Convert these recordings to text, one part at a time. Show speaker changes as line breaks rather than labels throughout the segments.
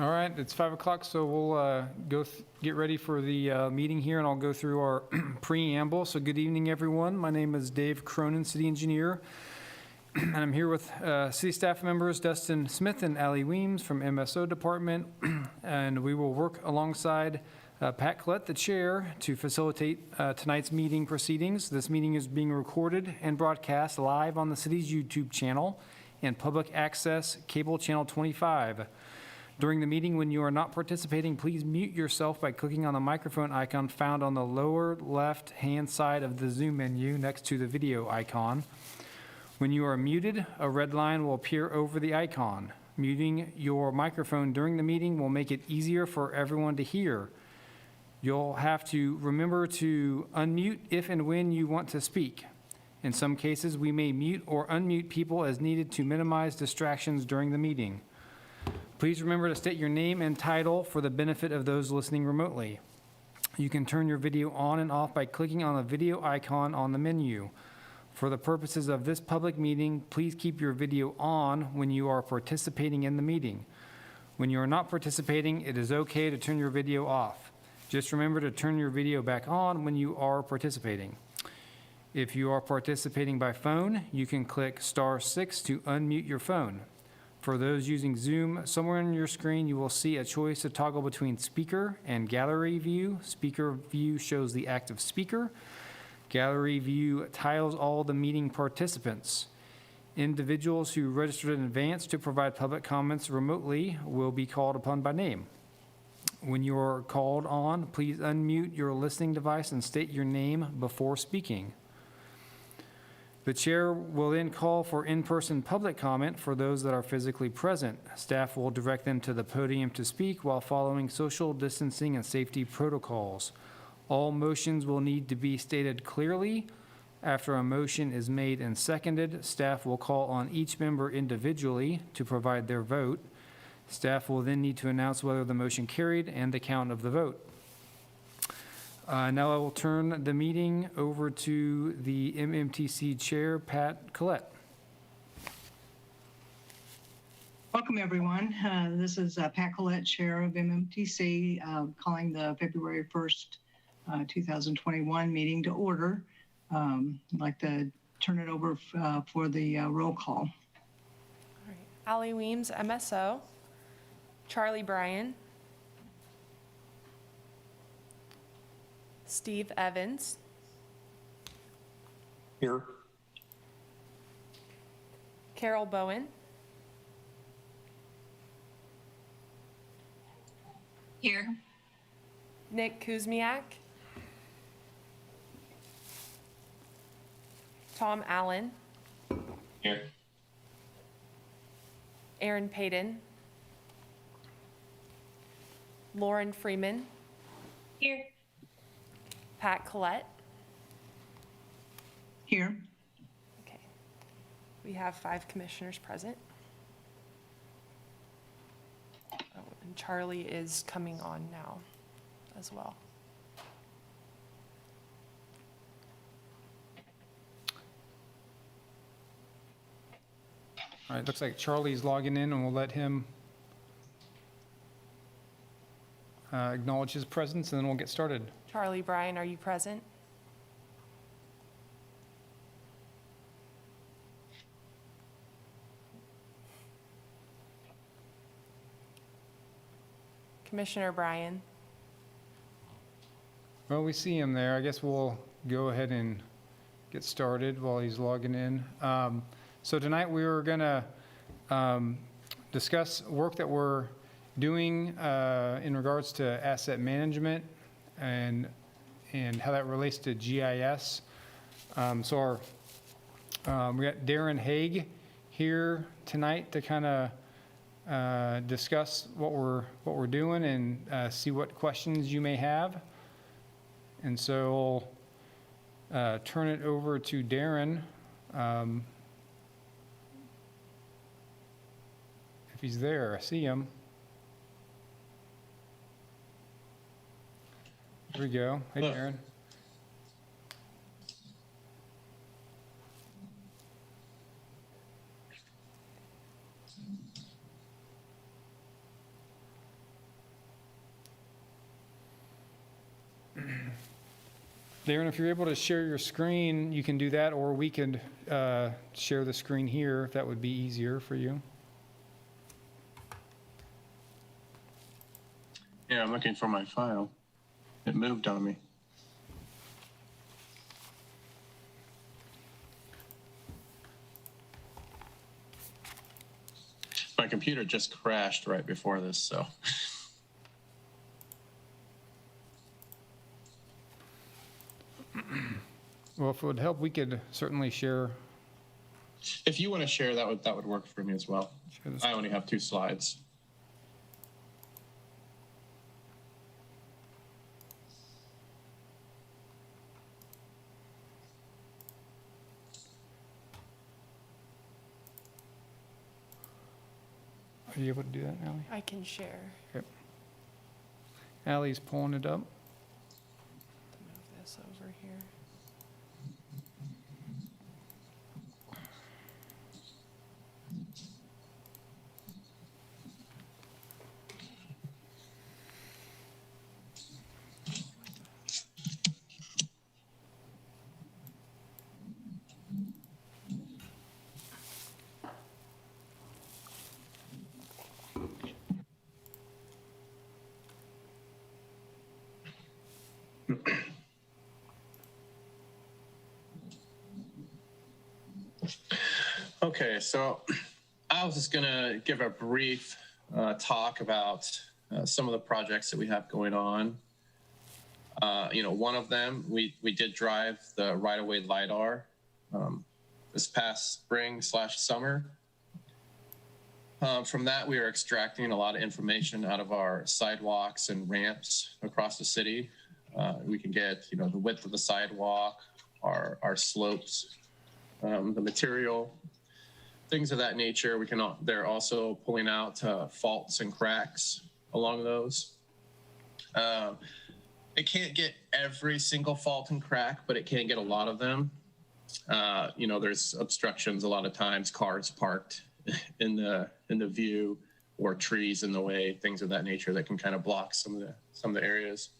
All right, it's 5 o'clock, so we'll get ready for the meeting here, and I'll go through our preamble. So good evening, everyone. My name is Dave Cronin, City Engineer, and I'm here with City staff members Dustin Smith and Allie Weems from MSO Department, and we will work alongside Pat Collette, the Chair, to facilitate tonight's meeting proceedings. This meeting is being recorded and broadcast live on the city's YouTube channel and public access cable channel 25. During the meeting, when you are not participating, please mute yourself by clicking on the microphone icon found on the lower left-hand side of the Zoom menu next to the video icon. When you are muted, a red line will appear over the icon. Muting your microphone during the meeting will make it easier for everyone to hear. You'll have to remember to unmute if and when you want to speak. In some cases, we may mute or unmute people as needed to minimize distractions during the meeting. Please remember to state your name and title for the benefit of those listening remotely. You can turn your video on and off by clicking on the video icon on the menu. For the purposes of this public meeting, please keep your video on when you are participating in the meeting. When you are not participating, it is okay to turn your video off. Just remember to turn your video back on when you are participating. If you are participating by phone, you can click *6 to unmute your phone. For those using Zoom, somewhere on your screen you will see a choice to toggle between speaker and gallery view. Speaker view shows the active speaker. Gallery view tiles all the meeting participants. Individuals who registered in advance to provide public comments remotely will be called upon by name. When you are called on, please unmute your listening device and state your name before speaking. The chair will then call for in-person public comment for those that are physically present. Staff will direct them to the podium to speak while following social distancing and safety protocols. All motions will need to be stated clearly. After a motion is made and seconded, staff will call on each member individually to provide their vote. Staff will then need to announce whether the motion carried and the count of the vote. Now I will turn the meeting over to the MMTC Chair, Pat Collette.
Welcome, everyone. This is Pat Collette, Chair of MMTC, calling the February 1st, 2021 meeting to order. I'd like to turn it over for the roll call.
All right. Allie Weems, MSO. Charlie Bryan. Steve Evans.
Here.
Carol Bowen.
Here.
Nick Kuzmiak. Tom Allen.
Here.
Aaron Payton. Lauren Freeman.
Here.
Pat Collette.
Here.
Okay. We have 5 commissioners present. Oh, and Charlie is coming on now as well.
All right, looks like Charlie's logging in, and we'll let him acknowledge his presence, and then we'll get started.
Charlie Bryan, are you present? Commissioner Bryan.
Well, we see him there. I guess we'll go ahead and get started while he's logging in. So tonight we were going to discuss work that we're doing in regards to asset management and how that relates to GIS. So we got Darren Haig here tonight to kind of discuss what we're doing and see what questions you may have. And so I'll turn it over to Darren. If he's there, I see him. Here we go. Hey, Darren. Darren, if you're able to share your screen, you can do that, or we can share the screen here if that would be easier for you.
Yeah, I'm looking for my file. It moved on me. My computer just crashed right before this, so.
Well, if it would help, we could certainly share
If you want to share, that would work for me as well.
this.
I only have 2 slides.
Are you able to do that, Allie?
I can share.
Allie's pulling it up.
Move this over here.
Okay, so I was just going to give a brief talk about some of the projects that we have going on. One of them, we did drive the right-of-way Lidar this past spring/summer. From that, we are extracting a lot of information out of our sidewalks and ramps across the city. We can get, the width of the sidewalk, our slopes, the material, things of that nature. They're also pulling out faults and cracks along those. It can't get every single fault and crack, but it can get a lot of them. There's obstructions a lot of times, cars parked in the view, or trees in the way, things of that nature that can kind of block some of the areas.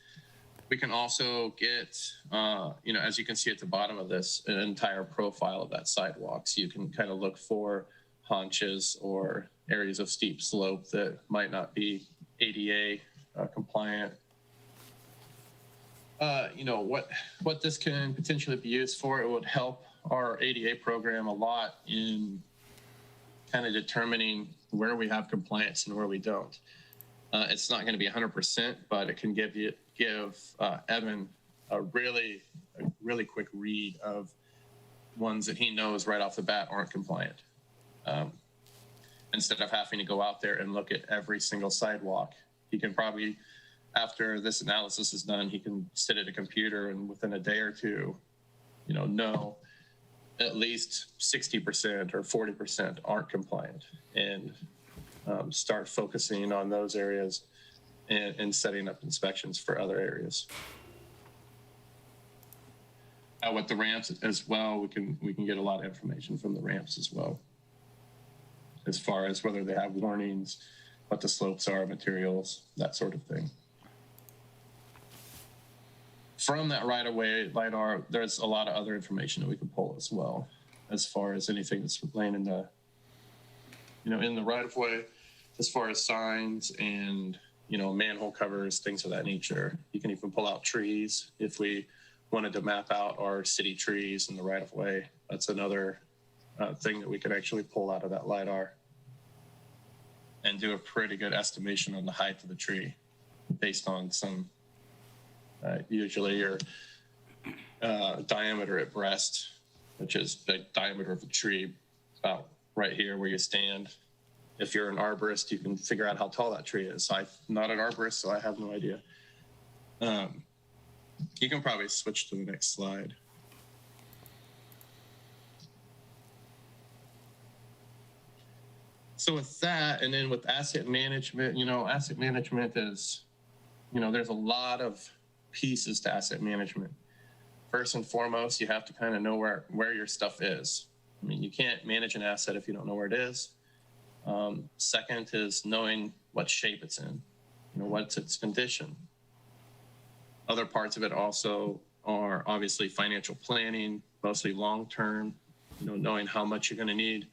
We can also get, as you can see at the bottom of this, an entire profile of that sidewalk. So you can kind of look for haunches or areas of steep slope that might not be ADA compliant. What this can potentially be used for, it would help our ADA program a lot in kind of determining where we have compliance and where we don't. It's not going to be 100%, but it can give Evan a really quick read of ones that he knows right off the bat aren't compliant. Instead of having to go out there and look at every single sidewalk, he can probably, after this analysis is done, he can sit at a computer and within a day or two, know at least 60% or 40% aren't compliant, and start focusing on those areas and setting up inspections for other areas. With the ramps as well, we can get a lot of information from the ramps as well, as far as whether they have warnings, what the slopes are, materials, that sort of thing. From that right-of-way Lidar, there's a lot of other information that we can pull as well, as far as anything that's laying in the, in the right-of-way, as far as signs and, manhole covers, things of that nature. You can even pull out trees if we wanted to map out our city trees in the right-of-way. That's another thing that we could actually pull out of that Lidar and do a pretty good estimation on the height of the tree based on some usually your diameter at breast, which is the diameter of the tree, about right here where you stand. If you're an arborist, you can figure out how tall that tree is. I'm not an arborist, so I have no idea. You can probably switch to the next slide. So with that, and then with asset management, asset management is, there's a lot of pieces to asset management. First and foremost, you have to kind of know where your stuff is. I mean, you can't manage an asset if you don't know where it is. Second is knowing what shape it's in, what's its condition. Other parts of it also are obviously financial planning, mostly long-term, knowing how much you're going to need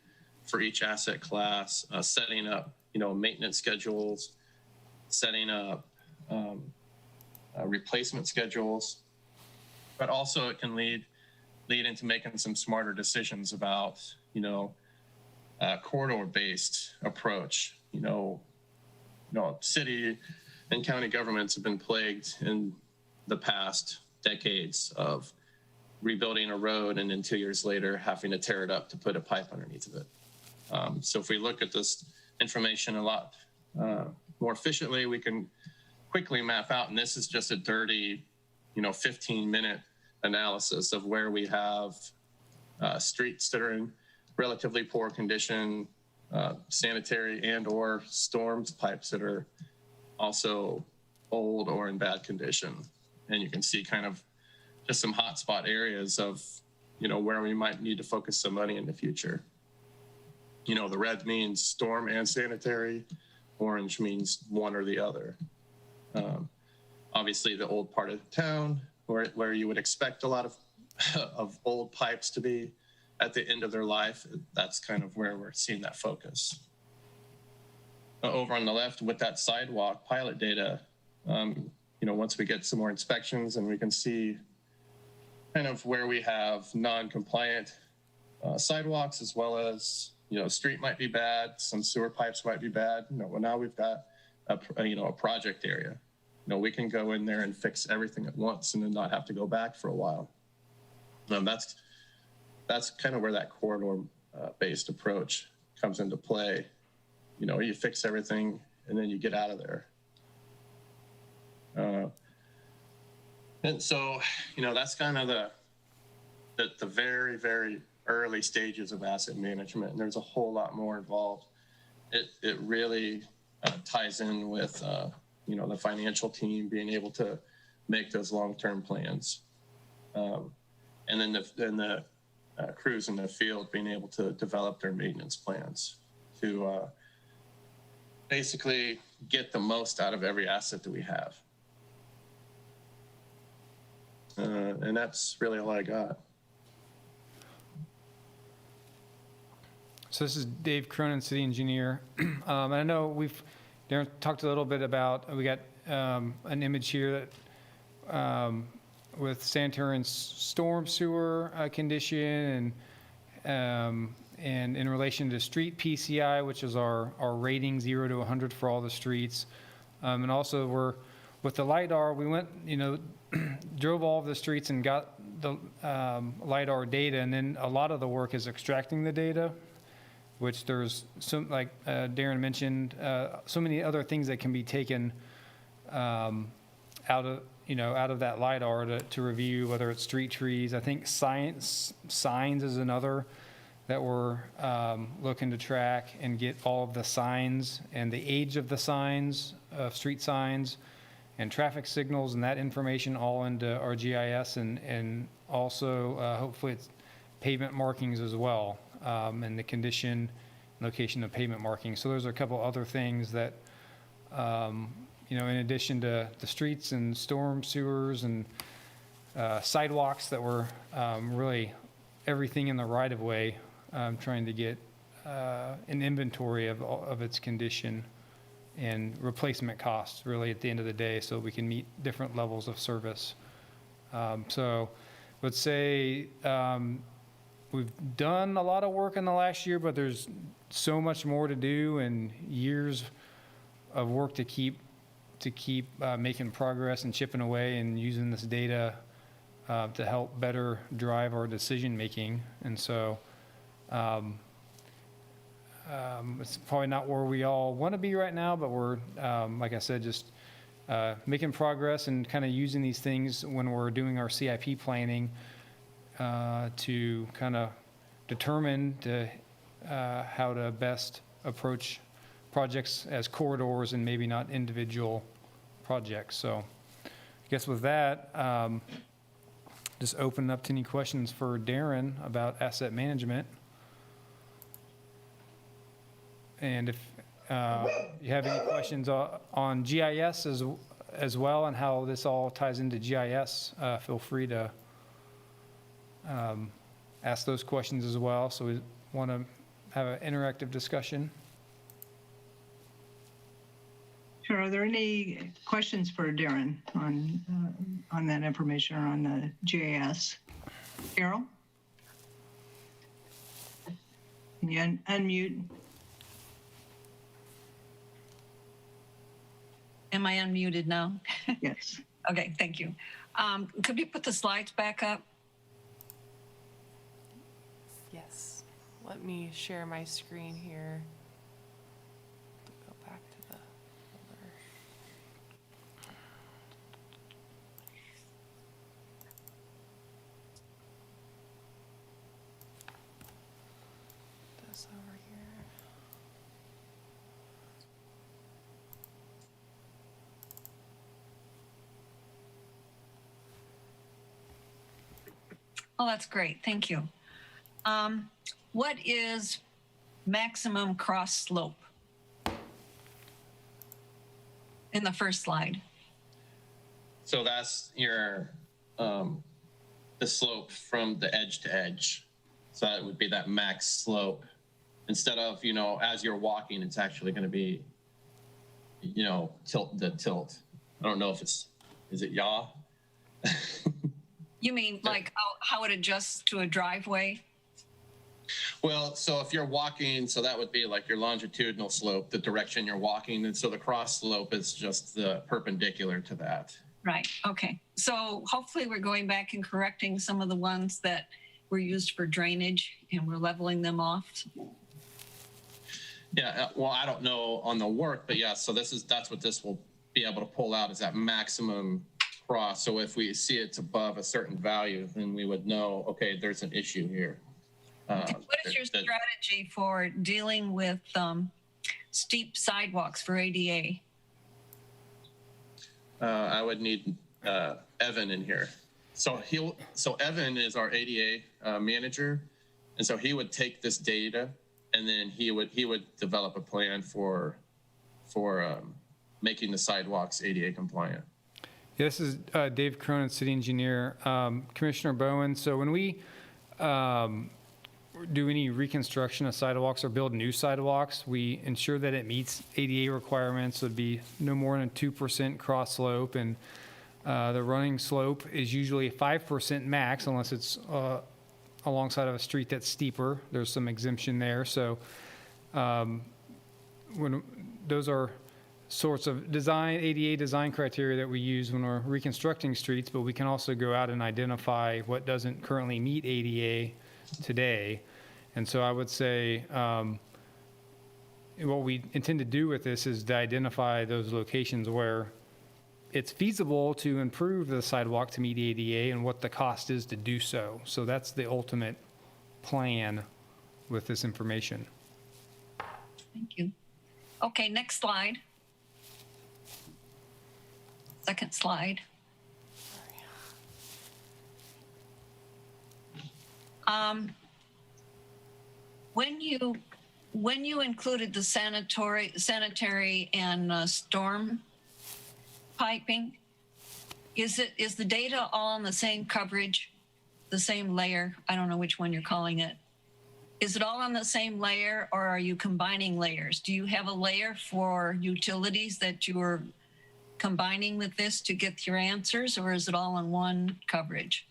for each asset class, setting up, maintenance schedules, setting up replacement schedules, but also it can lead into making some smarter decisions about, corridor-based approach. City and county governments have been plagued in the past decades of rebuilding a road and then 2 years later having to tear it up to put a pipe underneath of it. So if we look at this information a lot more efficiently, we can quickly map out, and this is just a dirty, 15-minute analysis of where we have streets that are in relatively poor condition, sanitary and or storms pipes that are also old or in bad condition. And you can see kind of just some hotspot areas of, where we might need to focus some money in the future. The red means storm and sanitary, orange means one or the other. Obviously the old part of town where you would expect a lot of old pipes to be at the end of their life, that's kind of where we're seeing that focus. Over on the left with that sidewalk pilot data, once we get some more inspections and we can see kind of where we have non-compliant sidewalks, as well as, street might be bad, some sewer pipes might be bad. Well, now we've got a project area. We can go in there and fix everything at once and then not have to go back for a while. That's kind of where that corridor based approach comes into play. You fix everything and then you get out of there. And so, that's kind of the very, very early stages of asset management. And there's a whole lot more involved. It really ties in with, the financial team being able to make those long-term plans. And then the crews in the field being able to develop their maintenance plans to basically get the most out of every asset that we have. And that's really all I got.
So this is Dave Cronin, city engineer. And I know Darren talked a little bit about, we got an image here that with sanitary and storm sewer condition and in relation to street PCI, which is our rating 0 to 100 for all the streets. And also with the Lidar, we went, drove all of the streets and got the Lidar data, and then a lot of the work is extracting the data, which there's some, like Darren mentioned, so many other things that can be taken out of that Lidar to review, whether it's street trees. I think signs is another that we're looking to track and get all of the signs and the age of the signs, street signs, and traffic signals and that information all into our GIS, and also hopefully it's pavement markings as well, and the condition, location of pavement markings. So there's a couple other things that, in addition to the streets and storm sewers and sidewalks that were really everything in the right of way, trying to get an inventory of its condition and replacement costs really at the end of the day, so we can meet different levels of service. So let's say we've done a lot of work in the last year, but there's so much more to do and years of work to keep making progress and chipping away and using this data to help better drive our decision making. And so it's probably not where we all want to be right now, but we're, like I said, just making progress and kind of using these things when we're doing our CIP planning to kind of determine how to best approach projects as corridors and maybe not individual projects. So I guess with that, just open up to any questions for Darren about asset management. And if you have any questions on GIS as well and how this all ties into GIS, feel free to ask those questions as well. So we want to have an interactive discussion.
Sure. Are there any questions for Darren on that information or on the GIS? Carol? Can you unmute?
Am I unmuted now?
Yes.
Okay, thank you. Could we put the slides back up?
Yes. Let me share my screen here. Go back to the folder. This over here.
Oh, that's great. Thank you. What is maximum cross slope? In the first slide.
So that's your the slope from the edge to edge. So that would be that max slope. Instead of, as you're walking, it's actually going to be, tilt. I don't know if is it yaw?
You mean like how it adjusts to a driveway?
Well, so if you're walking, so that would be like your longitudinal slope, the direction you're walking. And so the cross slope is just the perpendicular to that.
Right, okay. So hopefully we're going back and correcting some of the ones that were used for drainage and we're leveling them off.
Yeah, well, I don't know on the work, but yeah, so that's what this will be able to pull out is that maximum cross. So if we see it's above a certain value, then we would know, okay, there's an issue here.
What is your strategy for dealing with steep sidewalks for ADA?
I would need Evan in here. So Evan is our ADA manager, and so he would take this data, and then he would develop a plan for making the sidewalks ADA compliant.
Yeah, this is Dave Cronin, city engineer. Commissioner Bowen, so when we do any reconstruction of sidewalks or build new sidewalks, we ensure that it meets ADA requirements. It would be no more than 2% cross slope, and the running slope is usually a 5% max unless it's alongside of a street that's steeper. There's some exemption there. So when those are sorts of ADA design criteria that we use when we're reconstructing streets, but we can also go out and identify what doesn't currently meet ADA today. And so I would say what we intend to do with this is to identify those locations where it's feasible to improve the sidewalk to meet ADA and what the cost is to do so. So that's the ultimate plan with this information.
Thank you. Okay, next slide. Second slide. When you included the sanitary and storm piping, is the data all on the same coverage, the same layer? I don't know which one you're calling it. Is it all on the same layer, or are you combining layers? Do you have a layer for utilities that you are combining with this to get your answers, or is it all in one coverage?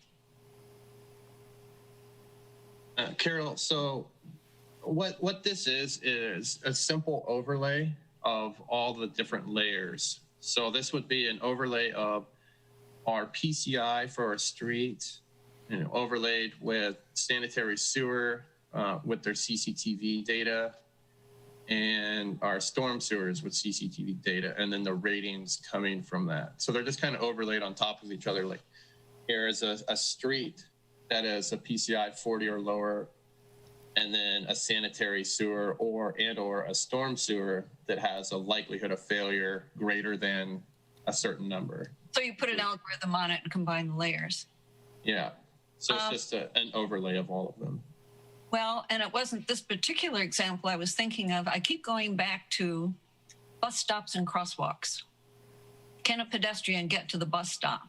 Carol, so what this is a simple overlay of all the different layers. So this would be an overlay of our PCI for our street, overlaid with sanitary sewer with their CCTV data, and our storm sewers with CCTV data, and then the ratings coming from that. So they're just kind of overlaid on top of each other. Like here is a street that is a PCI 40 or lower, and then a sanitary sewer or a storm sewer that has a likelihood of failure greater than a certain number.
So you put an algorithm on it and combine the layers.
Yeah. So it's just an overlay of all of them.
Well, and it wasn't this particular example I was thinking of. I keep going back to bus stops and crosswalks. can a pedestrian get to the bus stop?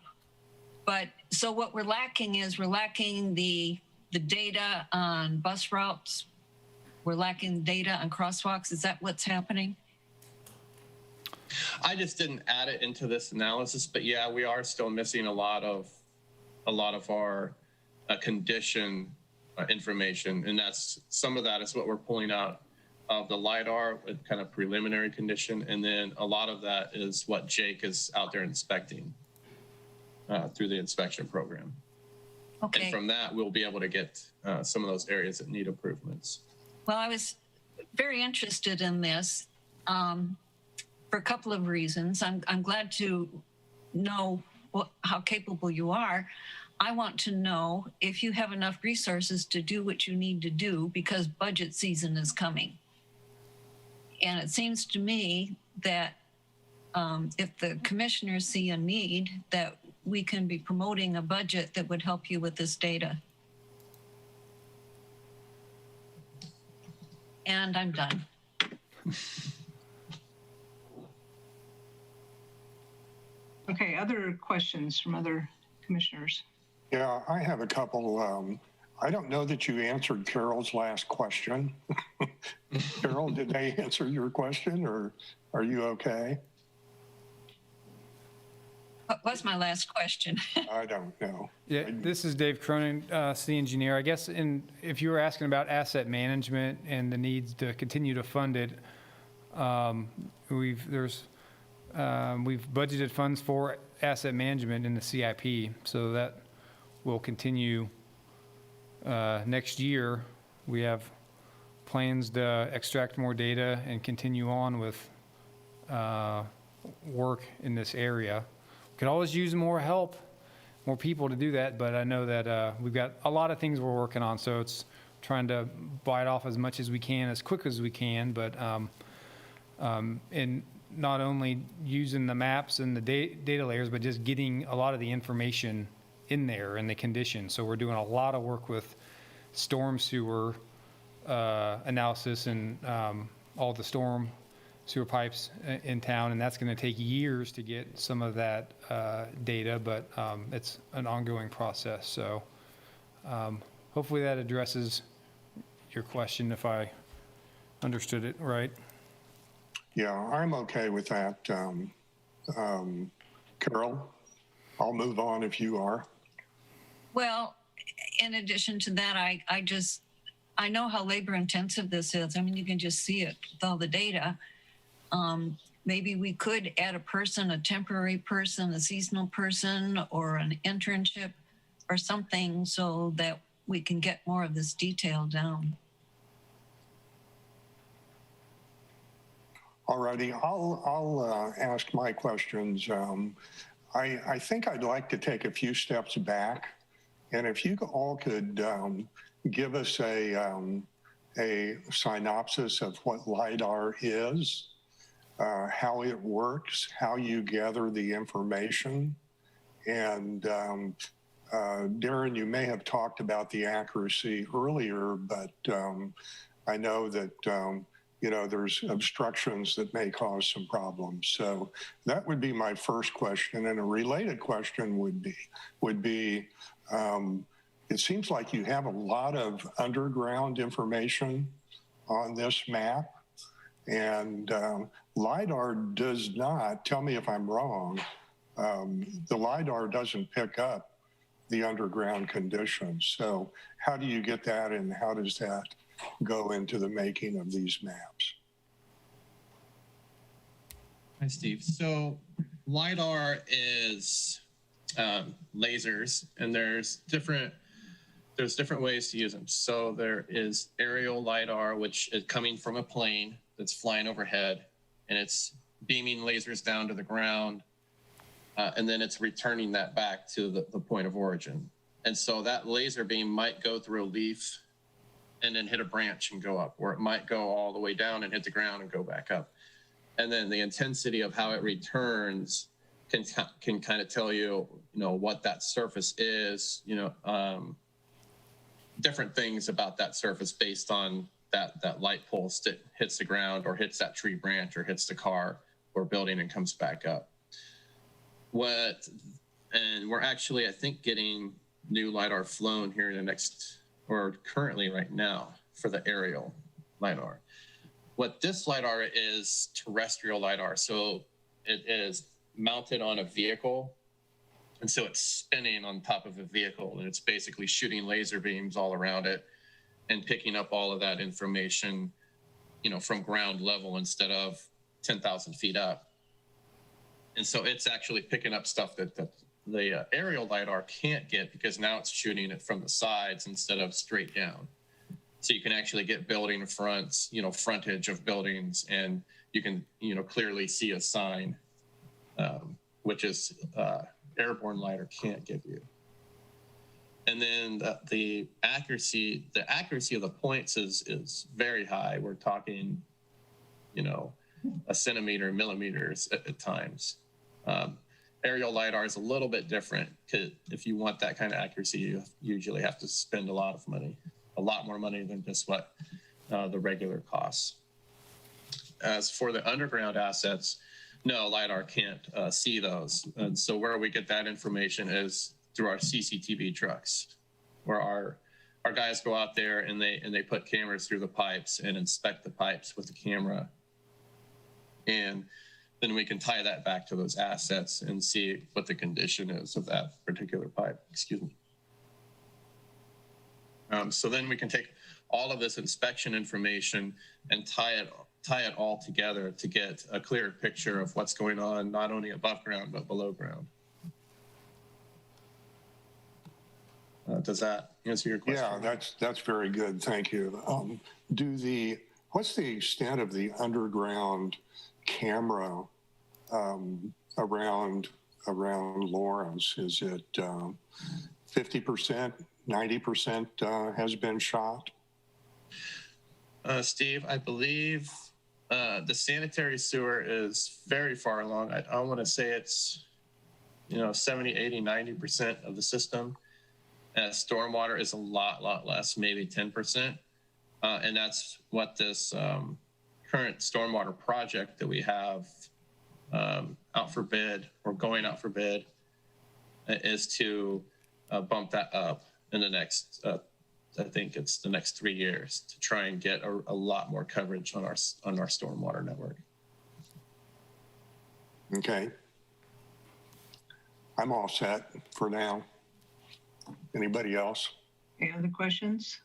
But so what we're lacking is we're lacking the data on bus routes. We're lacking data on crosswalks. Is that what's happening?
I just didn't add it into this analysis, but yeah, we are still missing a lot of our condition information, and that's some of that is what we're pulling out of the Lidar with kind of preliminary condition, and then a lot of that is what Jake is out there inspecting through the inspection program.
Okay.
And from that, we'll be able to get some of those areas that need improvements.
Well, I was very interested in this for a couple of reasons. I'm glad to know how capable you are. I want to know if you have enough resources to do what you need to do because budget season is coming. And it seems to me that if the commissioners see a need, that we can be promoting a budget that would help you with this data. And I'm done.
Okay, other questions from other commissioners?
Yeah, I have a couple. I don't know that you answered Carol's last question. Carol, did they answer your question or are you okay?
What was my last question?
I don't know.
Yeah, this is Dave Cronin, city engineer. I guess if you were asking about asset management and the needs to continue to fund it, we've budgeted funds for asset management in the CIP, so that will continue next year. We have plans to extract more data and continue on with work in this area. Could always use more help, more people to do that, but I know that we've got a lot of things we're working on, so it's trying to bite off as much as we can, as quick as we can, but and not only using the maps and the data layers, but just getting a lot of the information in there and the conditions. So we're doing a lot of work with storm sewer analysis and all the storm sewer pipes in town, and that's going to take years to get some of that data, but it's an ongoing process. So hopefully that addresses your question if I understood it right.
Yeah, I'm okay with that. Carol, I'll move on if you are.
Well, in addition to that, I know how labor intensive this is. I mean, you can just see it with all the data. Maybe we could add a person, a temporary person, a seasonal person, or an internship or something so that we can get more of this detail down.
Alrighty, I'll ask my questions. I think I'd like to take a few steps back, and if you all could give us a synopsis of what Lidar is, how it works, how you gather the information, and Darren, you may have talked about the accuracy earlier, but I know that there's obstructions that may cause some problems. So that would be my first question. And a related question would be it seems like you have a lot of underground information on this map, and Lidar does not, tell me if I'm wrong, the Lidar doesn't pick up the underground conditions. So how do you get that, and how does that go into the making of these maps?
Hi, Steve. So Lidar is lasers, and there's different ways to use them. So there is aerial Lidar, which is coming from a plane that's flying overhead, and it's beaming lasers down to the ground, and then it's returning that back to the point of origin. And so that laser beam might go through a leaf and then hit a branch and go up, or it might go all the way down and hit the ground and go back up. And then the intensity of how it returns can kind of tell you, what that surface is, different things about that surface based on that light pulse that hits the ground or hits that tree branch or hits the car or building and comes back up. And we're actually, I think, getting new LiDAR flown here in the next, or currently right now, for the aerial LiDAR. What this LiDAR is terrestrial LiDAR. So it is mounted on a vehicle. And so it's spinning on top of a vehicle, and it's basically shooting laser beams all around it and picking up all of that information, from ground level instead of 10,000 feet up. And so it's actually picking up stuff that the aerial LiDAR can't get, because now it's shooting it from the sides instead of straight down. So you can actually get building fronts, frontage of buildings, and you can, clearly see a sign, which is airborne LiDAR can't give you. And then the accuracy of the points is very high. We're talking, a centimeter, millimeters at times. Aerial LiDAR is a little bit different, because if you want that kind of accuracy, you usually have to spend a lot more money than just what the regular costs. As for the underground assets, no, LiDAR can't see those. And so where we get that information is through our CCTV trucks, where our guys go out there and they put cameras through the pipes and inspect the pipes with the camera. And then we can tie that back to those assets and see what the condition is of that particular pipe. Excuse me. So then we can take all of this inspection information and tie it all together to get a clearer picture of what's going on, not only above ground, but below ground. Does that answer your question?
Yeah, that's very good. Thank you. What's the extent of the underground camera around Lawrence? Is it 50%, 90% has been shot?
Steve, I believe the sanitary sewer is very far along. I want to say it's 70, 80, 90% of the system. Stormwater is a lot less, maybe 10%. And that's what this current stormwater project that we have out for bid, or going out for bid, is to bump that up in the next, I think it's the next 3 years, to try and get a lot more coverage on our stormwater network.
Okay. I'm all set for now. Anybody else?
Any other questions?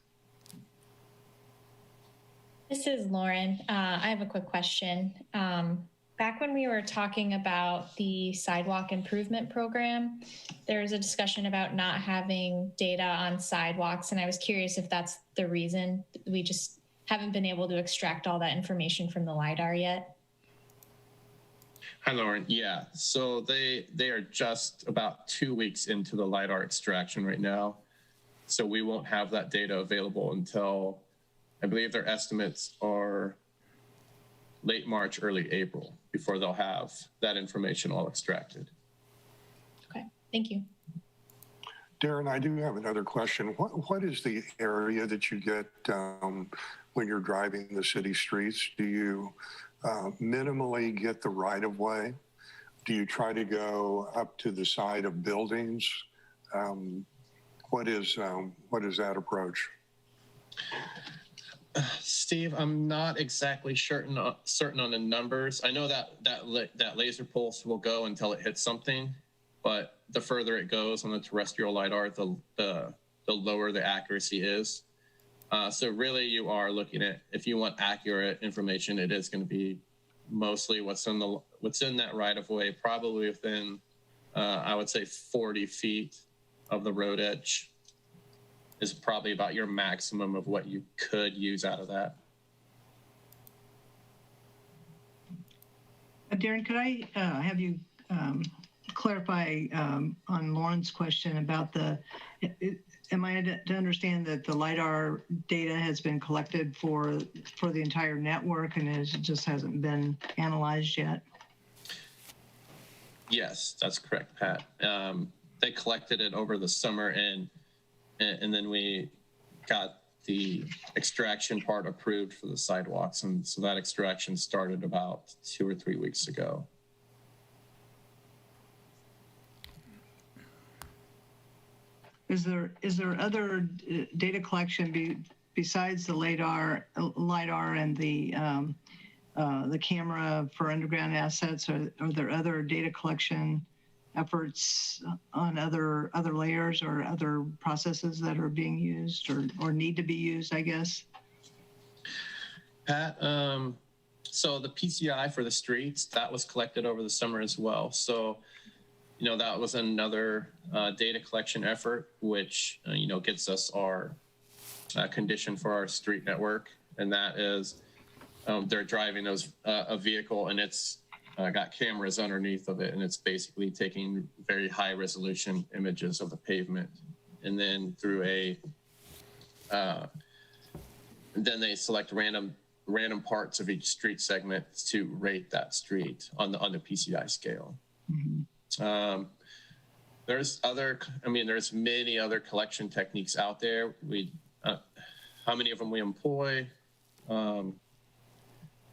This is Lauren. I have a quick question. Back when we were talking about the sidewalk improvement program, there was a discussion about not having data on sidewalks, and I was curious if that's the reason. We just haven't been able to extract all that information from the LiDAR yet.
Hi, Lauren. Yeah, so they are just about 2 weeks into the LiDAR extraction right now. So we won't have that data available until, I believe their estimates are late March, early April, before they'll have that information all extracted.
Okay, thank you.
Darren, I do have another question. What is the area that you get when you're driving the city streets? Do you minimally get the right-of-way? Do you try to go up to the side of buildings? What is that approach?
Steve, I'm not exactly certain on the numbers. I know that laser pulse will go until it hits something, but the further it goes on the terrestrial LiDAR, the lower the accuracy is. So really, you are looking at, if you want accurate information, it is going to be mostly what's in that right of way, probably within, I would say, 40 feet of the road edge is probably about your maximum of what you could use out of that.
Darren, could I have you clarify on Lauren's question about am I to understand that the LiDAR data has been collected for the entire network and it just hasn't been analyzed yet?
Yes, that's correct, Pat. They collected it over the summer, and then we got the extraction part approved for the sidewalks. And so that extraction started about 2 or 3 weeks ago.
Is there other data collection besides the lidar and the camera for underground assets? Are there other data collection efforts on other layers or other processes that are being used or need to be used, I guess?
Pat, so the PCI for the streets, that was collected over the summer as well. So, you know, that was another data collection effort, which, you know, gets us our condition for our street network. And that is, they're driving a vehicle and it's got cameras underneath of it. And it's basically taking very high resolution images of the pavement. And then through then they select random parts of each street segment to rate that street on the PCI scale.
Mm-hmm.
There's many other collection techniques out there. How many of them we employ?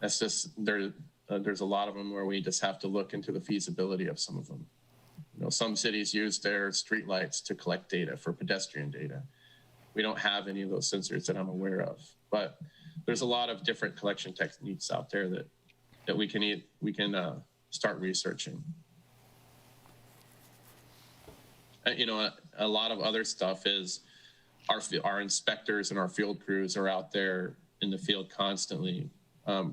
That's just there's a lot of them where we just have to look into the feasibility of some of them. You know, some cities use their streetlights to collect data for pedestrian data. We don't have any of those sensors that I'm aware of, but there's a lot of different collection techniques out there that we can start researching. You know, a lot of other stuff is our inspectors and our field crews are out there in the field constantly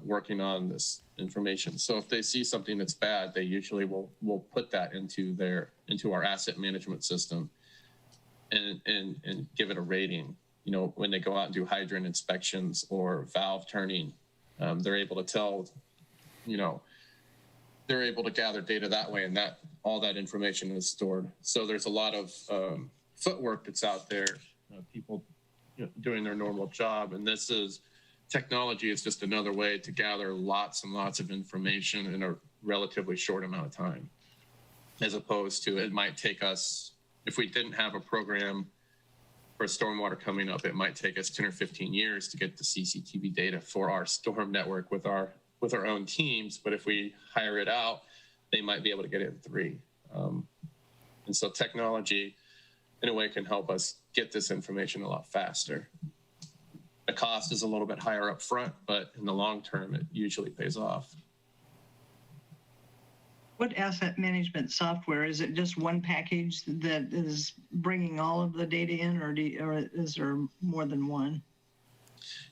working on this information. So if they see something that's bad, they usually will put that into our asset management system and give it a rating. You know, when they go out and do hydrant inspections or valve turning, they're able to tell, you know, they're able to gather data that way, and that all that information is stored. So there's a lot of footwork that's out there, people doing their normal job, and technology is just another way to gather lots and lots of information in a relatively short amount of time, as opposed to it might take us, if we didn't have a program for stormwater coming up, it might take us 10 or 15 years to get the CCTV data for our storm network with our own teams. But if we hire it out, they might be able to get it in 3. And so technology, in a way, can help us get this information a lot faster. The cost is a little bit higher up front, but in the long term, it usually pays off.
What asset management software? Is it just one package that is bringing all of the data in, or is there more than one?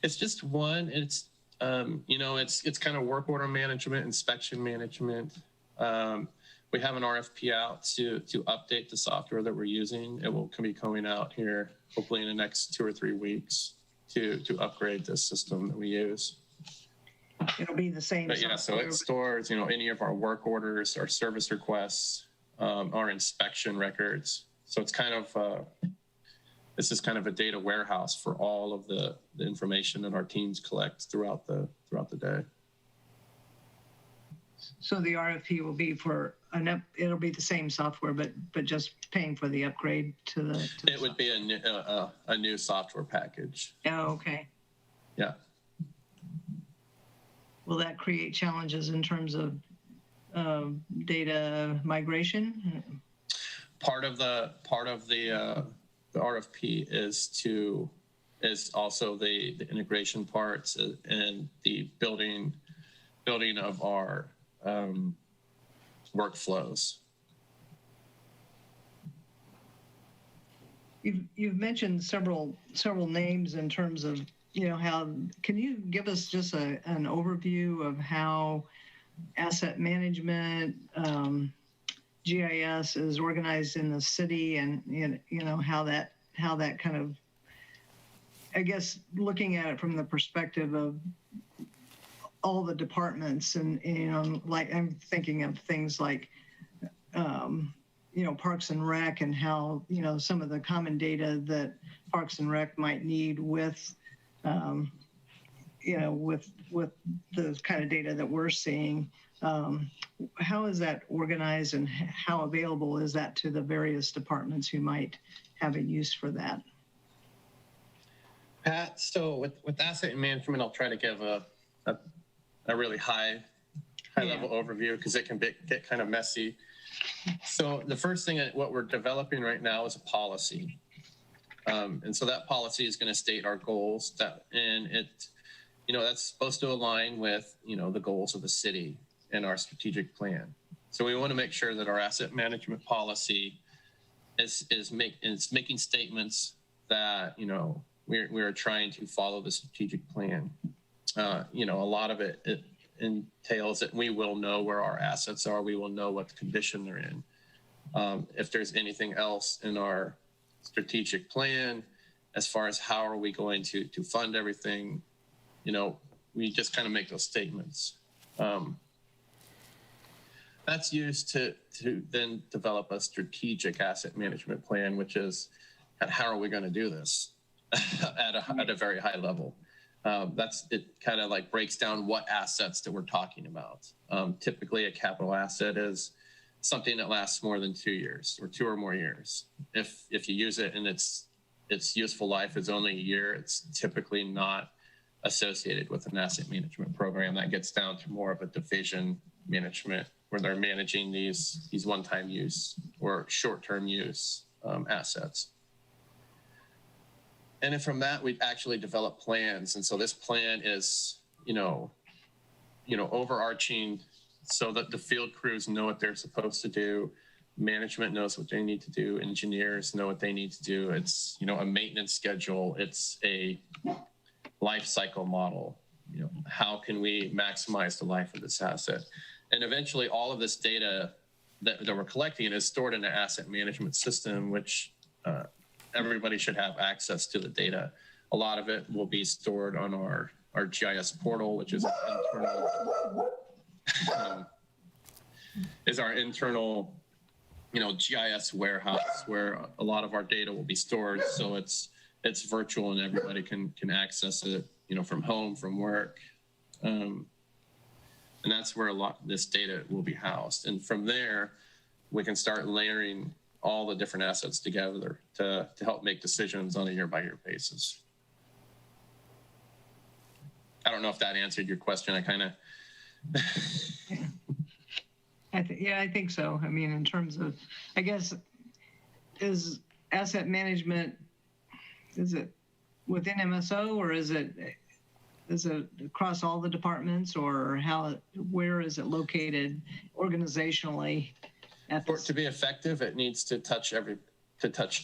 It's just one. It's it's kind of work order management, inspection management. We have an RFP out to update the software that we're using. It will be coming out here hopefully in the next 2 or 3 weeks to upgrade this system that we use.
It'll be the same.
But yeah, so it stores, any of our work orders, our service requests, our inspection records. So it's kind of this is kind of a data warehouse for all of the information that our teams collect throughout the day.
So the RFP will be for it'll be the same software, but just paying for the upgrade to the.
It would be a new software package.
Oh, okay.
Yeah.
Will that create challenges in terms of data migration?
Part of the RFP is also the integration parts and the building of our workflows.
You've mentioned several names in terms of how. Can you give us just an overview of how asset management, GIS is organized in the city, and how that kind of, I guess, looking at it from the perspective of all the departments, and like I'm thinking of things like Parks and Rec, and how some of the common data that Parks and Rec might need with with the kind of data that we're seeing. How is that organized, and how available is that to the various departments who might have a use for that?
Pat, so with asset management, I'll try to give a really high level overview, because it can get kind of messy. So the first thing, what we're developing right now is a policy. And so that policy is going to state our goals and it, that's supposed to align with, the goals of the city and our strategic plan. So we want to make sure that our asset management policy is making statements that, we're trying to follow the strategic plan. A lot of it entails that we will know where our assets are. We will know what condition they're in. If there's anything else in our strategic plan, as far as how are we going to fund everything, we just kind of make those statements. That's used to then develop a strategic asset management plan, which is how are we going to do this at a very high level. It kind of like breaks down what assets that we're talking about. Typically a capital asset is something that lasts more than 2 years or 2 or more years. If you use it and its useful life is only a year, it's typically not associated with an asset management program. That gets down to more of a division management where they're managing these one-time use or short-term use assets. And then from that, we've actually developed plans. And so this plan is, overarching so that the field crews know what they're supposed to do. Management knows what they need to do. Engineers know what they need to do. It's, a maintenance schedule. It's a life cycle model. How can we maximize the life of this asset? And eventually all of this data that we're collecting is stored in an asset management system, which everybody should have access to the data. A lot of it will be stored on our GIS portal, which is our internal, GIS warehouse where a lot of our data will be stored. So it's virtual and everybody can access it, from home, from work. And that's where a lot of this data will be housed. And from there, we can start layering all the different assets together to help make decisions on a year-by-year basis. I don't know if that answered your question. I kind of...
I think so. I mean, in terms of, I guess, is asset management, is it within MSO or is it across all the departments, or where is it located organizationally?
For it to be effective, it needs to touch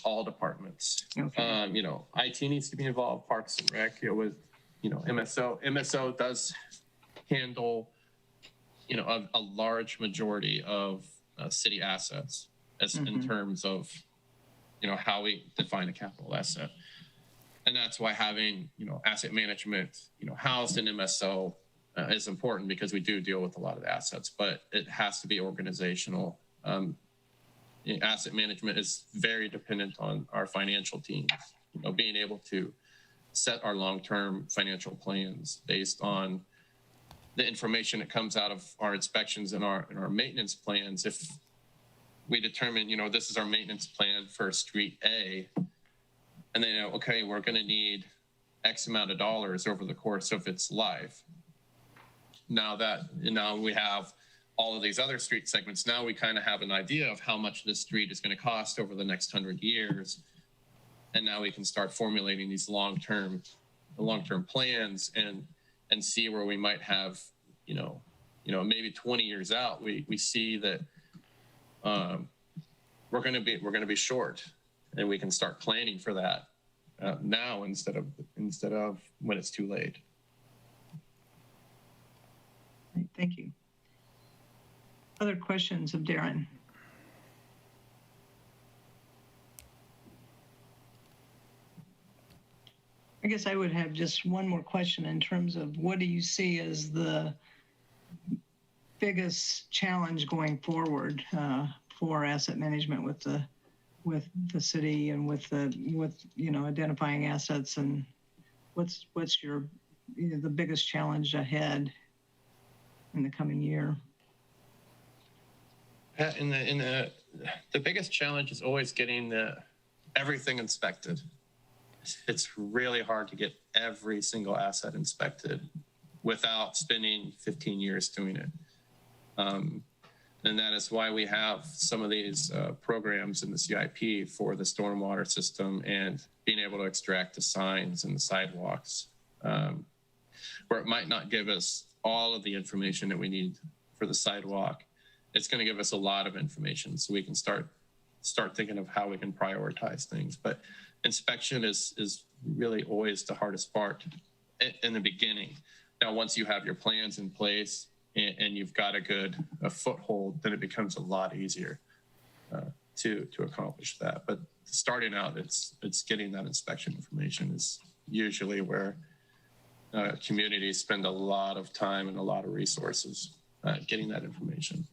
all departments.
Okay.
IT needs to be involved, Parks and Rec, with, MSO. MSO does handle, a large majority of city assets in terms of, how we define a capital asset. And that's why having, asset management, housed in MSO is important, because we do deal with a lot of the assets, but it has to be organizational. Asset management is very dependent on our financial teams, being able to set our long-term financial plans based on the information that comes out of our inspections and our maintenance plans. If we determine, this is our maintenance plan for Street A, and they know, okay, we're going to need X amount of dollars over the course of its life. Now we have all of these other street segments. Now we kind of have an idea of how much this street is going to cost over the next 100 years. And now we can start formulating these long-term plans and see where we might have, maybe 20 years out, we see that we're going to be short, and we can start planning for that now instead of when it's too late.
Thank you. Other questions of Darren? I guess I would have just one more question in terms of what do you see as the biggest challenge going forward for asset management with the city and with identifying assets, and what's your the biggest challenge ahead in the coming year?
The biggest challenge is always getting everything inspected. It's really hard to get every single asset inspected without spending 15 years doing it. And that is why we have some of these programs in the CIP for the stormwater system and being able to extract the signs and the sidewalks, where it might not give us all of the information that we need for the sidewalk. It's going to give us a lot of information so we can start thinking of how we can prioritize things. But inspection is really always the hardest part in the beginning. Now, once you have your plans in place and you've got a foothold, then it becomes a lot easier to accomplish that. But starting out, it's getting that inspection information is usually where communities spend a lot of time and a lot of resources getting that information.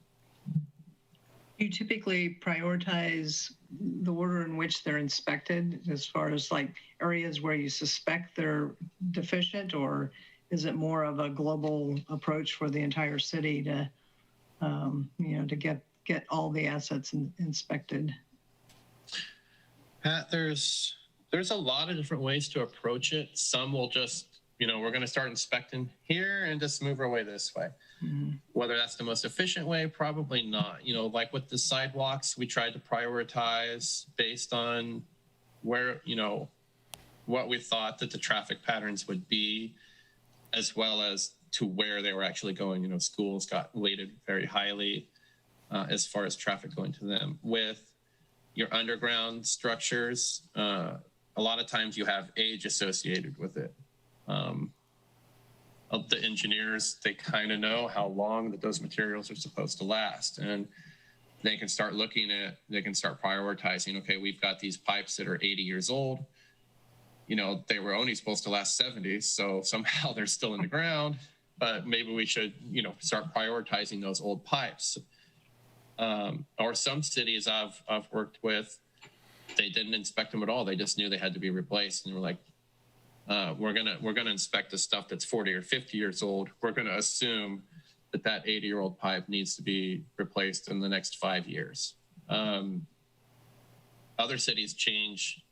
You typically prioritize the order in which they're inspected as far as like areas where you suspect they're deficient, or is it more of a global approach for the entire city to, to get all the assets inspected?
Pat, there's a lot of different ways to approach it. Some will just, we're going to start inspecting here and just move our way this way. Mm-hmm. Whether that's the most efficient way, probably not. Like with the sidewalks, we tried to prioritize based on where, what we thought that the traffic patterns would be, as well as to where they were actually going. Schools got weighted very highly as far as traffic going to them. With your underground structures, a lot of times you have age associated with it. The engineers, they kind of know how long that those materials are supposed to last, and they can start prioritizing, okay, we've got these pipes that are 80 years old. They were only supposed to last 70, so somehow they're still in the ground, but maybe we should, start prioritizing those old pipes. Or some cities I've worked with, they didn't inspect them at all. They just knew they had to be replaced, and they were like, we're gonna inspect the stuff that's 40 or 50 years old. We're gonna assume that 80-year-old pipe needs to be replaced in the next 5 years. Other cities change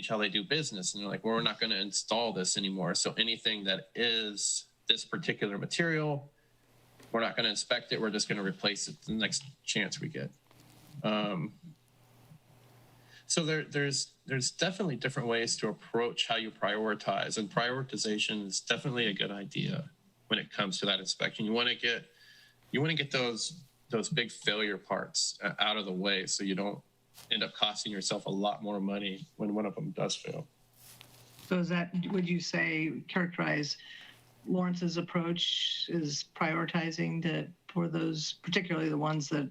how they do business, and they're like, well, we're not going to install this anymore. So anything that is this particular material, we're not going to inspect it. We're just going to replace it the next chance we get. So there's definitely different ways to approach how you prioritize, and prioritization is definitely a good idea when it comes to that inspection. You want to get those big failure parts out of the way, so you don't end up costing yourself a lot more money when one of them does fail.
So would you characterize Lawrence's approach is prioritizing for those, particularly the ones that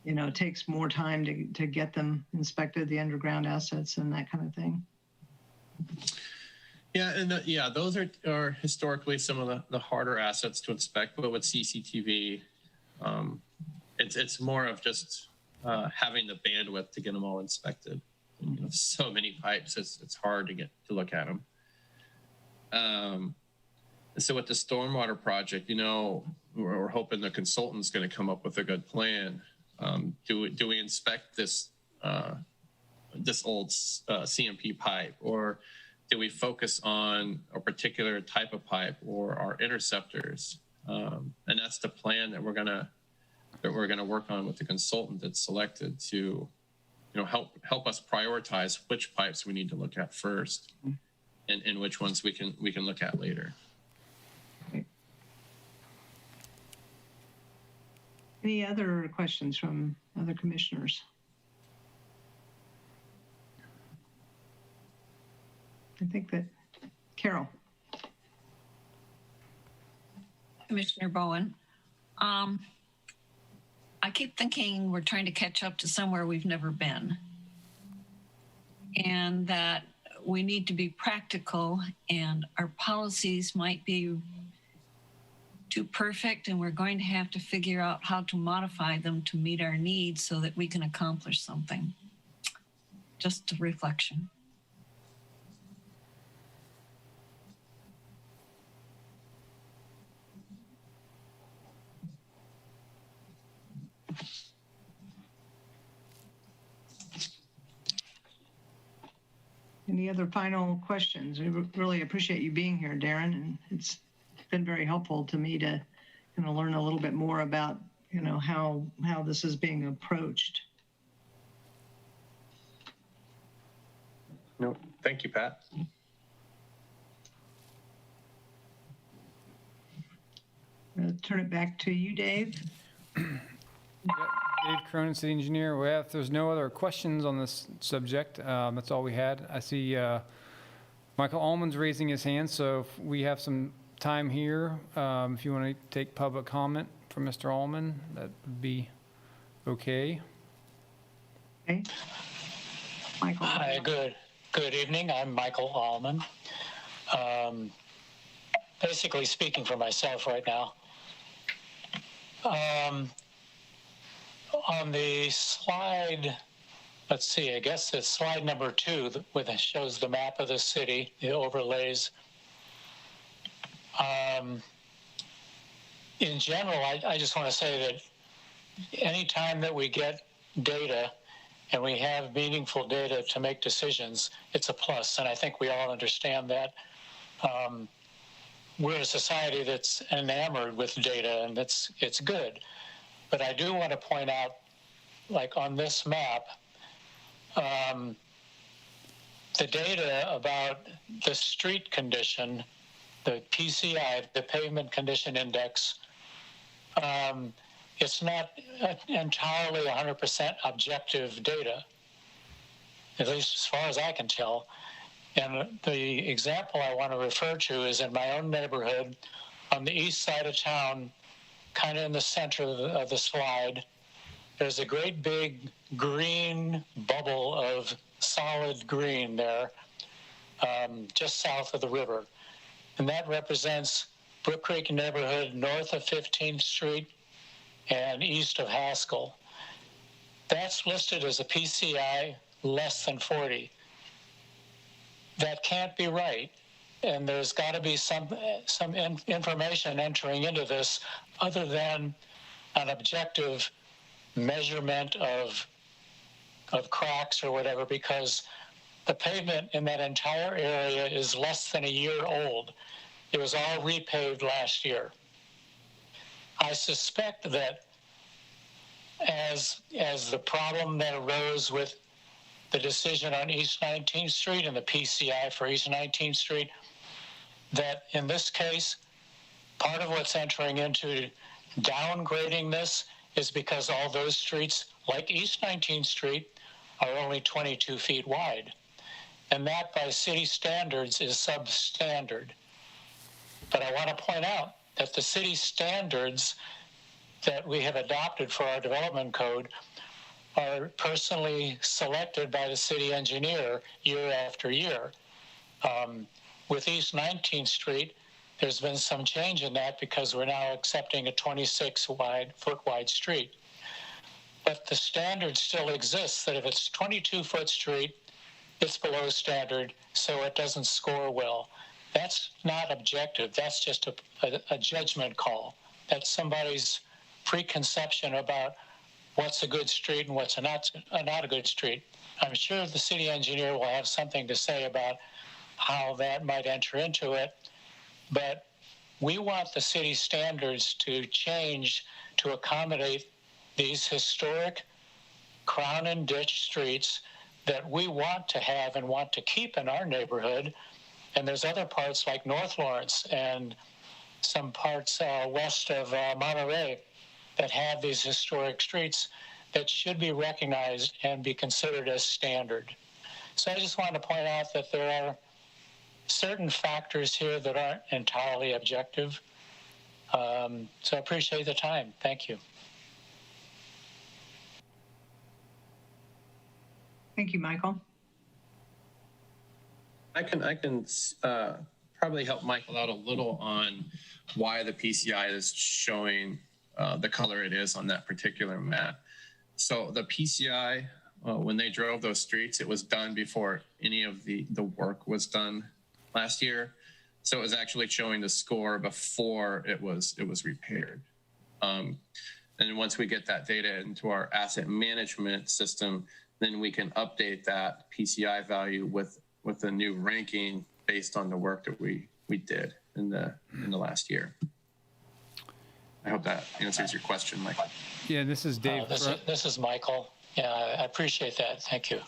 it takes more time to get them inspected, the underground assets and that kind of thing?
Yeah, and those are historically some of the harder assets to inspect. But with CCTV, it's more of just having the bandwidth to get them all inspected. So many pipes, it's hard to look at them. So with the stormwater project, we're hoping the consultant's going to come up with a good plan. Do we inspect this old CMP pipe, or do we focus on a particular type of pipe or our interceptors? And that's the plan that we're gonna work on with the consultant that's selected to, help us prioritize which pipes we need to look at first, and which ones we can look at later.
Any other questions from other commissioners? I think that Carol.
Commissioner Bowen, I keep thinking we're trying to catch up to somewhere we've never been, and that we need to be practical, and our policies might be too perfect, and we're going to have to figure out how to modify them to meet our needs so that we can accomplish something. Just a reflection.
Any other final questions? We really appreciate you being here, Darren, and it's been very helpful to me to learn a little bit more about how this is being approached.
No, thank you, Pat.
Turn it back to you, Dave.
Dave Cronin, City Engineer. Well, if there's no other questions on this subject, that's all we had. I see Michael Allman's raising his hand, so if we have some time here, if you want to take public comment from Mr. Allman, that would be okay.
Okay. Michael.
Hi, good evening. I'm Michael Allman. Basically speaking for myself right now. On the slide, let's see, I guess it's slide number 2, that shows the map of the city, the overlays. In general, I just want to say that anytime that we get data and we have meaningful data to make decisions, it's a plus, and I think we all understand that. We're a society that's enamored with data, and it's good. But I do want to point out, like on this map, the data about the street condition, the PCI, the Pavement Condition Index, it's not entirely 100% objective data, at least as far as I can tell. And the example I want to refer to is in my own neighborhood on the east side of town, kind of in the center of the slide. There's a great big green bubble of solid green there, just south of the river. And that represents Brook Creek neighborhood north of 15th Street and east of Haskell. That's listed as a PCI less than 40. That can't be right. And there's got to be some information entering into this other than an objective measurement of cracks or whatever, because the pavement in that entire area is less than a year old. It was all repaved last year. I suspect that as the problem that arose with the decision on East 19th Street and the PCI for East 19th Street, that in this case, part of what's entering into downgrading this is because all those streets, like East 19th Street, are only 22 feet wide. And that by city standards is substandard. But I want to point out that the city standards that we have adopted for our development code are personally selected by the city engineer year after year. With East 19th Street, there's been some change in that because we're now accepting a 26-foot wide street. But the standard still exists that if it's 22-foot street, it's below standard, so it doesn't score well. That's not objective. That's just a judgment call. That's somebody's preconception about what's a good street and what's not a good street. I'm sure the city engineer will have something to say about how that might enter into it, but we want the city standards to change to accommodate these historic crown and ditch streets that we want to have and want to keep in our neighborhood. And there's other parts like North Lawrence and some parts west of Monterey that have these historic streets that should be recognized and be considered as standard. So I just want to point out that there are certain factors here that aren't entirely objective. So I appreciate the time. Thank you.
Thank you, Michael.
I can probably help Michael out a little on why the PCI is showing the color it is on that particular map. So the PCI, when they drove those streets, it was done before any of the work was done last year. So it was actually showing the score before it was repaired. And once we get that data into our asset management system, then we can update that PCI value with the new ranking based on the work that we did in the last year. I hope that answers your question, Mike.
Yeah, this is Dave.
This is Michael. Yeah, I appreciate that. Thank you.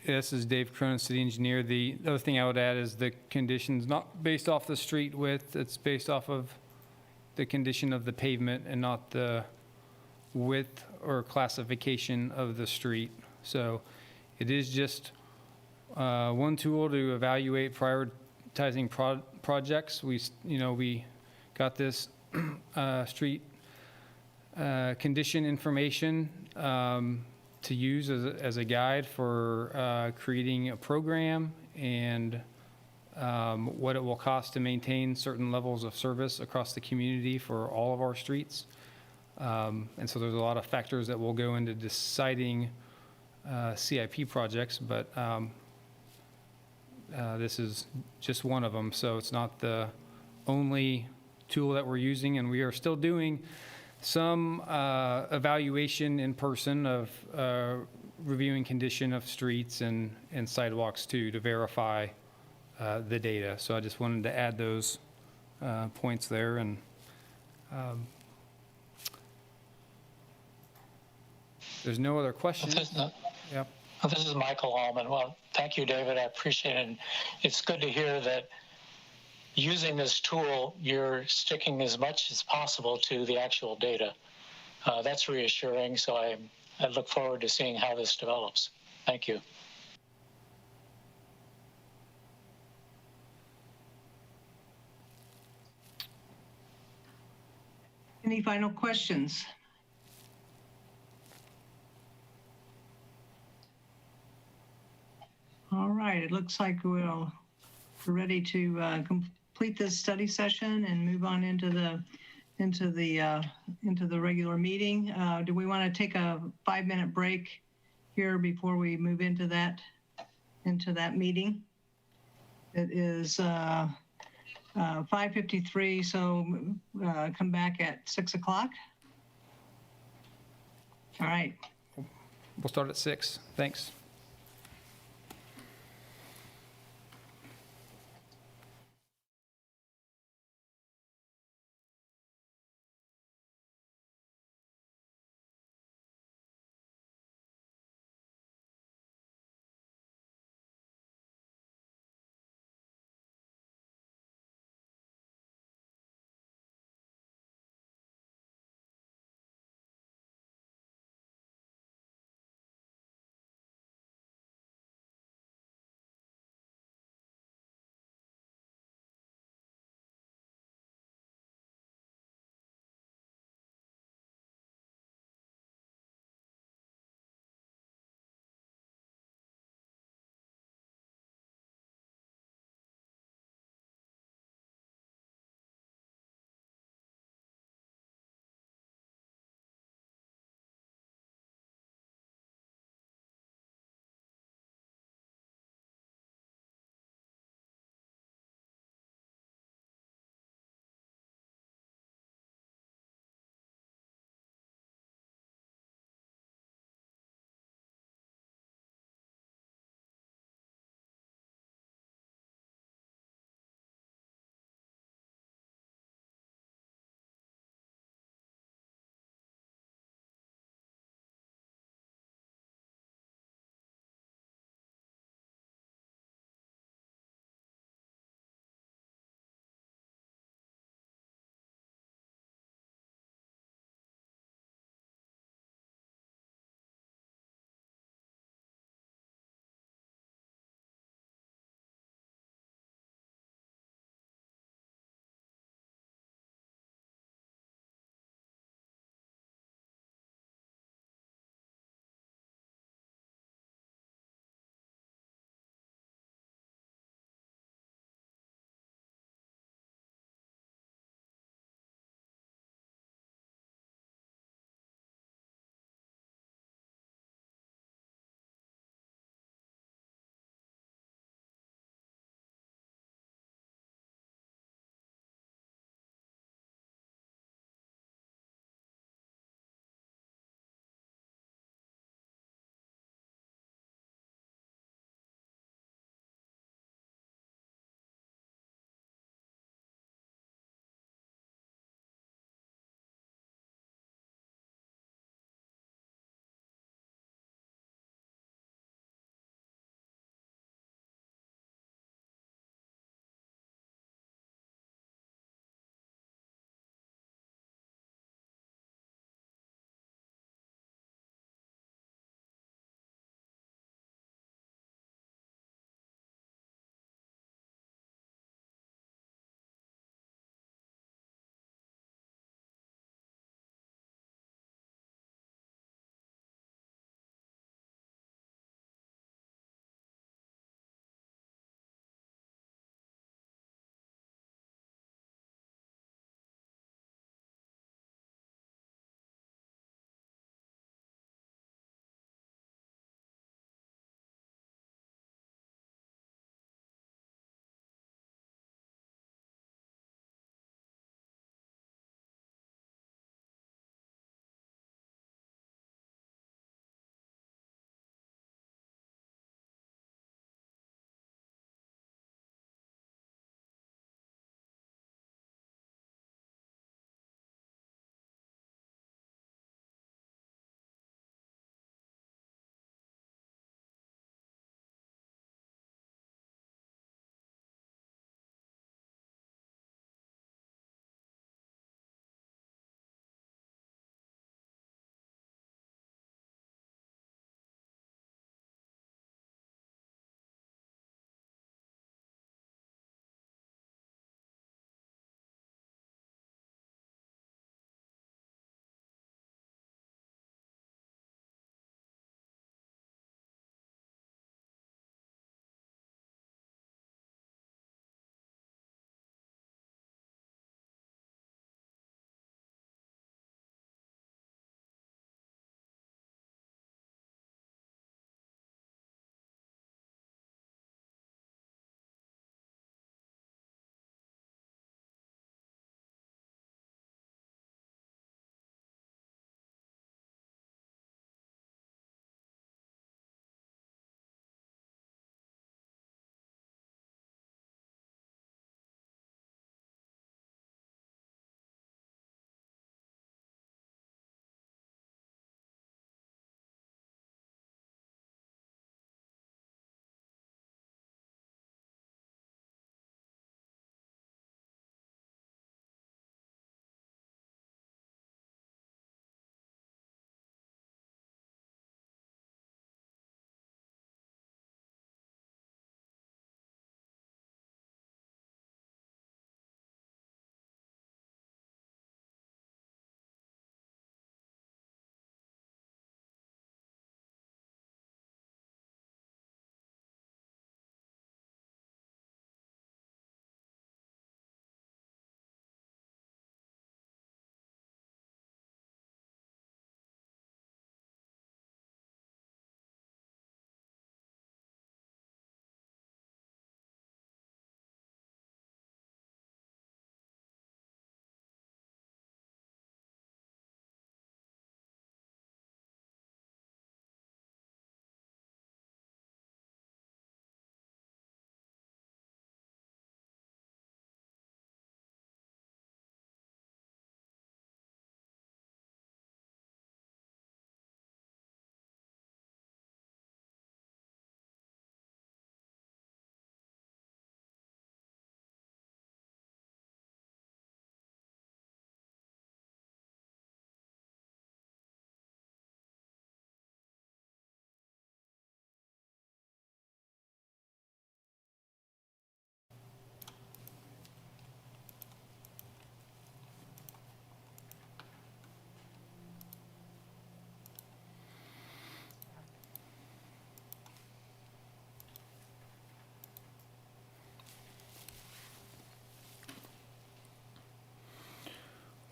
This is Dave Cronin, city engineer. The other thing I would add is the conditions not based off the street width, it's based off of the condition of the pavement and not the width or classification of the street. So it is just one tool to evaluate prioritizing projects. We got this street condition information to use as a guide for creating a program and what it will cost to maintain certain levels of service across the community for all of our streets. And so there's a lot of factors that will go into deciding CIP projects, but this is just one of them. So it's not the only tool that we're using, and we are still doing some evaluation in person of reviewing condition of streets and sidewalks too, to verify the data. So I just wanted to add those points there. And there's no other questions. Yep.
This is Michael Allman. Well, thank you, David. I appreciate it. And it's good to hear that using this tool, you're sticking as much as possible to the actual data. That's reassuring. So I look forward to seeing how this develops. Thank you.
Any final questions? All right, it looks like we're ready to complete this study session and move on into the regular meeting. Do we want to take a 5-minute break here before we move into that meeting? It is 5:53, so come back at 6 o'clock. All right.
We'll start at 6. Thanks.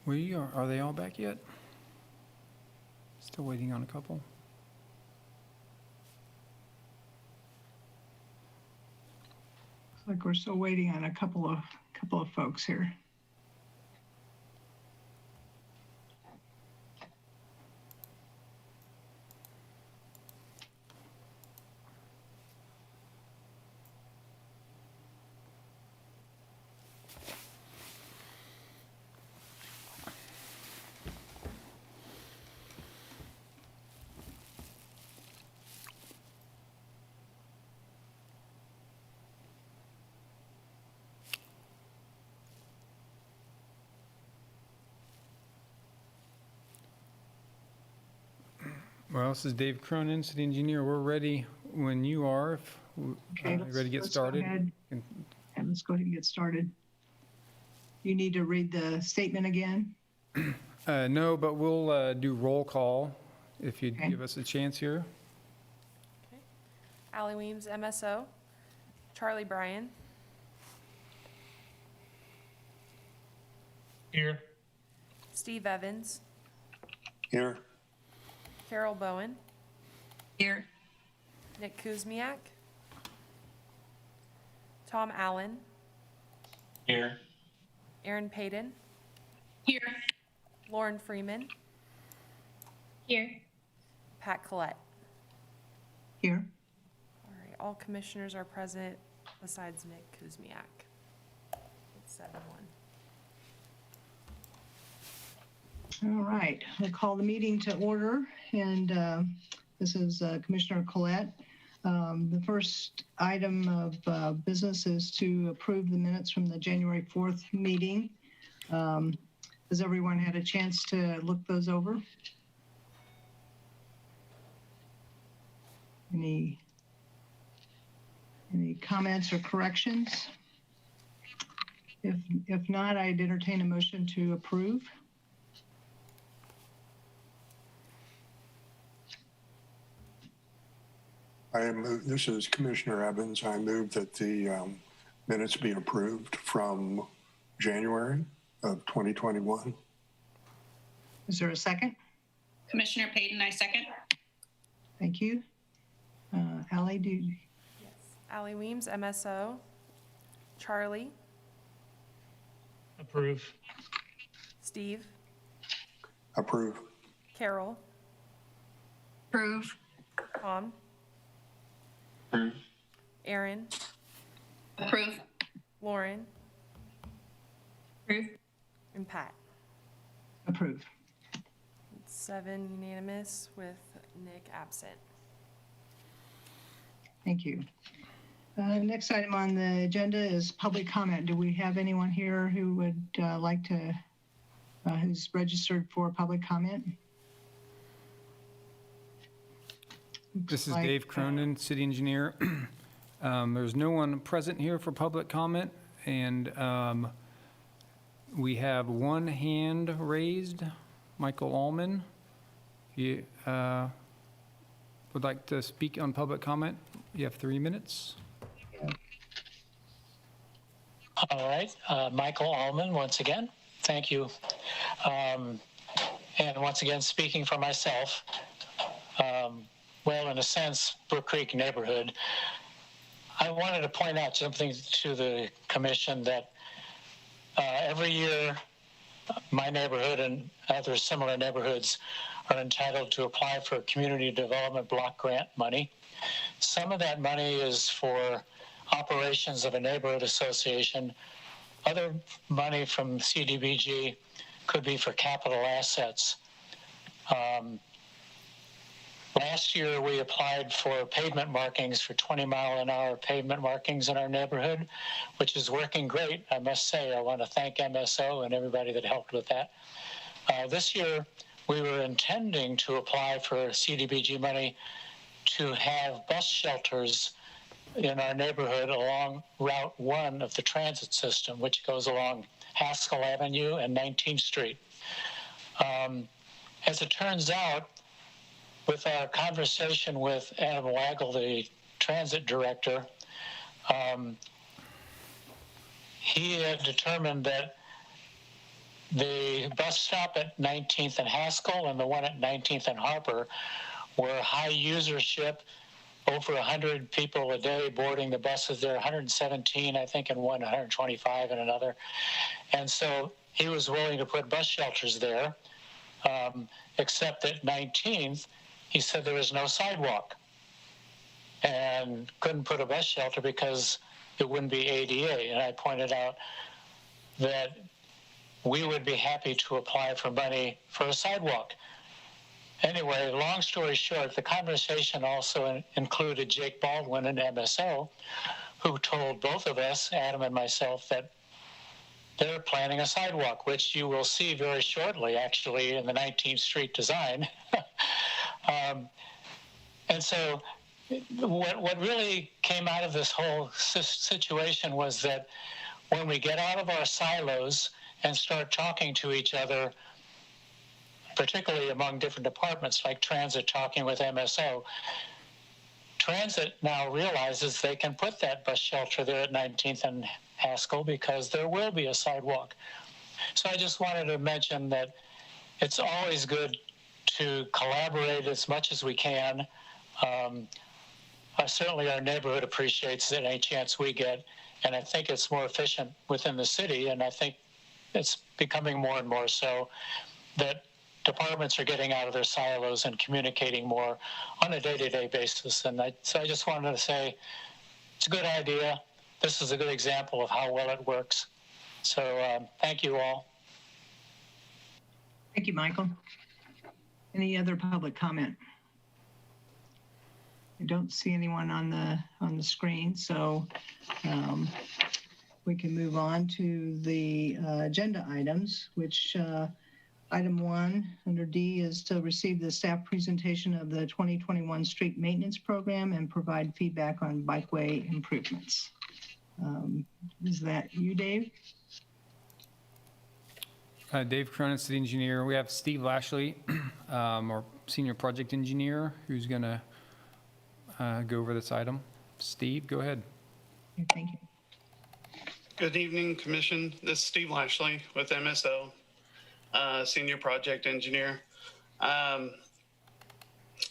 Are they all back yet? Still waiting on a couple.
Looks like we're still waiting on a couple of folks here.
Well, this is Dave Cronin, city engineer. We're ready when you are. If
Okay,
ready to get
let's
started.
Go ahead.
And-
And let's go ahead and get started. You need to read the statement again.
No, but we'll do roll call if you'd
Okay.
give us a chance here.
Allie Weems, MSO. Charlie Bryan.
Here.
Steve Evans.
Here.
Carol Bowen.
Here.
Nick Kuzmiak. Tom Allen.
Here.
Aaron Payton.
Here.
Lauren Freeman.
Here.
Pat Collette.
Here.
All right, all commissioners are present besides Nick Kuzmiak. It's 7-1.
All right, we'll call the meeting to order, and this is Commissioner Collette. The first item of business is to approve the minutes from the January 4th meeting. Has everyone had a chance to look those over? Any comments or corrections? If not, I'd entertain a motion to approve.
This is Commissioner Evans. I move that the minutes be approved from January of 2021.
Is there a second?
Commissioner Payton, I second.
Thank you. Ally, do you?
Yes. Allie Weems, MSO. Charlie.
Approve.
Steve.
Approve.
Carol.
Approve.
Tom.
Approve.
Aaron.
Approve.
Lauren.
Approve.
And Pat.
Approve.
7 unanimous with Nick absent.
Thank you. Next item on the agenda is public comment. Do we have anyone here who would like to, who's registered for public comment?
This is
Like,
Dave Cronin, city engineer. There's no one present here for public comment, and we have one hand raised, Michael Allman. If you would like to speak on public comment, you have 3 minutes.
All right, Michael Allman, once again, thank you. And once again, speaking for myself, well, in a sense, Brook Creek neighborhood, I wanted to point out something to the commission that every year, my neighborhood and other similar neighborhoods are entitled to apply for community development block grant money. Some of that money is for operations of a neighborhood association. Other money from CDBG could be for capital assets. Last year, we applied for pavement markings for 20-mile-an-hour pavement markings in our neighborhood, which is working great, I must say. I want to thank MSO and everybody that helped with that. This year, we were intending to apply for CDBG money to have bus shelters in our neighborhood along Route 1 of the transit system, which goes along Haskell Avenue and 19th Street. As it turns out, with our conversation with Adam Waggle, the transit director, he had determined that the bus stop at 19th and Haskell and the one at 19th and Harper were high usership, over 100 people a day boarding the buses there, 117, I think, in one, 125 in another. And so he was willing to put bus shelters there, except at 19th, he said there was no sidewalk and couldn't put a bus shelter because it wouldn't be ADA. And I pointed out that we would be happy to apply for money for a sidewalk. Anyway, long story short, the conversation also included Jake Baldwin and MSO, who told both of us, Adam and myself, that they're planning a sidewalk, which you will see very shortly, actually, in the 19th Street design. And so what really came out of this whole situation was that when we get out of our silos and start talking to each other, particularly among different departments, like Transit talking with MSO, Transit now realizes they can put that bus shelter there at 19th and Haskell because there will be a sidewalk. So I just wanted to mention that it's always good to collaborate as much as we can. Certainly our neighborhood appreciates it any chance we get, and I think it's more efficient within the city, and I think it's becoming more and more so that departments are getting out of their silos and communicating more on a day-to-day basis. And so I just wanted to say it's a good idea. This is a good example of how well it works. So thank you all.
Thank you, Michael. Any other public comment? I don't see anyone on the screen, so we can move on to the agenda items, which item 1 under D is to receive the staff presentation of the 2021 street maintenance program and provide feedback on bikeway improvements. Is that you, Dave?
Dave Cronin, city engineer. We have Steve Lashley, our senior project engineer, who's going to go over this item. Steve, go ahead.
Okay, thank you.
Good evening, Commission. This is Steve Lashley with MSO, senior project engineer.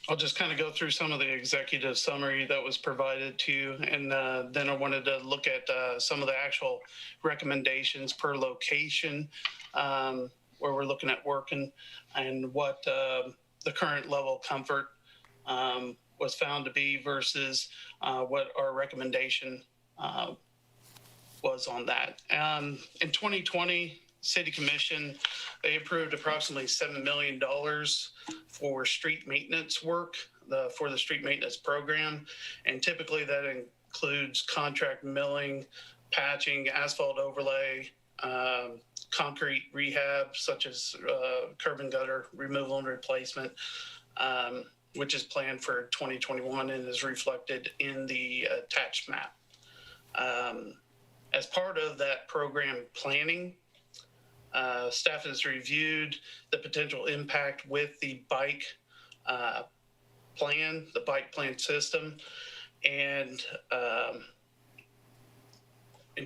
I'll just kind of go through some of the executive summary that was provided to you, and then I wanted to look at some of the actual recommendations per location, where we're looking at working and what the current level of comfort was found to be versus what our recommendation was on that. In 2020, City Commission, they approved approximately $7 million for street maintenance work for the street maintenance program. And typically that includes contract milling, patching, asphalt overlay, concrete rehab, such as curb and gutter removal and replacement, which is planned for 2021 and is reflected in the attached map. As part of that program planning, staff has reviewed the potential impact with the bike plan, the bike plan system, and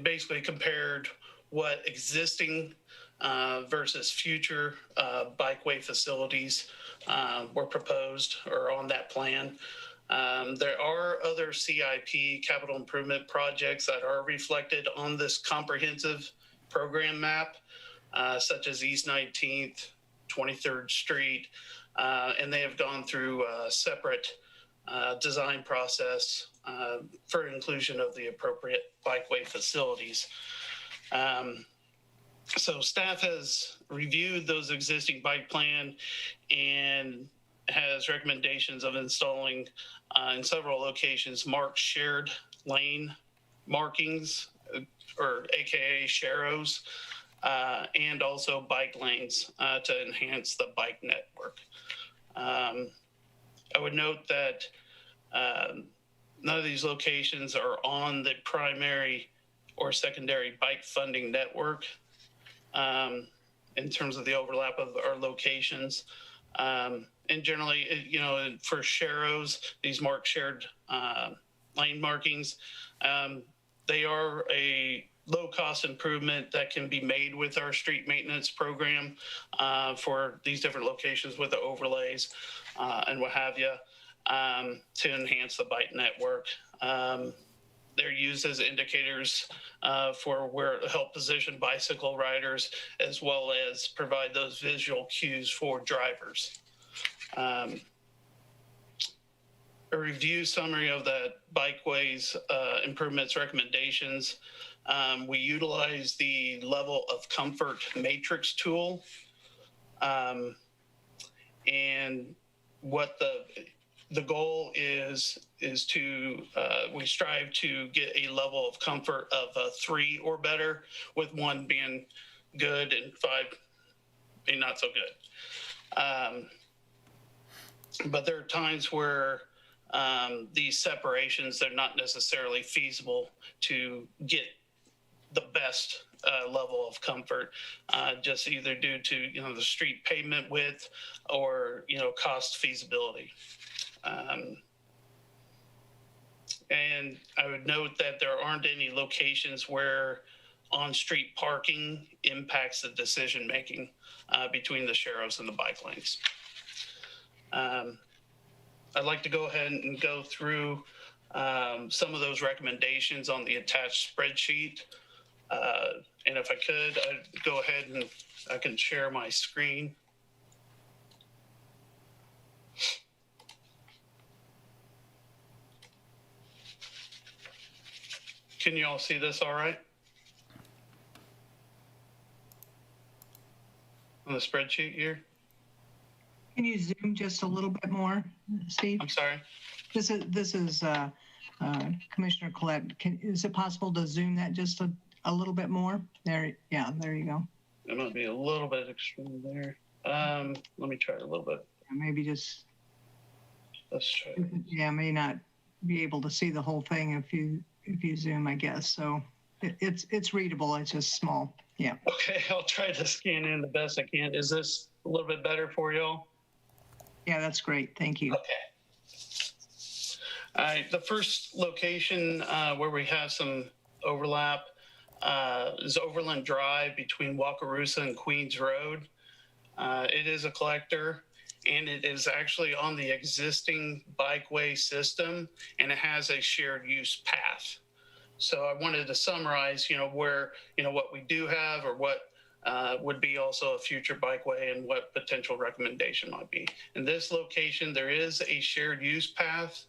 basically compared what existing versus future bikeway facilities were proposed or on that plan. There are other CIP capital improvement projects that are reflected on this comprehensive program map, such as East 19th, 23rd Street, and they have gone through a separate design process for inclusion of the appropriate bikeway facilities. So staff has reviewed those existing bike plan and has recommendations of installing in several locations marked shared lane markings, or AKA sharrows, and also bike lanes to enhance the bike network. I would note that none of these locations are on the primary or secondary bike funding network in terms of the overlap of our locations. And generally, you know, for sharrows, these marked shared lane markings, They are a low-cost improvement that can be made with our street maintenance program for these different locations with the overlays and what have you to enhance the bike network. They're used as indicators for where to help position bicycle riders, as well as provide those visual cues for drivers. A review summary of the bikeways improvements recommendations. We utilize the level of comfort matrix tool. And what the goal is to, we strive to get a level of comfort of 3 or better, with 1 being good and 5 being not so good. But there are times where these separations, they're not necessarily feasible to get the best level of comfort, just either due to, the street pavement width or, cost feasibility. And I would note that there aren't any locations where on-street parking impacts the decision-making between the sheriffs and the bike lanes. I'd like to go ahead and go through some of those recommendations on the attached spreadsheet. And if I could, I'd go ahead and I can share my screen. Can you all see this all right? On the spreadsheet here?
Can you zoom just a little bit more, Steve?
I'm sorry?
This is Commissioner Collette. Is it possible to zoom that just a little bit more? There, yeah, there you go.
It might be a little bit extreme there. Let me try it a little bit.
Maybe just,
Let's try.
yeah, may not be able to see the whole thing if you zoom, I guess. So it's readable. It's just small. Yeah.
Okay, I'll try to scan in the best I can. Is this a little bit better for y'all?
Yeah, that's great. Thank you.
Okay. All right, the first location where we have some overlap is Overland Drive between Wakarusa and Queens Road. It is a collector, and it is actually on the existing bikeway system, and it has a shared use path. So I wanted to summarize, where, what we do have, or what would be also a future bikeway, and what potential recommendation might be. In this location, there is a shared use path.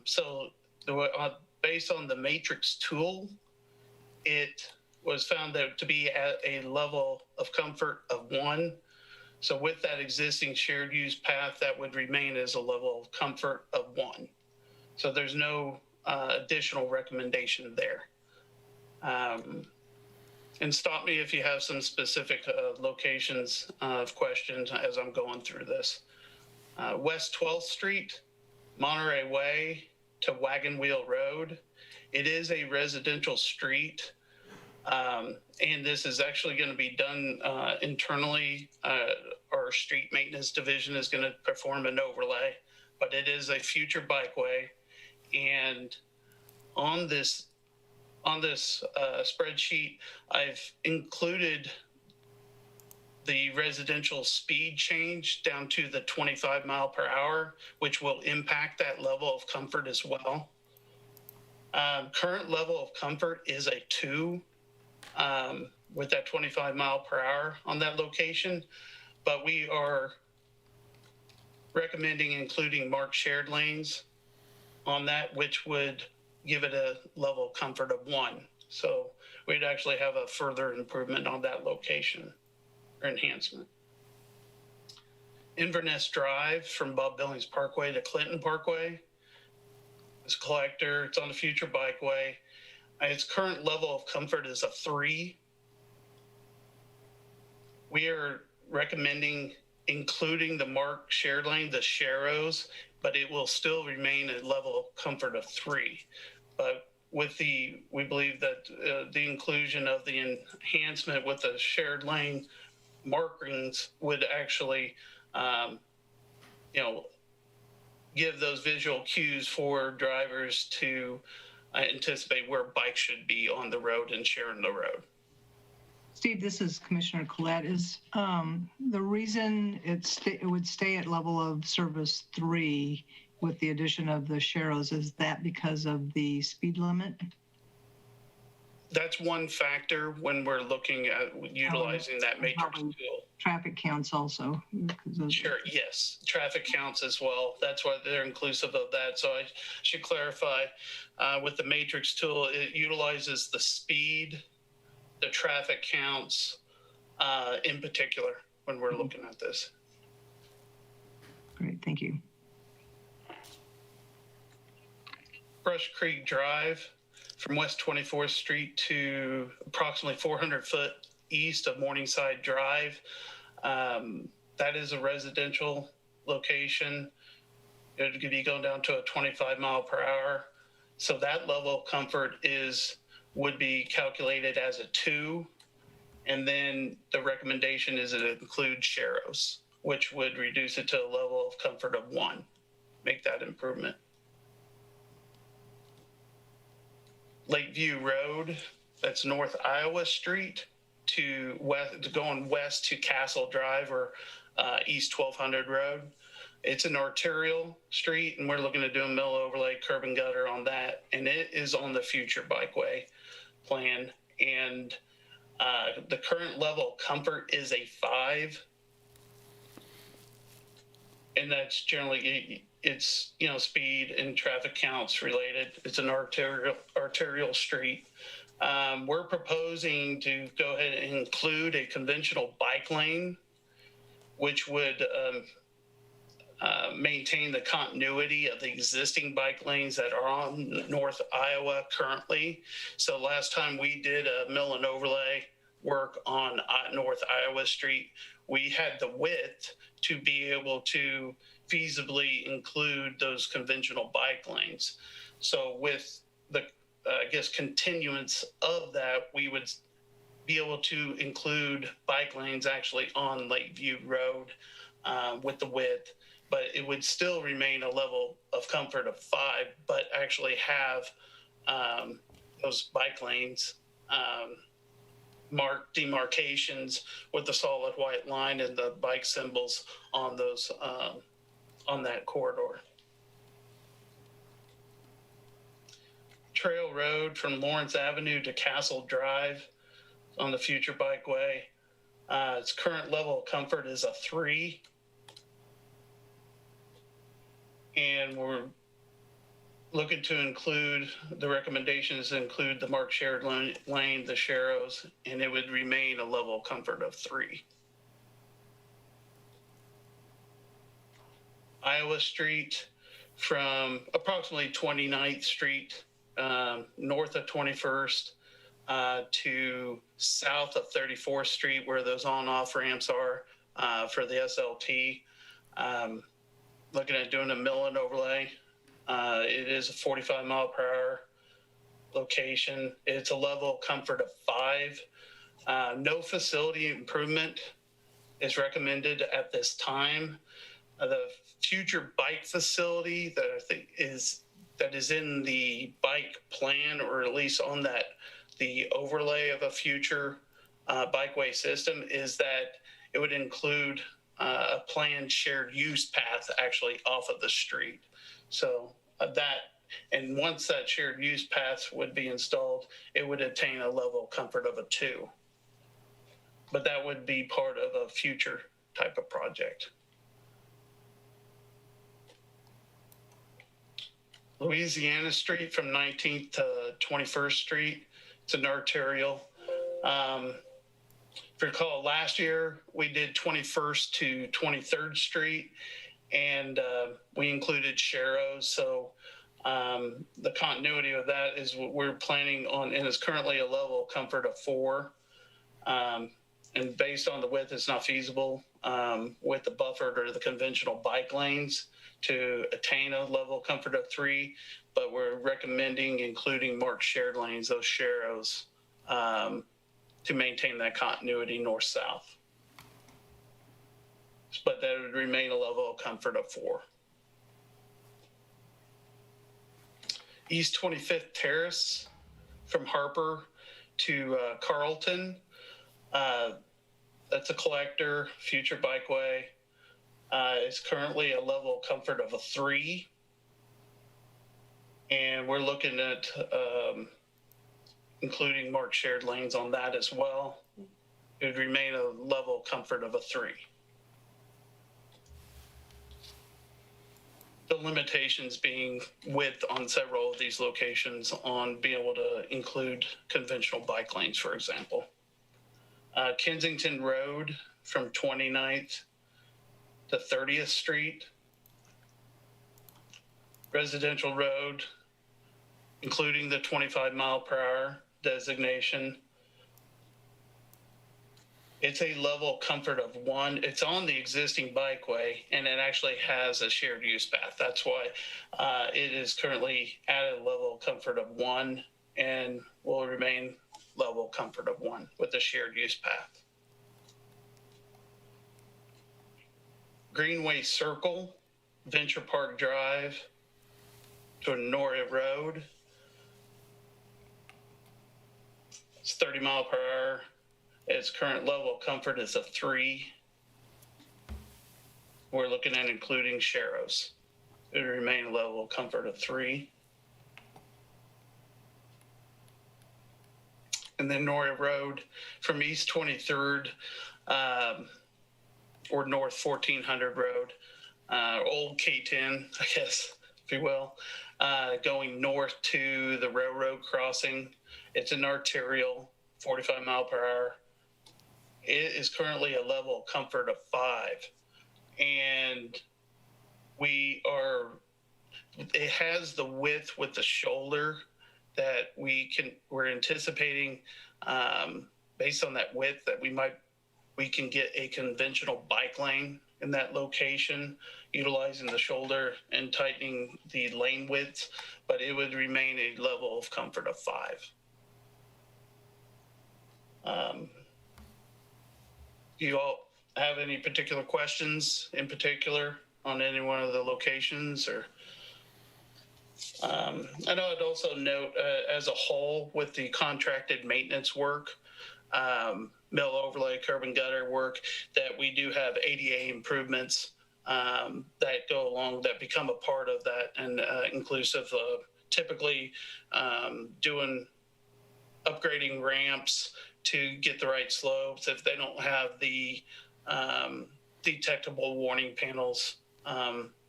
So based on the matrix tool, it was found to be at a level of comfort of 1. So with that existing shared use path, that would remain as a level of comfort of 1. So there's no additional recommendation there. And stop me if you have some specific locations of questions as I'm going through this. West 12th Street, Monterey Way to Wagon Wheel Road. It is a residential street, and this is actually going to be done internally. Our street maintenance division is going to perform an overlay, but it is a future bikeway. And on this spreadsheet, I've included the residential speed change down to the 25 mile per hour, which will impact that level of comfort as well. Current level of comfort is a 2 with that 25 mile per hour on that location, but we are recommending including marked shared lanes on that, which would give it a level of comfort of 1. So we'd actually have a further improvement on that location or enhancement. Inverness Drive from Bob Billings Parkway to Clinton Parkway. It's a collector. It's on the future bikeway. Its current level of comfort is a 3. We are recommending including the marked shared lane, the sharrows, but it will still remain a level of comfort of 3. But with we believe that the inclusion of the enhancement with the shared lane markings would actually, give those visual cues for drivers to anticipate where bikes should be on the road and sharing the road.
Steve, this is Commissioner Collette. Is the reason it would stay at level of service 3 with the addition of the Sharrows, is that because of the speed limit?
That's one factor when we're looking at utilizing that matrix tool.
Traffic counts also.
Sure, yes, traffic counts as well. That's why they're inclusive of that. So I should clarify, with the matrix tool, it utilizes the speed, the traffic counts in particular when we're looking at this.
Great, thank you.
Brush Creek Drive from West 24th Street to approximately 400 foot east of Morningside Drive. That is a residential location. It could be going down to a 25 mile per hour. So that level of comfort would be calculated as a 2. And then the recommendation is that it includes Sharrows, which would reduce it to a level of comfort of 1, make that improvement. Lakeview Road, that's North Iowa Street to west, going west to Castle Drive or East 1200 Road. It's an arterial street, and we're looking to do a mill overlay, curb and gutter on that, and it is on the future bikeway plan. And the current level of comfort is a 5, and that's generally, it's, you know, speed and traffic counts related. It's an arterial street. We're proposing to go ahead and include a conventional bike lane, which would maintain the continuity of the existing bike lanes that are on North Iowa currently. So last time we did a mill and overlay work on North Iowa Street, we had the width to be able to feasibly include those conventional bike lanes. So with the, I guess, continuance of that, we would be able to include bike lanes actually on Lakeview Road with the width, but it would still remain a level of comfort of 5, but actually have those bike lanes marked demarcations with the solid white line and the bike symbols on those on that corridor. Trail Road from Lawrence Avenue to Castle Drive on the future bikeway. Its current level of comfort is a 3. And we're looking to include, the recommendation is to include the marked shared lane, the Sharrows, and it would remain a level of comfort of 3. Iowa Street from approximately 29th Street, north of 21st, to south of 34th Street, where those on-off ramps are for the SLT. Looking at doing a mill and overlay. It is a 45 mile per hour location. It's a level of comfort of 5. No facility improvement is recommended at this time. The future bike facility that I think is in the bike plan, or at least on that, the overlay of a future bikeway system, is that it would include a planned shared use path actually off of the street. So that, and once that shared use path would be installed, it would attain a level of comfort of a 2. But that would be part of a future type of project. Louisiana Street from 19th to 21st Street. It's an arterial. If you recall, last year we did 21st to 23rd Street, and we included Sharrows. So the continuity of that is what we're planning on, and it's currently a level of comfort of 4. And based on the width, it's not feasible with the buffered or the conventional bike lanes to attain a level of comfort of 3, but we're recommending including marked shared lanes, those Sharrows, to maintain that continuity north-south. But that would remain a level of comfort of 4. East 25th Terrace from Harper to Carlton. That's a collector, future bikeway. It's currently a level of comfort of a 3. And we're looking at including marked shared lanes on that as well. It would remain a level of comfort of a 3. The limitations being width on several of these locations on being able to include conventional bike lanes, for example. Kensington Road from 29th to 30th Street. Residential road, including the 25-mile-per-hour designation. It's a level of comfort of 1. It's on the existing bikeway, and it actually has a shared use path. That's why it is currently at a level of comfort of 1 and will remain level of comfort of 1 with a shared use path. Greenway Circle, Venture Park Drive to Noria Road. It's 30 mile per hour. Its current level of comfort is a 3. We're looking at including sharrows. It would remain a level of comfort of 3. And then Noria Road from East 23rd or North 1400 Road, old K10, I guess, if you will, going north to the railroad crossing. It's an arterial, 45 mile per hour. It is currently a level of comfort of 5. And it has the width with the shoulder that we're anticipating based on that width that we can get a conventional bike lane in that location, utilizing the shoulder and tightening the lane width, but it would remain a level of comfort of 5. Do you all have any particular questions in particular on any one of the locations? Or I know I'd also note as a whole with the contracted maintenance work, mill overlay, curb and gutter work, that we do have ADA improvements that go along, that become a part of that, and inclusive of typically upgrading ramps to get the right slopes if they don't have the detectable warning panels,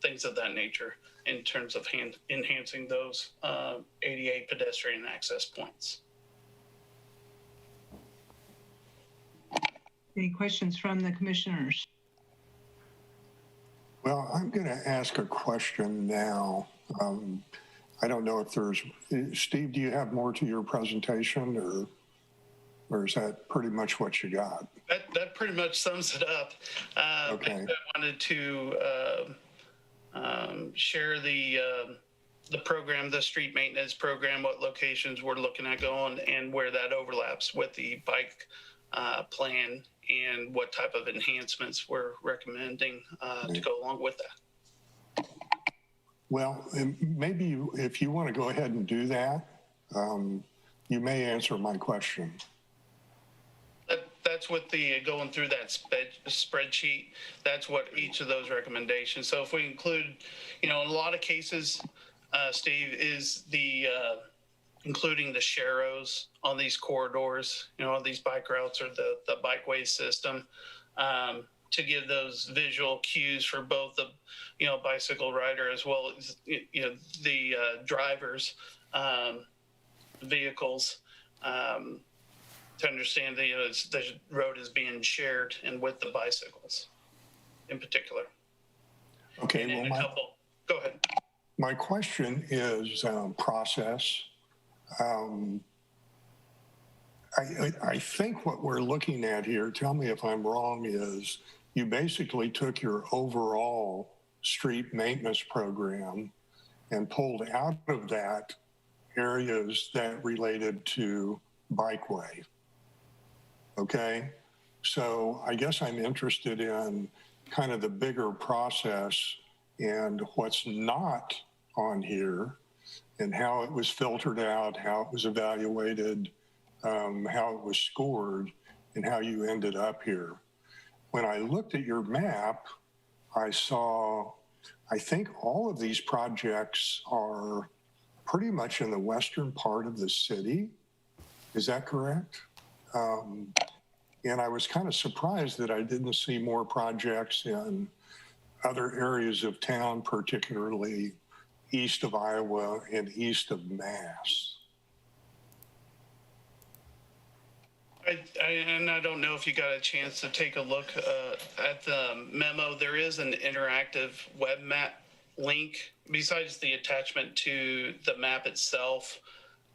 things of that nature in terms of enhancing those ADA pedestrian access points.
Any questions from the commissioners?
Well, I'm going to ask a question now. I don't know if Steve, do you have more to your presentation, or is that pretty much what you got?
That pretty much sums it up.
Okay.
I wanted to share the program, the street maintenance program, what locations we're looking at going, and where that overlaps with the bike plan, and what type of enhancements we're recommending to go along with that.
Well, maybe if you want to go ahead and do that, you may answer my question.
That's what the going through that spreadsheet. That's what each of those recommendations. So if we include, in a lot of cases, Steve, is the including the sharrows on these corridors, on these bike routes or the bikeway system, to give those visual cues for both the bicycle rider as well as the drivers, vehicles. To understand the road is being shared, and with the bicycles in particular.
Okay,
go ahead.
My question is process. I think what we're looking at here, tell me if I'm wrong, is you basically took your overall street maintenance program and pulled out of that areas that related to bikeway. Okay, so I guess I'm interested in kind of the bigger process and what's not on here and how it was filtered out, how it was evaluated, how it was scored, and how you ended up here. When I looked at your map, I saw, I think all of these projects are pretty much in the western part of the city. Is that correct? And I was kind of surprised that I didn't see more projects in other areas of town, particularly east of Iowa and east of Mass.
I don't know if you got a chance to take a look at the memo. There is an interactive web map link besides the attachment to the map itself,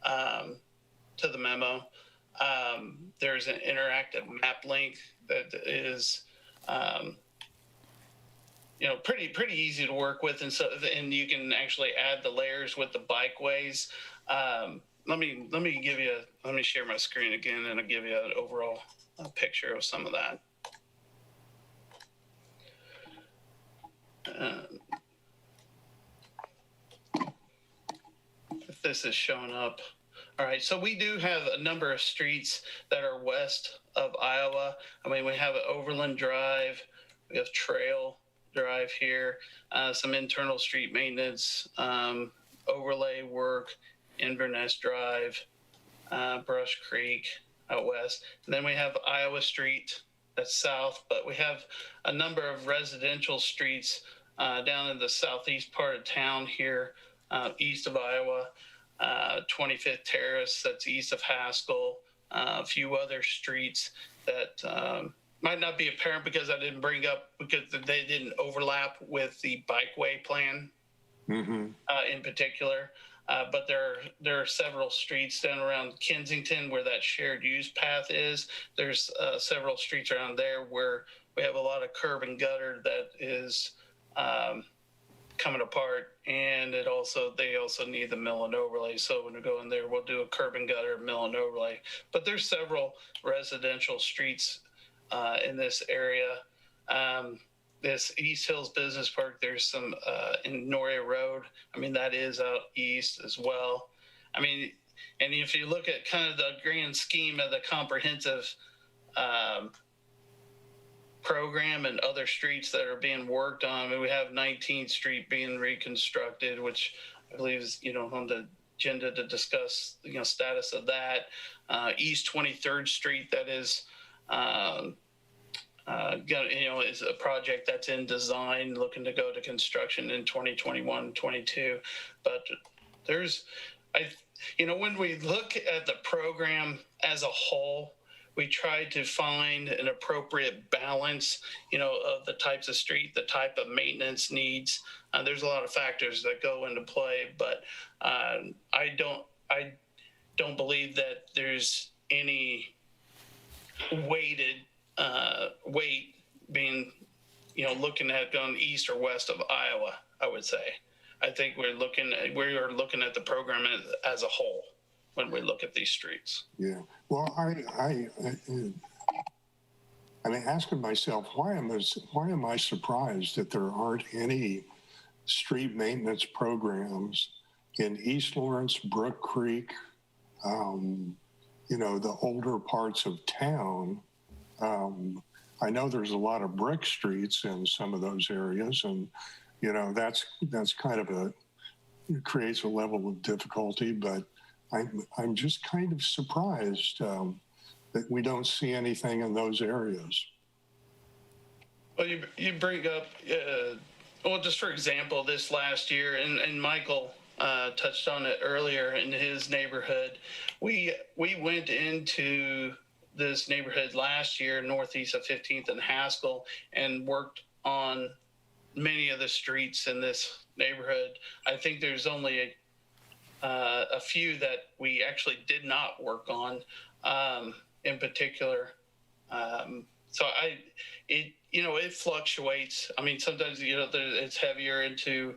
to the memo. There's an interactive map link that is, pretty easy to work with, and you can actually add the layers with the bikeways. Let me share my screen again, and I'll give you an overall picture of some of that. If this is showing up. All right, so we do have a number of streets that are west of Iowa. I mean, we have Overland Drive, we have Trail Drive here, some internal street maintenance, overlay work, Inverness Drive, Brush Creek out west. And then we have Iowa Street, that's south, but we have a number of residential streets down in the southeast part of town here, east of Iowa. 25th Terrace, that's east of Haskell, a few other streets that might not be apparent because I didn't bring up, because they didn't overlap with the bikeway plan in particular. But there are several streets down around Kensington where that shared use path is. There's several streets around there where we have a lot of curb and gutter that is coming apart, and they also need the mill and overlay. So when we go in there, we'll do a curb and gutter, mill and overlay. But there's several residential streets in this area. This East Hills Business Park, there's some in Noria Road. I mean, that is out east as well. I mean, and if you look at kind of the grand scheme of the comprehensive program and other streets that are being worked on, I mean, we have 19th Street being reconstructed, which I believe is, on the agenda to discuss, status of that. East 23rd Street, that is, is a project that's in design, looking to go to construction in 2021, 22. But when we look at the program as a whole, we tried to find an appropriate balance, of the types of street, the type of maintenance needs. There's a lot of factors that go into play, but I don't believe that there's any weight being, looking at going east or west of Iowa. I would say, I think we are looking at the program as a whole when we look at these streets.
Yeah. Well, I mean, asking myself, why am I surprised that there aren't any street maintenance programs in East Lawrence, Brook Creek, the older parts of town? I know there's a lot of brick streets in some of those areas, and that's kind of it creates a level of difficulty. But I'm just kind of surprised that we don't see anything in those areas.
Well, you bring up, just for example, this last year, and Michael touched on it earlier in his neighborhood. We went into this neighborhood last year, northeast of 15th and Haskell, and worked on many of the streets in this neighborhood. I think there's only a few that we actually did not work on in particular. So it fluctuates. I mean, sometimes, it's heavier into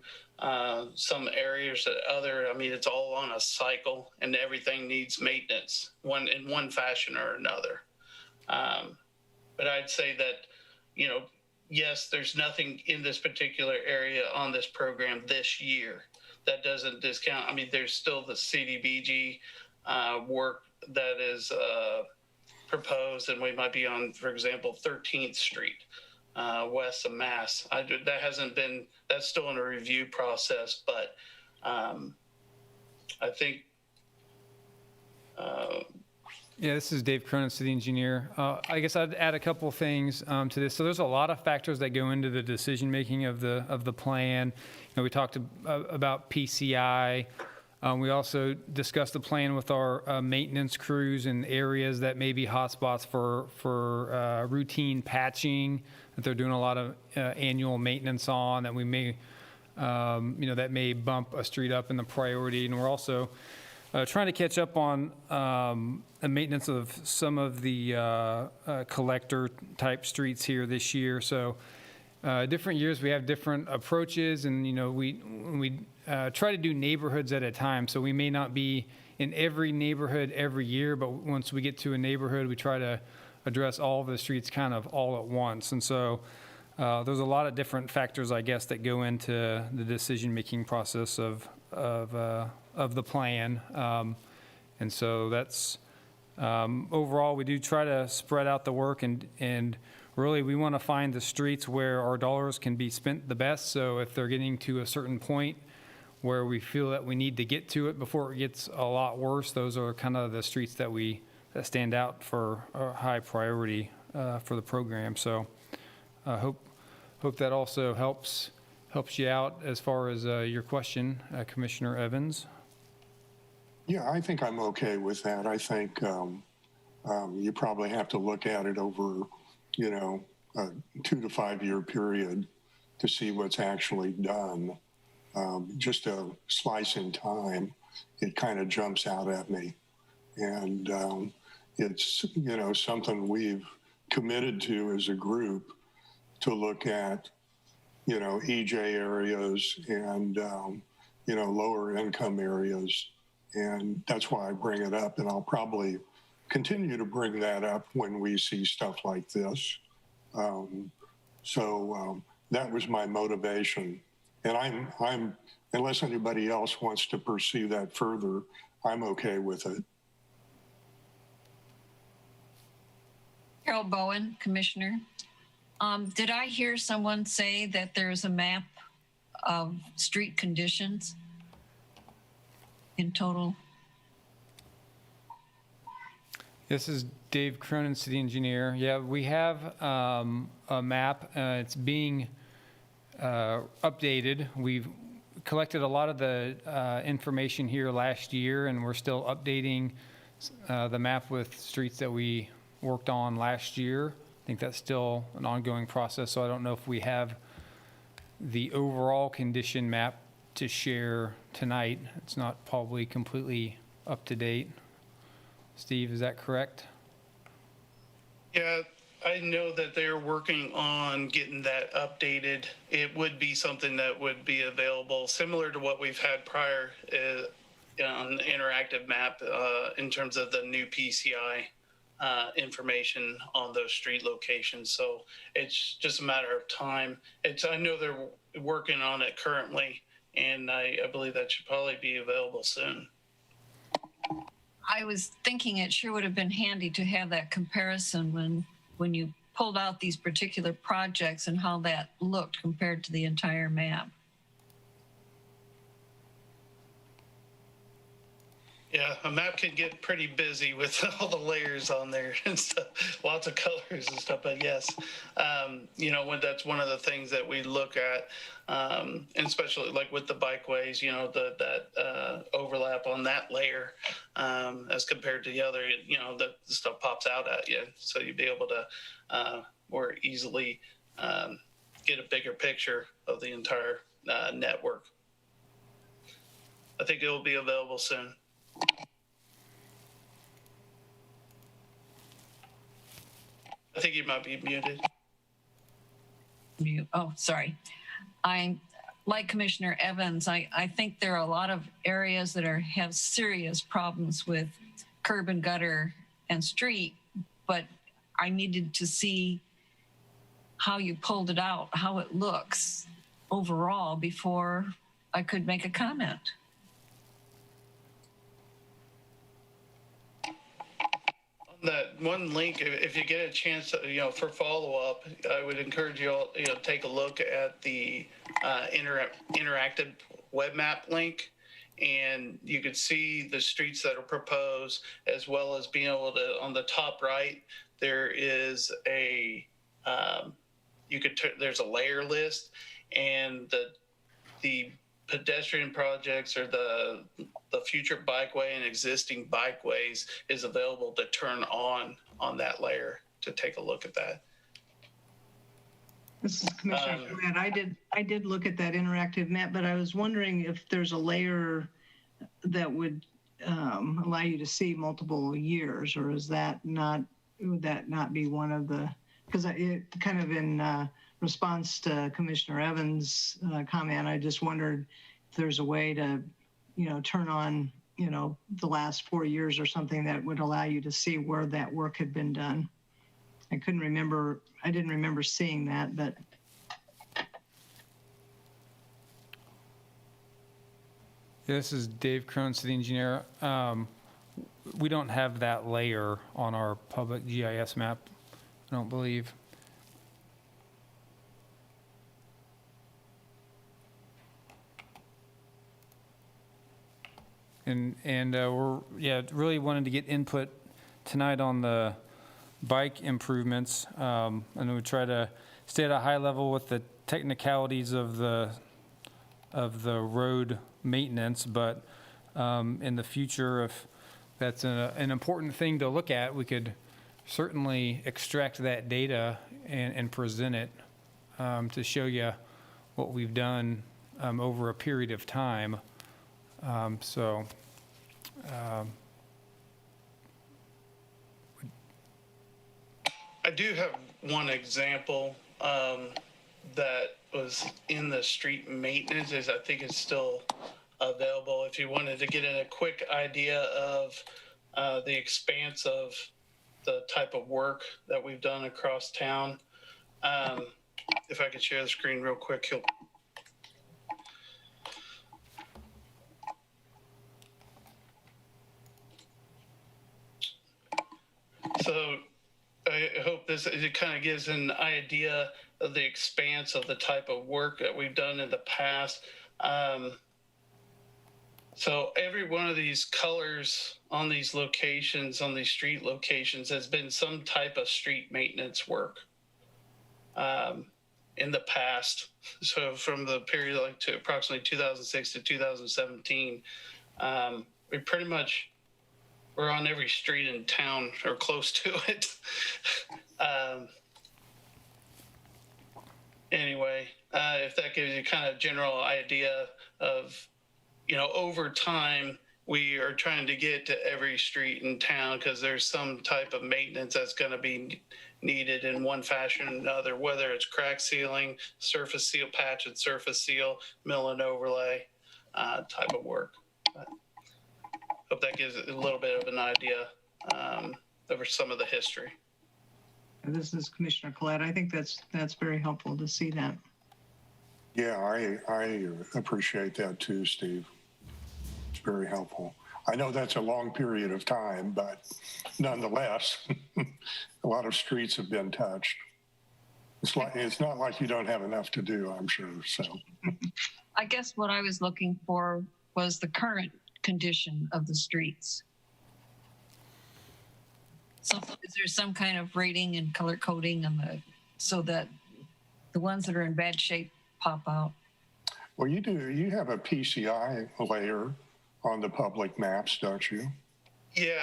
some areas that other, I mean, it's all on a cycle and everything needs maintenance in one fashion or another. But I'd say that, yes, there's nothing in this particular area on this program this year that doesn't discount. I mean, there's still the CDBG work that is proposed, and we might be on, for example, 13th Street west of Mass. That hasn't been, that's still in a review process, but I think.
Yeah, this is Dave Cronin, city engineer. I guess I'd add a couple of things to this. So there's a lot of factors that go into the decision making of the plan. You know, we talked about PCI. We also discussed the plan with our maintenance crews in areas that may be hotspots for routine patching that they're doing a lot of annual maintenance on, that we may, that may bump a street up in the priority. And we're also trying to catch up on the maintenance of some of the collector type streets here this year. So different years we have different approaches, and we try to do neighborhoods at a time. So we may not be in every neighborhood every year, but once we get to a neighborhood, we try to address all of the streets kind of all at once. And so there's a lot of different factors, I guess, that go into the decision-making process of the plan. And so that's overall, we do try to spread out the work, and really we want to find the streets where our dollars can be spent the best. So if they're getting to a certain point where we feel that we need to get to it before it gets a lot worse, those are kind of the streets that stand out for a high priority for the program. So I hope that also helps you out as far as your question, Commissioner Evans.
Yeah, I think I'm okay with that. I think you probably have to look at it over, a 2 to 5 year period to see what's actually done. Just a slice in time, it kind of jumps out at me. And it's, something we've committed to as a group to look at, EJ areas and, lower income areas. And that's why I bring it up. And I'll probably continue to bring that up when we see stuff like this. That was my motivation. And I'm, unless anybody else wants to pursue that further, I'm okay with it.
Carol Bowen, Commissioner. Did I hear someone say that there's a map of street conditions in total?
This is Dave Cronin, city engineer. Yeah, we have a map. It's being updated. We've collected a lot of the information here last year, and we're still updating the map with streets that we worked on last year. I think that's still an ongoing process, so I don't know if we have the overall condition map to share tonight. It's not probably completely up to date. Steve, is that correct?
Yeah, I know that they're working on getting that updated. It would be something that would be available, similar to what we've had prior on the interactive map in terms of the new PCI information on those street locations. So it's just a matter of time. I know they're working on it currently, and I believe that should probably be available soon.
I was thinking it sure would have been handy to have that comparison when you pulled out these particular projects and how that looked compared to the entire map.
Yeah, a map can get pretty busy with all the layers on there and stuff, lots of colors and stuff. But yes, when that's one of the things that we look at, and especially like with the bikeways, that overlap on that layer as compared to the other, the stuff pops out at you. So you'd be able to more easily get a bigger picture of the entire network. I think it will be available soon. I think you might be muted.
Oh, sorry. I'm like Commissioner Evans. I think there are a lot of areas that have serious problems with curb and gutter and street, but I needed to see how you pulled it out, how it looks overall before I could make a comment.
That one link, if you get a chance to, for follow-up, I would encourage you all, take a look at the interactive web map link, and you could see the streets that are proposed, as well as being able to, on the top right, there is a, there's a layer list, and the pedestrian projects or the future bikeway and existing bikeways is available to turn on that layer to take a look at that.
This is Commissioner Collette. I did look at that interactive map, but I was wondering if there's a layer that would allow you to see multiple years, or would that not be one of the, because it kind of in response to Commissioner Evans' comment, I just wondered if there's a way to, turn on, the last 4 years or something that would allow you to see where that work had been done. I didn't remember seeing that, but.
This is Dave Cronin, city engineer. We don't have that layer on our public GIS map, I don't believe. And we're really wanted to get input tonight on the bike improvements, and we try to stay at a high level with the technicalities of the road maintenance. But in the future, if that's an important thing to look at, we could certainly extract that data and present it to show you what we've done over a period of time.
I do have one example that was in the street maintenance. I think it's still available if you wanted to get a quick idea of the expanse of the type of work that we've done across town. If I could share the screen real quick, So I hope it kind of gives an idea of the expanse of the type of work that we've done in the past. So every one of these colors on these locations, on these street locations, has been some type of street maintenance work in the past. So from the period to approximately 2006 to 2017, we pretty much we're on every street in town or close to it. Anyway, if that gives you kind of general idea of, over time, we are trying to get to every street in town because there's some type of maintenance that's going to be needed in one fashion or another, whether it's crack sealing, surface seal, patch and surface seal, mill and overlay type of work. Hope that gives a little bit of an idea over some of the history.
This is Commissioner Collette. I think that's very helpful to see that.
Yeah, I appreciate that too, Steve. It's very helpful. I know that's a long period of time, but nonetheless, a lot of streets have been touched. It's not like you don't have enough to do, I'm sure. So,
I guess what I was looking for was the current condition of the streets. So is there some kind of rating and color coding so that the ones that are in bad shape pop out?
Well, you have a PCI layer on the public maps, don't you?
Yeah,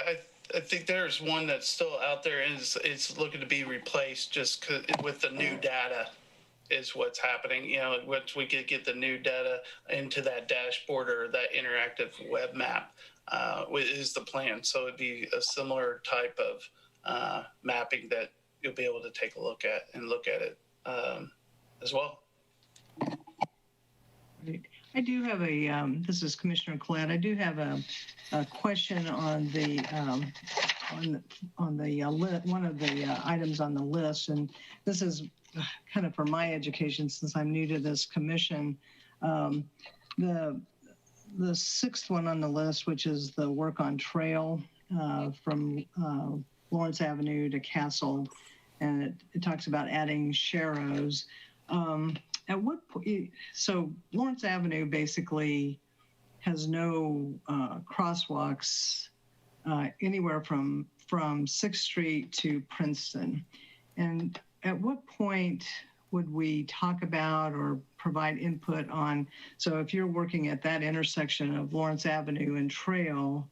I think there's one that's still out there and it's looking to be replaced just with the new data is what's happening. Once we could get the new data into that dashboard or that interactive web map is the plan. So it'd be a similar type of mapping that you'll be able to take a look at it as well.
I do have this is Commissioner Collette. I do have a question on the one of the items on the list, and this is kind of for my education since I'm new to this commission. The sixth one on the list, which is the work on trail from Lawrence Avenue to Castle, and it talks about adding sharrows. At what point? So Lawrence Avenue basically has no crosswalks anywhere from 6th Street to Princeton. And at what point would we talk about or provide input on, so if you're working at that intersection of Lawrence Avenue and Trail,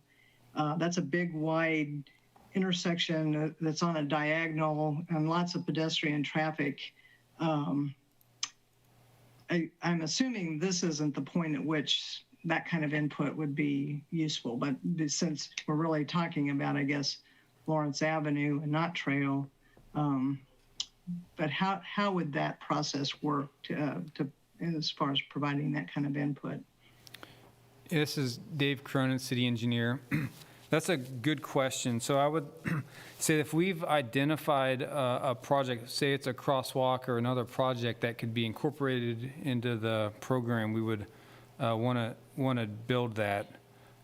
that's a big wide intersection that's on a diagonal and lots of pedestrian traffic. I'm assuming this isn't the point at which that kind of input would be useful, but since we're really talking about, I guess, Lawrence Avenue and not Trail, but how would that process work to as far as providing that kind of input?
This is Dave Cronin, city engineer. That's a good question. So I would say if we've identified a project, say it's a crosswalk or another project that could be incorporated into the program, we would want to build that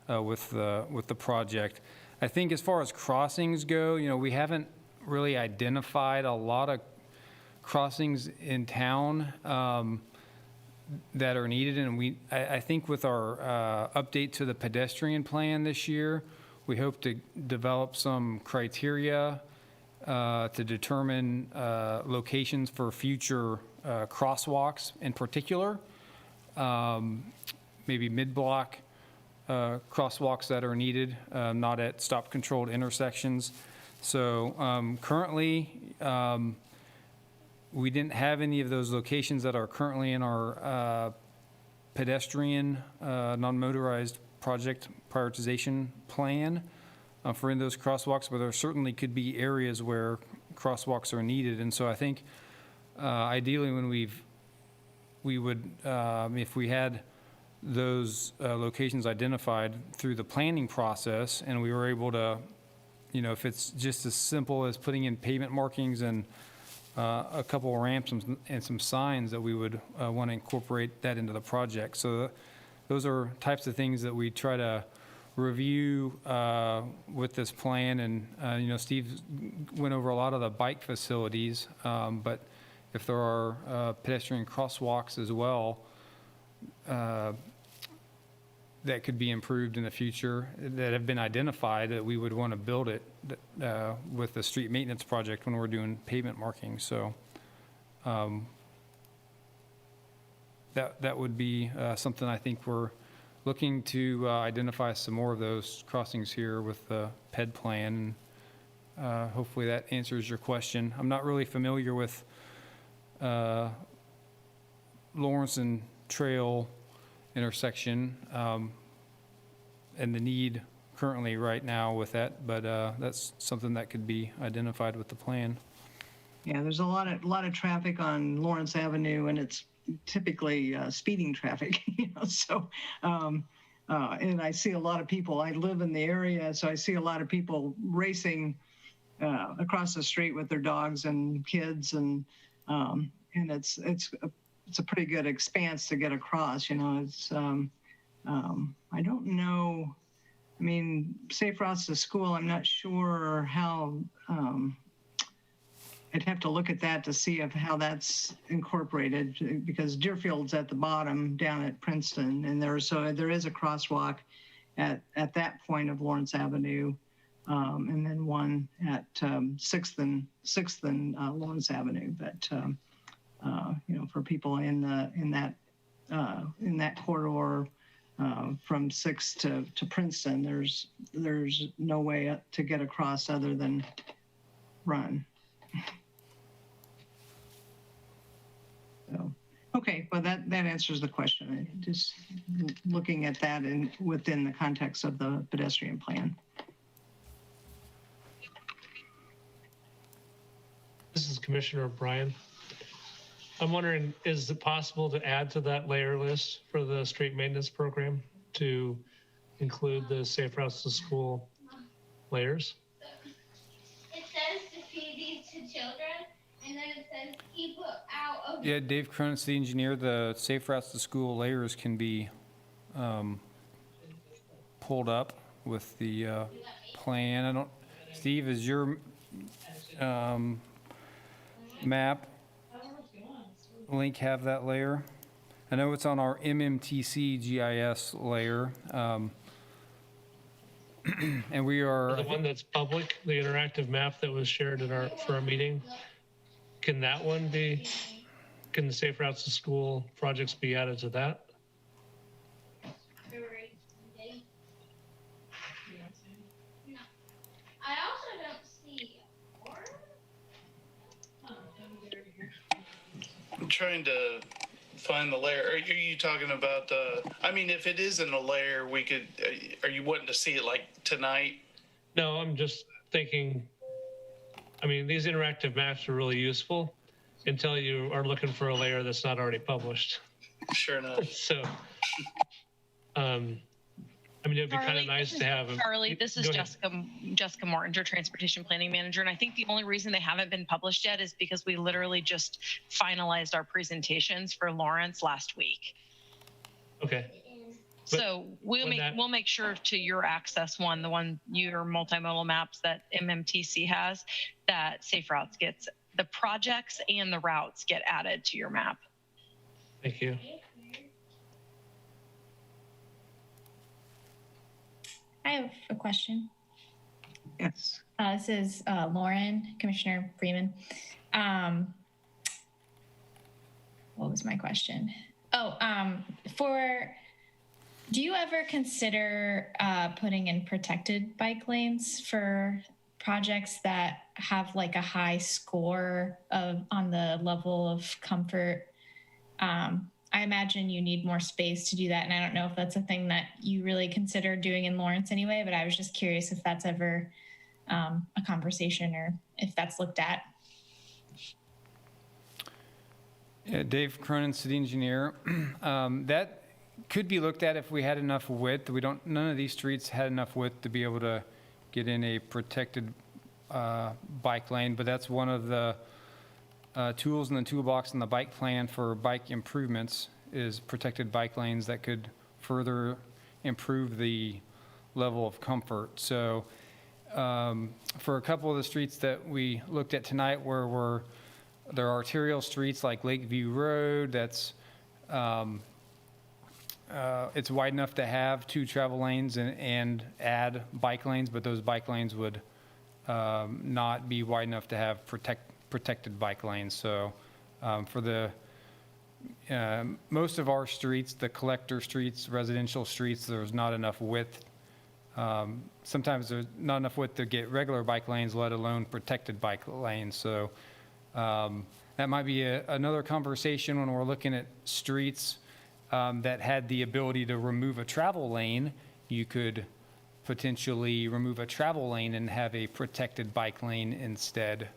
with the project. I think as far as crossings go, we haven't really identified a lot of crossings in town that are needed, and I think with our update to the pedestrian plan this year, we hope to develop some criteria to determine locations for future crosswalks in particular, maybe mid-block crosswalks that are needed, not at stop-controlled intersections. So currently, we didn't have any of those locations that are currently in our pedestrian non-motorized project prioritization plan for in those crosswalks, but there certainly could be areas where crosswalks are needed. And so I think ideally when we would, if we had those locations identified through the planning process and we were able to, if it's just as simple as putting in pavement markings and a couple of ramps and some signs, that we would want to incorporate that into the project. So those are types of things that we try to review with this plan. And, Steve went over a lot of the bike facilities, but if there are pedestrian crosswalks as well, that could be improved in the future that have been identified, that we would want to build it with the street maintenance project when we're doing pavement marking. So that would be something I think we're looking to identify some more of those crossings here with the PED plan. Hopefully that answers your question. I'm not really familiar with Lawrence and Trail intersection and the need currently right now with that, but that's something that could be identified with the plan.
Yeah, there's a lot of traffic on Lawrence Avenue, and it's typically speeding traffic. So and I see a lot of people. I live in the area, so I see a lot of people racing across the street with their dogs and kids, and it's a pretty good expanse to get across. It's I don't know. I mean, safe routes to school, I'm not sure how. I'd have to look at that to see how that's incorporated, because Deerfield's at the bottom down at Princeton, and there is a crosswalk at that point of Lawrence Avenue, and then one at 6th and Lawrence Avenue. But for people in that corridor from 6th to Princeton, there's no way to get across other than run. So, okay, well that answers the question. Just looking at that within the context of the pedestrian plan.
This is Commissioner O'Brien. I'm wondering, is it possible to add to that layer list for the street maintenance program to include the safe routes to school layers?
It says to feed these to children, and then it says keep out of.
Yeah, Dave Cronin, the engineer, the safe routes to school layers can be pulled up with the plan. I don't, Steve, is your map link have that layer? I know it's on our MMTC GIS layer. And we are...
The one that's public, the interactive map that was shared for our meeting, can that one be, can the Safe Routes to School projects be added to that?
I also don't see
I'm trying to find the layer. Are you talking about, I mean, if it isn't a layer, we could, are you wanting to see it like tonight?
No, I'm just thinking, I mean, these interactive maps are really useful until you are looking for a layer that's not already published.
Sure enough.
So, I mean, it'd be kind of nice to have.
Charlie, this is
Go ahead.
Jessica Mortinger, Transportation Planning Manager. And I think the only reason they haven't been published yet is because we literally just finalized our presentations for Lawrence last week.
Okay.
So we'll make sure to your access one, the one your multimodal maps that MMTC has, that Safe Routes gets, the projects and the routes get added to your map.
Thank you.
I have a question.
Yes.
This is Lauren, Commissioner Freeman. What was my question? Oh, do you ever consider putting in protected bike lanes for projects that have like a high score on the level of comfort? I imagine you need more space to do that. And I don't know if that's a thing that you really consider doing in Lawrence anyway, but I was just curious if that's ever a conversation or if that's looked at.
Yeah, Dave Cronin, city engineer. That could be looked at if we had enough width. None of these streets had enough width to be able to get in a protected bike lane, but that's one of the tools in the toolbox in the bike plan for bike improvements is protected bike lanes that could further improve the level of comfort. So for a couple of the streets that we looked at tonight where there are arterial streets like Lakeview Road, that's it's wide enough to have 2 travel lanes and add bike lanes, but those bike lanes would not be wide enough to have protected bike lanes. So for the most of our streets, the collector streets, residential streets, there's not enough width. Sometimes there's not enough width to get regular bike lanes, let alone protected bike lanes. So that might be another conversation when we're looking at streets that had the ability to remove a travel lane. You could potentially remove a travel lane and have a protected bike lane instead.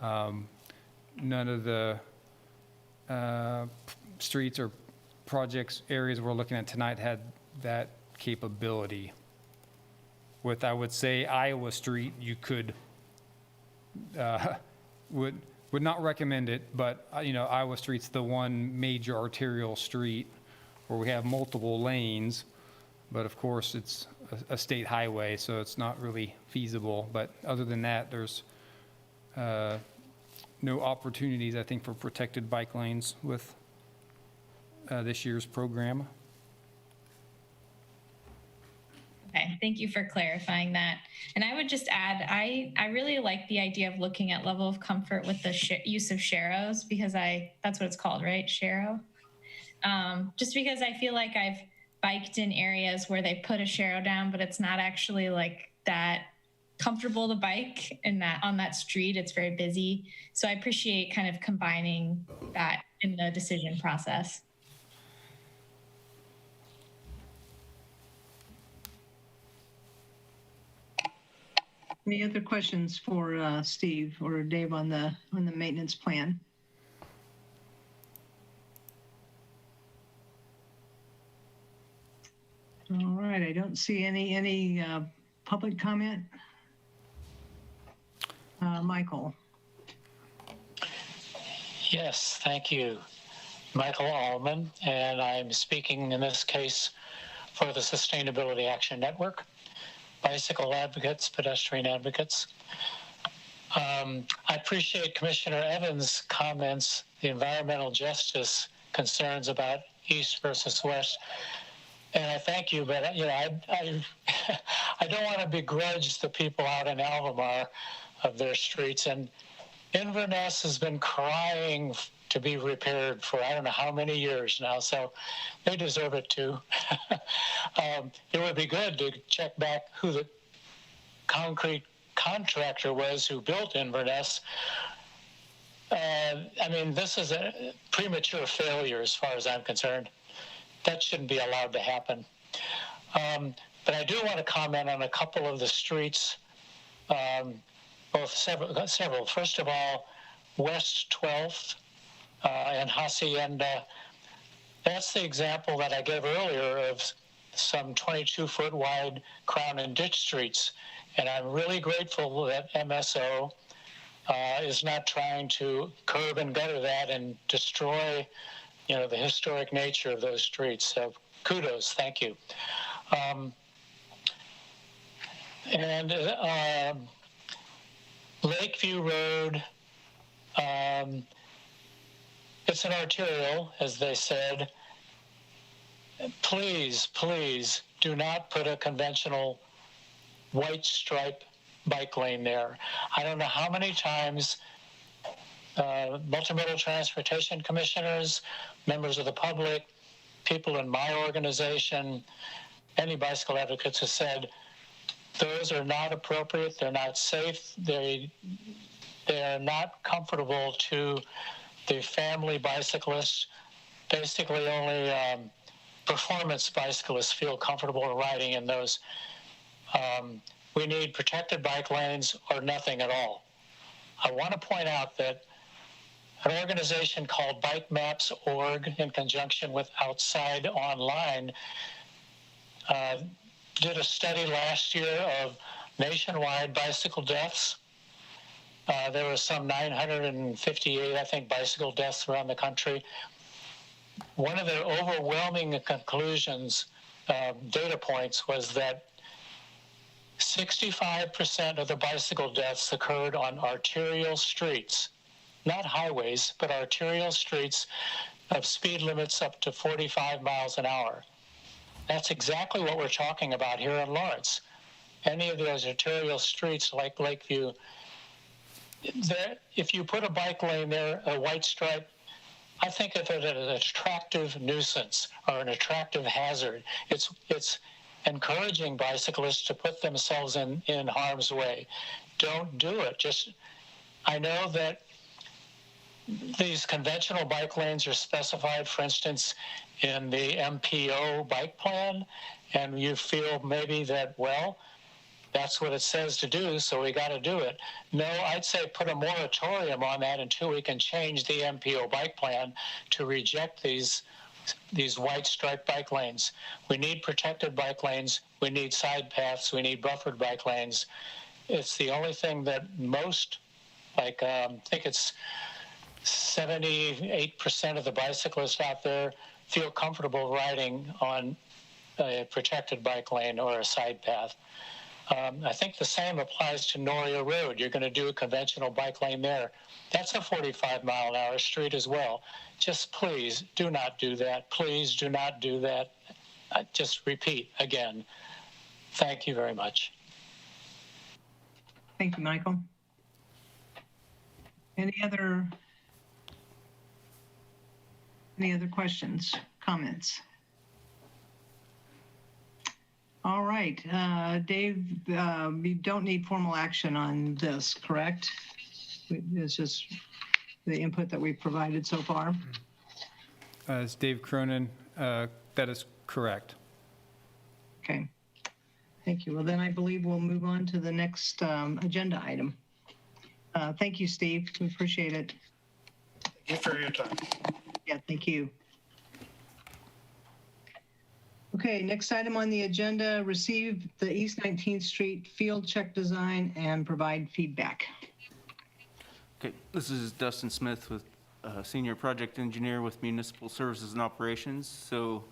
None of the streets or projects areas we're looking at tonight had that capability. With, I would say, Iowa Street, you could, would not recommend it, but Iowa Street's the one major arterial street where we have multiple lanes, but of course it's a state highway, so it's not really feasible. But other than that, there's no opportunities, I think, for protected bike lanes with this year's program.
Okay, thank you for clarifying that. And I would just add, I really like the idea of looking at level of comfort with the use of sharrows, because that's what it's called, right? Sharrow. Just because I feel like I've biked in areas where they put a sharrow down, but it's not actually like that comfortable to bike on that street. It's very busy. So I appreciate kind of combining that in the decision process.
Any other questions for Steve or Dave on the maintenance plan? All right, I don't see any public comment. Michael.
Yes, thank you. Michael Allman, and I'm speaking in this case for the Sustainability Action Network, bicycle advocates, pedestrian advocates. I appreciate Commissioner Evans' comments, the environmental justice concerns about east versus west. And I thank you, but I don't want to begrudge the people out in Albemarle of their streets. And Inverness has been crying to be repaired for I don't know how many years now, so they deserve it too. It would be good to check back who the concrete contractor was who built Inverness. I mean, this is a premature failure as far as I'm concerned. That shouldn't be allowed to happen. But I do want to comment on a couple of the streets, several. First of all, West 12th and Hacienda. That's the example that I gave earlier of some 22-foot wide crown and ditch streets. And I'm really grateful that MSO is not trying to curb and gutter that and destroy, the historic nature of those streets. So kudos, thank you. Lakeview Road, it's an arterial, as they said. Please, please do not put a conventional white stripe bike lane there. I don't know how many times multimodal transportation commissioners, members of the public, people in my organization, any bicycle advocates have said, those are not appropriate, they're not safe, they are not comfortable to the family bicyclists. Basically only performance bicyclists feel comfortable riding in those. We need protected bike lanes or nothing at all. I want to point out that an organization called BikeMaps.org, in conjunction with Outside Online, did a study last year of nationwide bicycle deaths. There were some 958, I think, bicycle deaths around the country. One of their overwhelming conclusions, data points, was that 65% of the bicycle deaths occurred on arterial streets, not highways, but arterial streets of speed limits up to 45 miles an hour. That's exactly what we're talking about here in Lawrence. Any of those arterial streets like Lakeview, if you put a bike lane there, a white stripe, I think of it as an attractive nuisance or an attractive hazard. It's encouraging bicyclists to put themselves in harm's way. Don't do it. I know that these conventional bike lanes are specified, for instance, in the MPO bike plan, and you feel maybe that, well, that's what it says to do, so we got to do it. No, I'd say put a moratorium on that until we can change the MPO bike plan to reject these white striped bike lanes. We need protected bike lanes. We need side paths. We need buffered bike lanes. It's the only thing that most, I think it's 78% of the bicyclists out there feel comfortable riding on a protected bike lane or a side path. I think the same applies to Noria Road. You're going to do a conventional bike lane there. That's a 45-mile-an-hour street as well. Just please do not do that. Please do not do that. Just repeat again. Thank you very much.
Thank you, Michael. Any other questions, comments? All right, Dave, we don't need formal action on this, correct? It's just the input that we've provided so far.
It's Dave Cronin. That is correct.
Okay, thank you. Well, then I believe we'll move on to the next agenda item. Thank you, Steve. We appreciate it.
Thank you for your time.
Yeah, thank you. Okay, next item on the agenda, receive the East 19th Street field check design and provide feedback.
Okay, this is Dustin Smith, with Senior Project Engineer with Municipal Services and Operations. So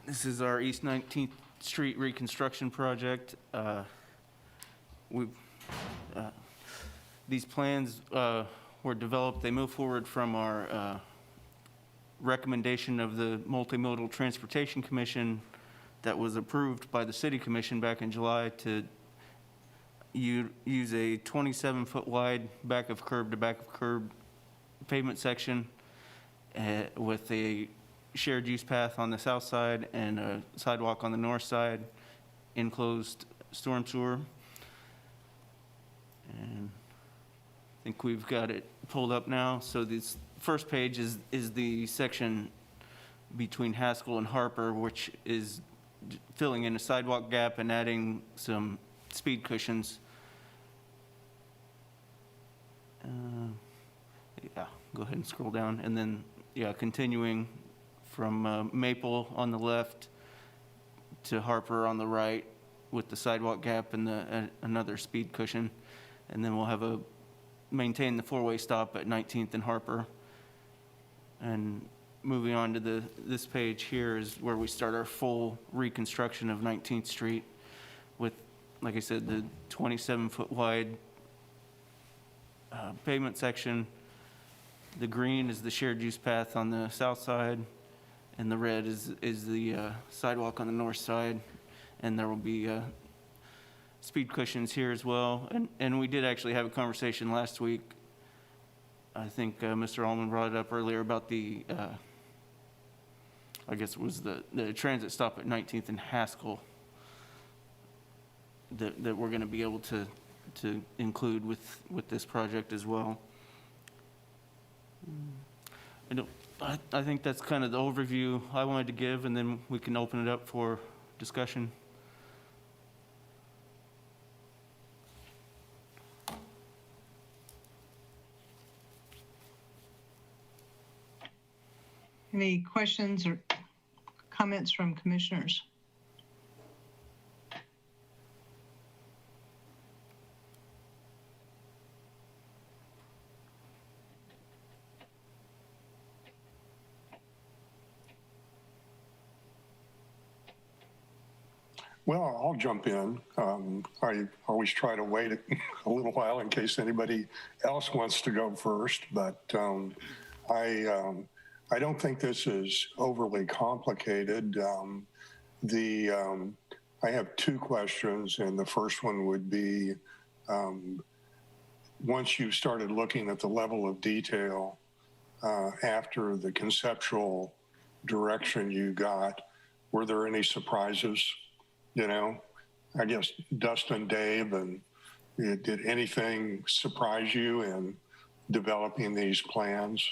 This is our East 19th Street reconstruction project. These plans were developed, they move forward from our recommendation of the Multi-modal Transportation Commission that was approved by the City Commission back in July to use a 27-foot wide back of curb to back of curb pavement section with a shared use path on the south side and a sidewalk on the north side, enclosed storm sewer. And I think we've got it pulled up now. So this first page is the section between Haskell and Harper, which is filling in a sidewalk gap and adding some speed cushions. Yeah, go ahead and scroll down. And then, yeah, continuing from Maple on the left to Harper on the right with the sidewalk gap and another speed cushion. And then we'll have maintain the four-way stop at 19th and Harper. And moving on to this page here is where we start our full reconstruction of 19th Street with, like I said, the 27-foot wide pavement section. The green is the shared use path on the south side, and the red is the sidewalk on the north side. And there will be speed cushions here as well. And we did actually have a conversation last week. I think Mr. Allman brought it up earlier about the, I guess it was the transit stop at 19th and Haskell that we're going to be able to include with this project as well. I think that's kind of the overview I wanted to give, and then we can open it up for discussion.
Any questions or comments from commissioners?
Well, I'll jump in. I always try to wait a little while in case anybody else wants to go first, but I don't think this is overly complicated. I have two questions, and the first one would be, once you've started looking at the level of detail after the conceptual direction you got, were there any surprises? You know, I guess Dustin, Dave, and did anything surprise you in developing these plans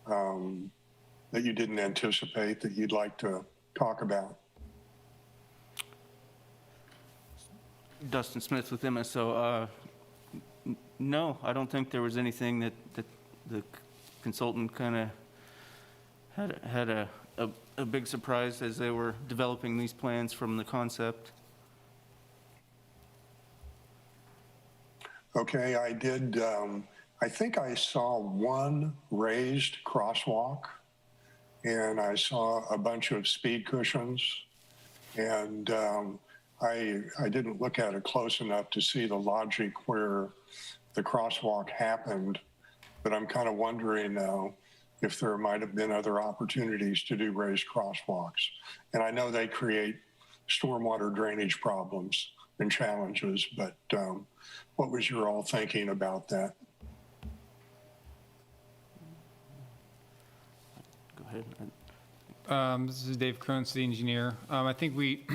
that you didn't anticipate that you'd like to talk about?
Dustin Smith with MSO. No, I don't think there was anything that the consultant kind of had a big surprise as they were developing these plans from the concept.
Okay, I did. I think I saw one raised crosswalk, and I saw a bunch of speed cushions, and I didn't look at it close enough to see the logic where the crosswalk happened, but I'm kind of wondering now if there might have been other opportunities to do raised crosswalks. And I know they create stormwater drainage problems and challenges, but what was your all thinking about that?
Go ahead.
This is Dave Cronin, city engineer. I think we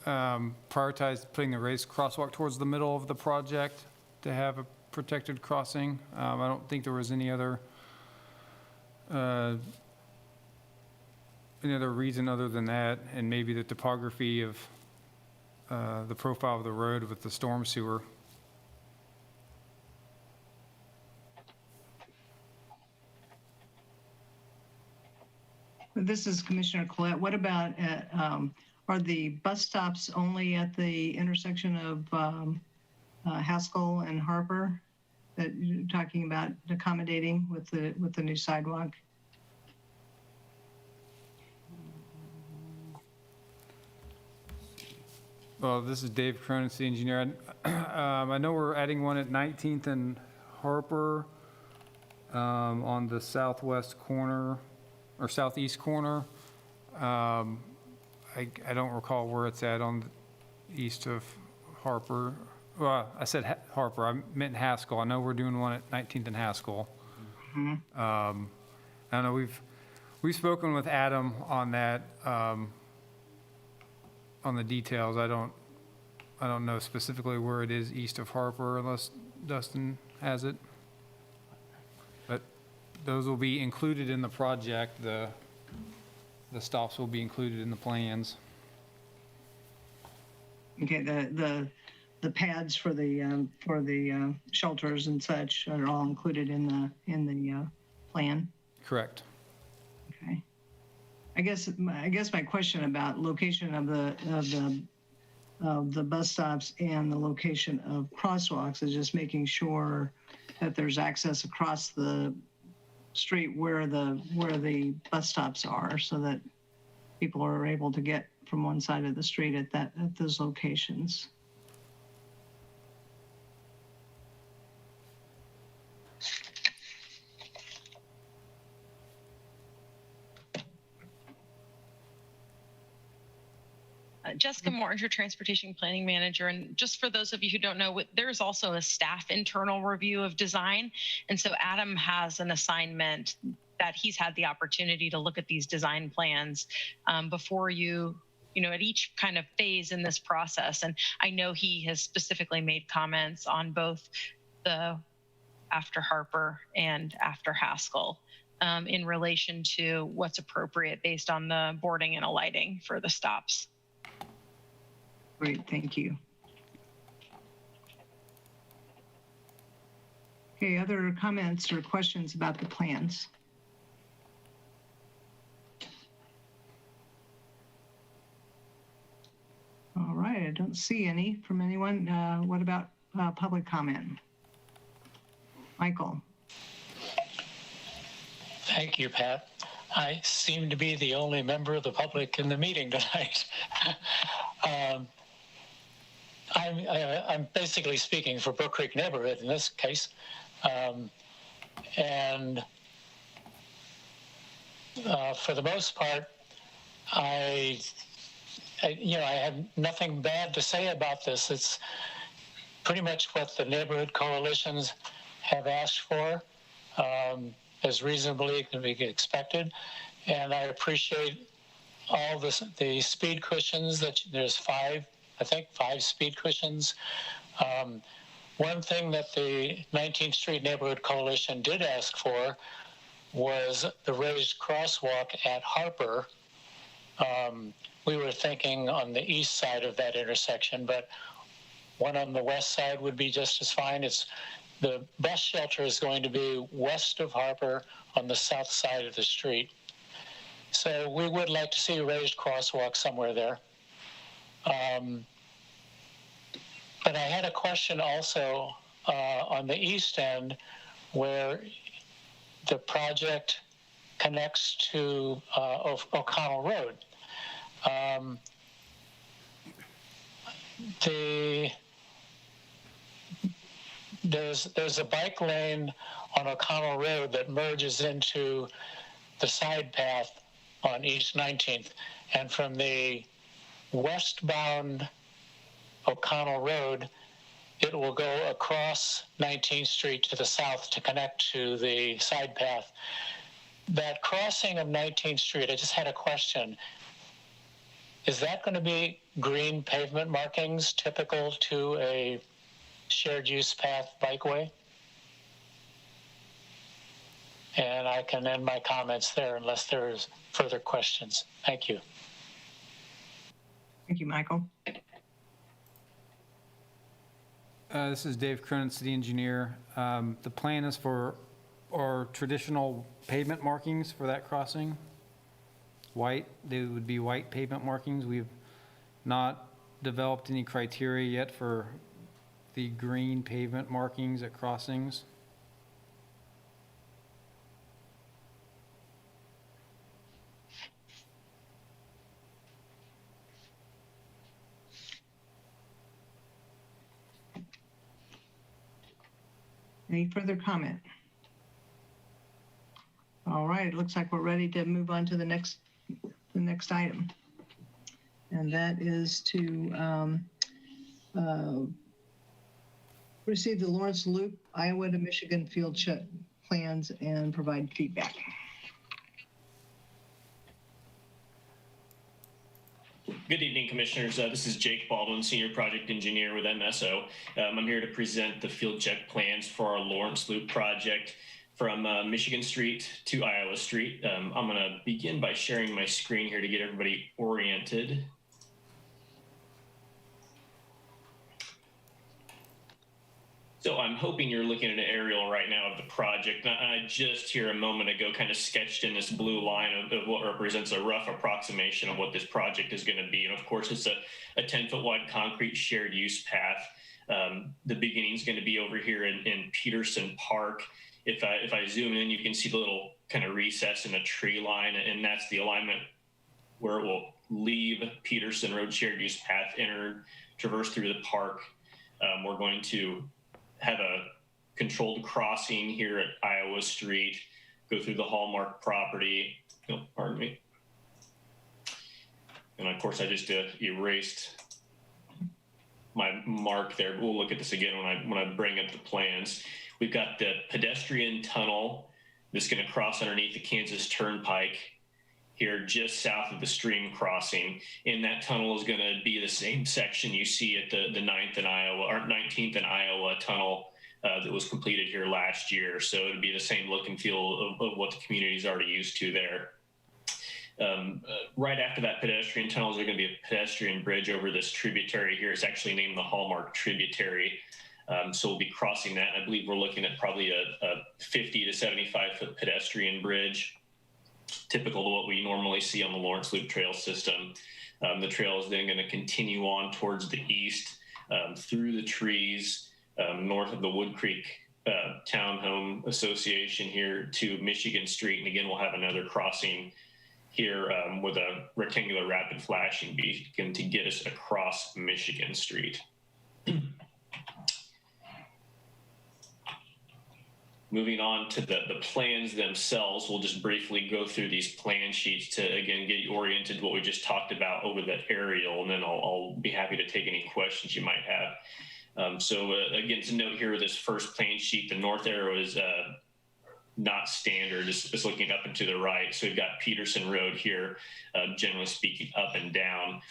prioritized putting the raised crosswalk towards the middle of the project to have a protected crossing. I don't think there was any other reason other than that, and maybe the topography of the profile of the road with the storm sewer.
This is Commissioner Collette. What about, are the bus stops only at the intersection of Haskell and Harper that you're talking about accommodating with the new sidewalk?
Well, this is Dave Cronin, city engineer. I know we're adding one at 19th and Harper on the southwest corner or southeast corner. I don't recall where it's at on the east of Harper. Well, I said Harper. I meant Haskell. I know we're doing one at 19th and Haskell. I don't know. We've spoken with Adam on that. On the details, I don't know specifically where it is east of Harper unless Dustin has it. But those will be included in the project. The stops will be included in the plans.
Okay, the pads for the shelters and such are all included in the plan.
Correct.
Okay. I guess my question about location of the bus stops and the location of crosswalks is just making sure that there's access across the street where the bus stops are, so that people are able to get from one side of the street at those locations.
Jessica Morton, your transportation planning manager. And just for those of you who don't know, there's also a staff internal review of design. And so Adam has an assignment that he's had the opportunity to look at these design plans before you know, at each kind of phase in this process. And I know he has specifically made comments on both the after Harper and after Haskell in relation to what's appropriate based on the boarding and alighting for the stops.
Great, thank you. Okay, other comments or questions about the plans? All right, I don't see any from anyone. What about public comment? Michael.
Thank you, Pat. I seem to be the only member of the public in the meeting tonight. I'm basically speaking for Brook Creek neighborhood in this case. And for the most part, I have nothing bad to say about this. It's pretty much what the neighborhood coalitions have asked for, as reasonably can be expected. And I appreciate all the speed cushions that there's five speed cushions. One thing that the 19th Street Neighborhood Coalition did ask for was the raised crosswalk at Harper. We were thinking on the east side of that intersection, but one on the west side would be just as fine. The bus shelter is going to be west of Harper on the south side of the street. So we would like to see a raised crosswalk somewhere there. But I had a question also on the east end where the project connects to O'Connell Road. There's a bike lane on O'Connell Road that merges into the side path on East 19th, and from the westbound O'Connell Road, it will go across 19th Street to the south to connect to the side path. That crossing of 19th Street, I just had a question. Is that going to be green pavement markings typical to a shared use path bikeway? And I can end my comments there unless there's further questions. Thank you.
Thank you, Michael.
This is Dave Cronin, city engineer. The plan is for our traditional pavement markings for that crossing. White, they would be white pavement markings. We've not developed any criteria yet for the green pavement markings at crossings.
Any further comment? All right, it looks like we're ready to move on to the next item. And that is to receive the Lawrence Loop, Iowa to Michigan field trip plans and provide feedback.
Good evening, Commissioners. This is Jake Baldwin, Senior Project Engineer with MSO. I'm here to present the field check plans for our Lawrence Loop project from Michigan Street to Iowa Street. I'm going to begin by sharing my screen here to get everybody oriented. So I'm hoping you're looking at an aerial right now of the project. And I just here a moment ago kind of sketched in this blue line of what represents a rough approximation of what this project is going to be. And of course, it's a 10-foot wide concrete shared use path. The beginning is going to be over here in Peterson Park. If I zoom in, you can see the little kind of recess in the tree line, and that's the alignment where it will leave Peterson Road shared use path, enter, traverse through the park. We're going to have a controlled crossing here at Iowa Street, go through the Hallmark property. Oh, pardon me. And of course, I just erased my mark there. We'll look at this again when I bring up the plans. We've got the pedestrian tunnel that's going to cross underneath the Kansas Turnpike here just south of the stream crossing. And that tunnel is going to be the same section you see at the 19th and Iowa tunnel that was completed here last year. So it'll be the same look and feel of what the community is already used to there. Right after that pedestrian tunnel, there's going to be a pedestrian bridge over this tributary here. It's actually named the Hallmark Tributary. So we'll be crossing that. I believe we're looking at probably a 50 to 75 foot pedestrian bridge, typical to what we normally see on the Lawrence Loop Trail system. The trail is then going to continue on towards the east through the trees north of the Wood Creek Townhome Association here to Michigan Street. And again, we'll have another crossing here with a rectangular rapid flashing beacon to get us across Michigan Street. Moving on to the plans themselves, we'll just briefly go through these plan sheets to, again, get you oriented to what we just talked about over that aerial, and then I'll be happy to take any questions you might have. So again, to note here with this first plan sheet, the north arrow is not standard, it's looking up and to the right. So we've got Peterson Road here, generally speaking, up and down.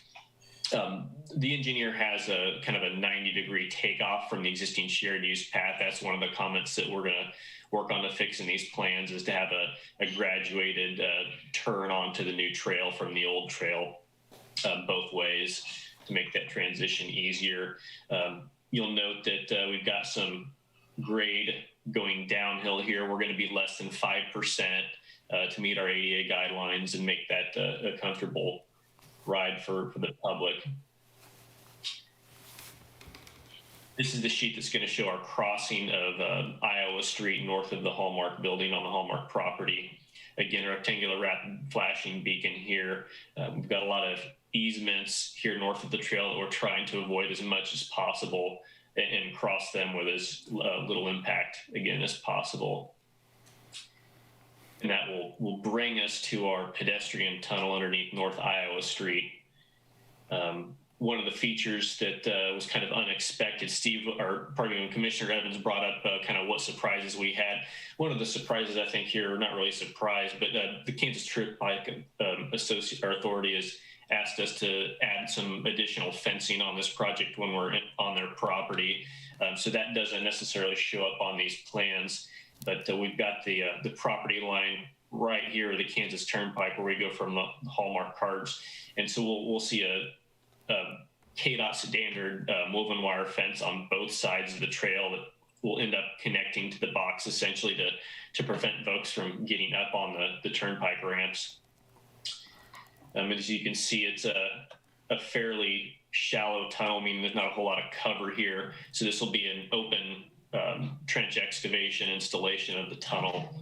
The engineer has a kind of a 90-degree takeoff from the existing shared use path. That's one of the comments that we're going to work on to fix in these plans, is to have a graduated turn onto the new trail from the old trail both ways to make that transition easier. You'll note that we've got some grade going downhill here. We're going to be less than 5% to meet our ADA guidelines and make that a comfortable ride for the public. This is the sheet that's going to show our crossing of Iowa Street north of the Hallmark building on the Hallmark property. Again, a rectangular rapid flashing beacon here. We've got a lot of easements here north of the trail that we're trying to avoid as much as possible and cross them with as little impact, again, as possible. And that will bring us to our pedestrian tunnel underneath North Iowa Street. One of the features that was kind of unexpected, when Commissioner Evans brought up kind of what surprises we had. One of the surprises I think here, not really a surprise, but the Kansas Turnpike Authority has asked us to add some additional fencing on this project when we're on their property. So that doesn't necessarily show up on these plans. But we've got the property line right here, the Kansas Turnpike, where we go from the Hallmark cards. And so we'll see a KDOT standard woven wire fence on both sides of the trail that will end up connecting to the box, essentially to prevent folks from getting up on the turnpike ramps. As you can see, it's a fairly shallow tunnel, meaning there's not a whole lot of cover here. So this will be an open trench excavation installation of the tunnel.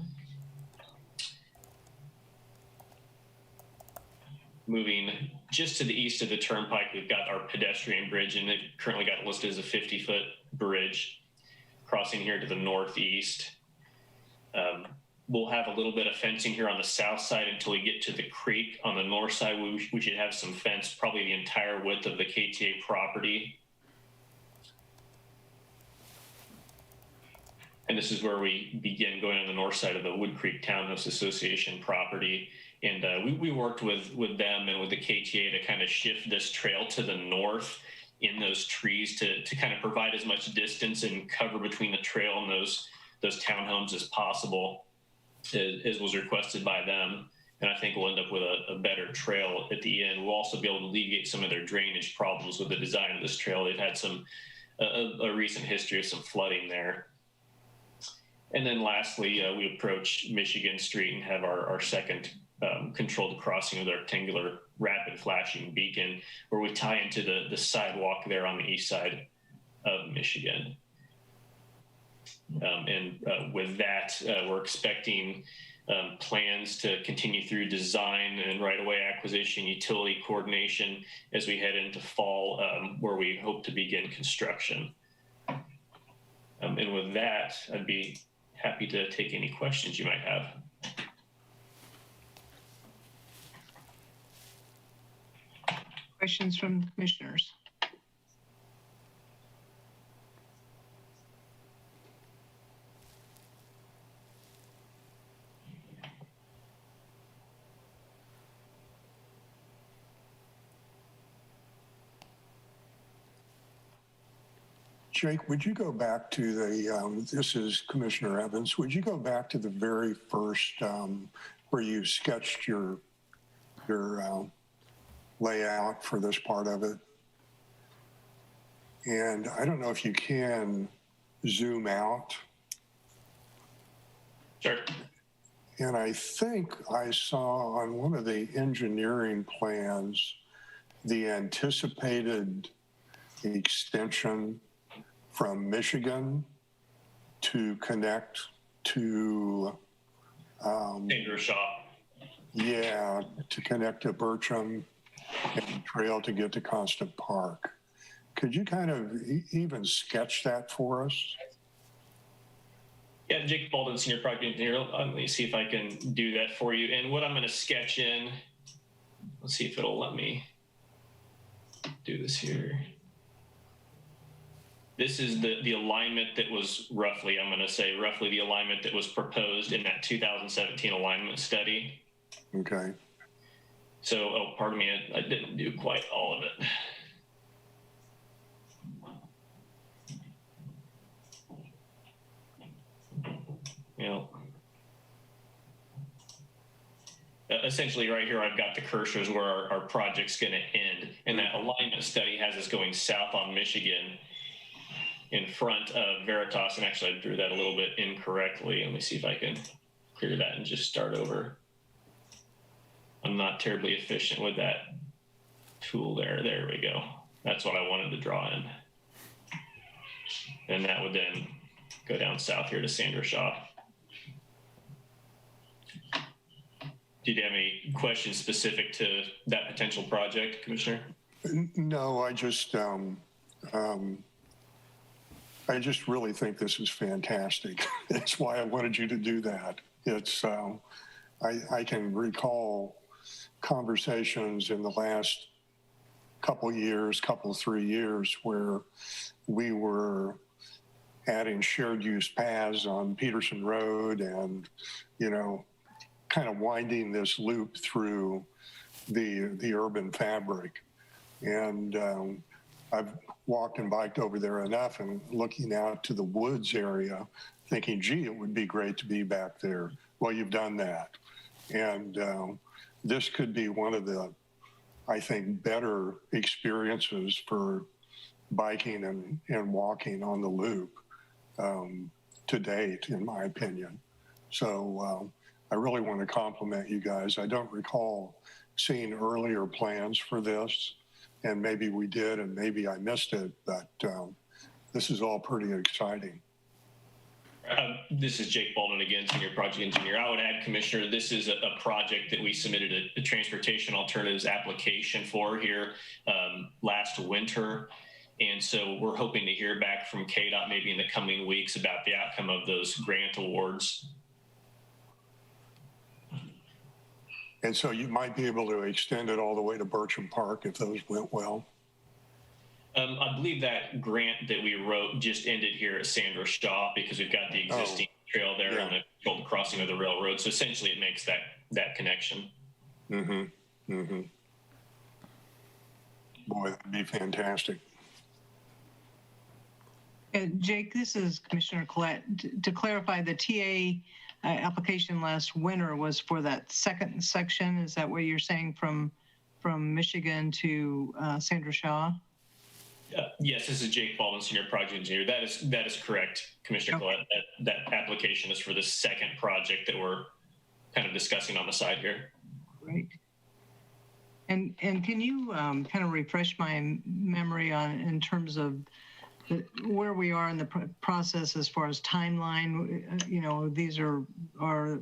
Moving just to the east of the turnpike, we've got our pedestrian bridge, and they've currently got it listed as a 50-foot bridge crossing here to the northeast. We'll have a little bit of fencing here on the south side until we get to the creek. On the north side, we should have some fence, probably the entire width of the KTA property. And this is where we begin going on the north side of the Wood Creek Townhouse Association property. And we worked with them and with the KTA to kind of shift this trail to the north in those trees to kind of provide as much distance and cover between the trail and those townhomes as possible, as was requested by them. And I think we'll end up with a better trail at the end. We'll also be able to alleviate some of their drainage problems with the design of this trail. They've had a recent history of some flooding there. And then lastly, we approach Michigan Street and have our second controlled crossing with our rectangular rapid flashing beacon, where we tie into the sidewalk there on the east side of Michigan. With that, we're expecting plans to continue through design and right-of-way acquisition, utility coordination as we head into fall, where we hope to begin construction. And with that, I'd be happy to take any questions you might have.
Questions from commissioners?
Jake, would you go back to the, this is Commissioner Evans, would you go back to the very first where you sketched your layout for this part of it? And I don't know if you can zoom out.
Sure.
And I think I saw on one of the engineering plans the anticipated extension from Michigan to connect to
Sandra Shaw.
Yeah, to connect to Bertram and trail to get to Constant Park. Could you kind of even sketch that for us?
Yeah, Jake Baldwin, Senior Project Engineer. Let me see if I can do that for you. And what I'm going to sketch in, let's see if it'll let me do this here. This is the alignment that was roughly, I'm going to say roughly the alignment that was proposed in that 2017 alignment study.
Okay.
So, oh, pardon me, I didn't do quite all of it. You know, essentially right here, I've got the cursors where our project's going to end. And that alignment study has us going south on Michigan in front of Veritas. And actually, I drew that a little bit incorrectly. Let me see if I can clear that and just start over. I'm not terribly efficient with that tool there. There we go. That's what I wanted to draw in. And that would then go down south here to Sandra Shaw. Did you have any questions specific to that potential project, Commissioner?
No, I just really think this is fantastic. That's why I wanted you to do that. It's, I can recall conversations in the last couple 3 years where we were adding shared use paths on Peterson Road and, you know, kind of winding this loop through the urban fabric. And I've walked and biked over there enough and looking out to the woods area thinking, gee, it would be great to be back there. Well, you've done that. And this could be one of the, I think, better experiences for biking and walking on the loop to date, in my opinion. So I really want to compliment you guys. I don't recall seeing earlier plans for this, and maybe we did and maybe I missed it, but this is all pretty exciting.
This is Jake Baldwin again, Senior Project Engineer. I would add, Commissioner, this is a project that we submitted a transportation alternatives application for here last winter. And so we're hoping to hear back from KDOT maybe in the coming weeks about the outcome of those grant awards.
And so you might be able to extend it all the way to Bircham Park if those went well.
I believe that grant that we wrote just ended here at Sandra Shaw because we've got the existing trail there and the controlled crossing of the railroad. So essentially it makes that connection.
Mm-hmm. Mm-hmm. Boy, that'd be fantastic.
Jake, this is Commissioner Collette. To clarify, the TA application last winter was for that second section. Is that what you're saying from Michigan to Sandra Shaw?
Yes, this is Jake Baldwin, Senior Project Engineer. That is correct, Commissioner Collette. That application is for the second project that we're kind of discussing on the side here.
Great. And can you kind of refresh my memory on in terms of where we are in the process as far as timeline? You know, these are our